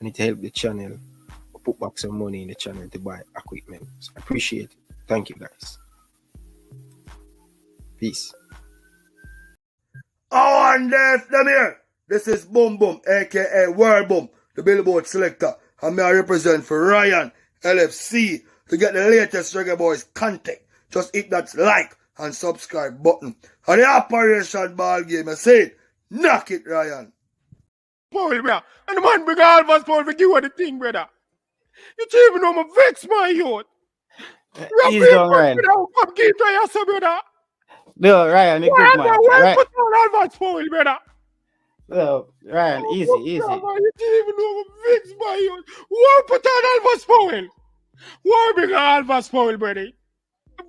[SPEAKER 2] And it help the channel put back some money in the channel to buy equipment. So I appreciate it. Thank you guys. Peace.
[SPEAKER 10] Oh, and there's them here. This is Boom Boom, aka World Boom, the Billboard selector. And me I represent for Ryan LFC. To get the latest Reggae Boyz content, just hit that like and subscribe button. And the Operation Ball Game, I say, knock it, Ryan.
[SPEAKER 11] Paul, brother. And the man bring all of us, Paul, for you the thing, brother. You don't even know me vex my youth.
[SPEAKER 3] Ease down, Ryan.
[SPEAKER 11] Come give to yourself, brother.
[SPEAKER 3] No, Ryan, a good man.
[SPEAKER 11] Why put on all of us, Paul, brother?
[SPEAKER 3] No, Ryan, easy.
[SPEAKER 11] You don't even know me vex my youth. Why put on all of us, Paul? Why bring all of us, Paul, brother?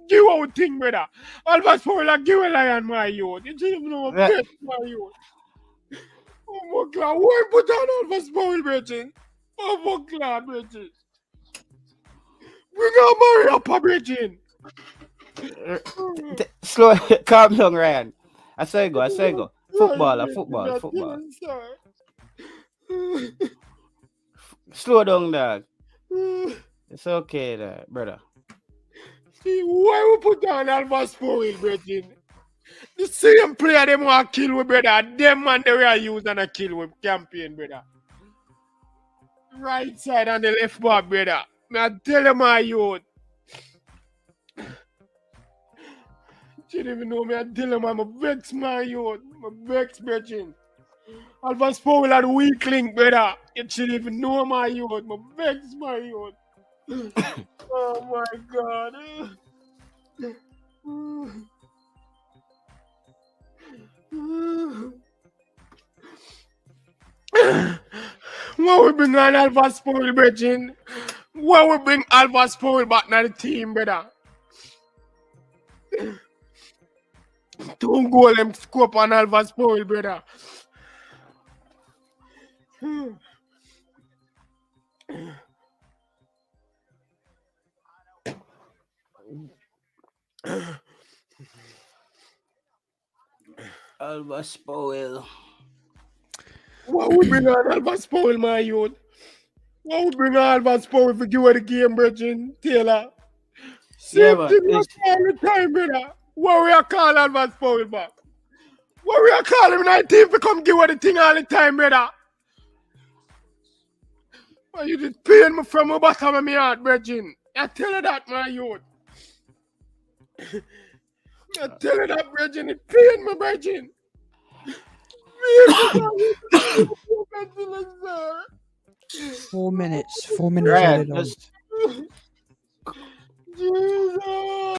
[SPEAKER 11] Give out thing, brother. All of us, Paul, like give a lion, my youth. You don't even know me vex my youth. Oh my God, why put on all of us, Paul, brother? Oh my God, brother. We got marry up, brother.
[SPEAKER 3] Slow, calm down, Ryan. I say go. Football. Slow down, dog. It's okay, there, brother.
[SPEAKER 11] See, why we put down Alva's foil, brother? The same player them want to kill with, brother. Them man they will use and a kill with campaign, brother. Right side and the left back, brother. Me I tell you, my youth. You don't even know me. I tell you, I'm a vex, my youth. I'm a vex, brethren. Alpha Powell had a weak link, brother. You shouldn't even know, my youth. I'm a vex, my youth. Oh, my God. What we bring on Alpha Powell, brethren? What we bring Alpha Powell back to the team, brother? 2 goal them scope on Alpha Powell, brother.
[SPEAKER 3] Alva Powell.
[SPEAKER 11] What we bring on Alpha Powell, my youth? What we bring on Alpha Powell for give her the game, brethren? Taylor.
[SPEAKER 3] Yeah,
[SPEAKER 11] Same
[SPEAKER 3] man.
[SPEAKER 11] thing we all the time, brother. What we are call Alpha Powell back? What we are calling him 19 to come give her the thing all the time, brother? Why you just paying me from the bottom of my heart, brethren? I tell you that, my youth. I tell you that, brethren. It paying me, brethren.
[SPEAKER 12] 4 minutes. 4 minutes
[SPEAKER 3] Ryan,
[SPEAKER 12] added on.
[SPEAKER 3] just
[SPEAKER 11] Jesus.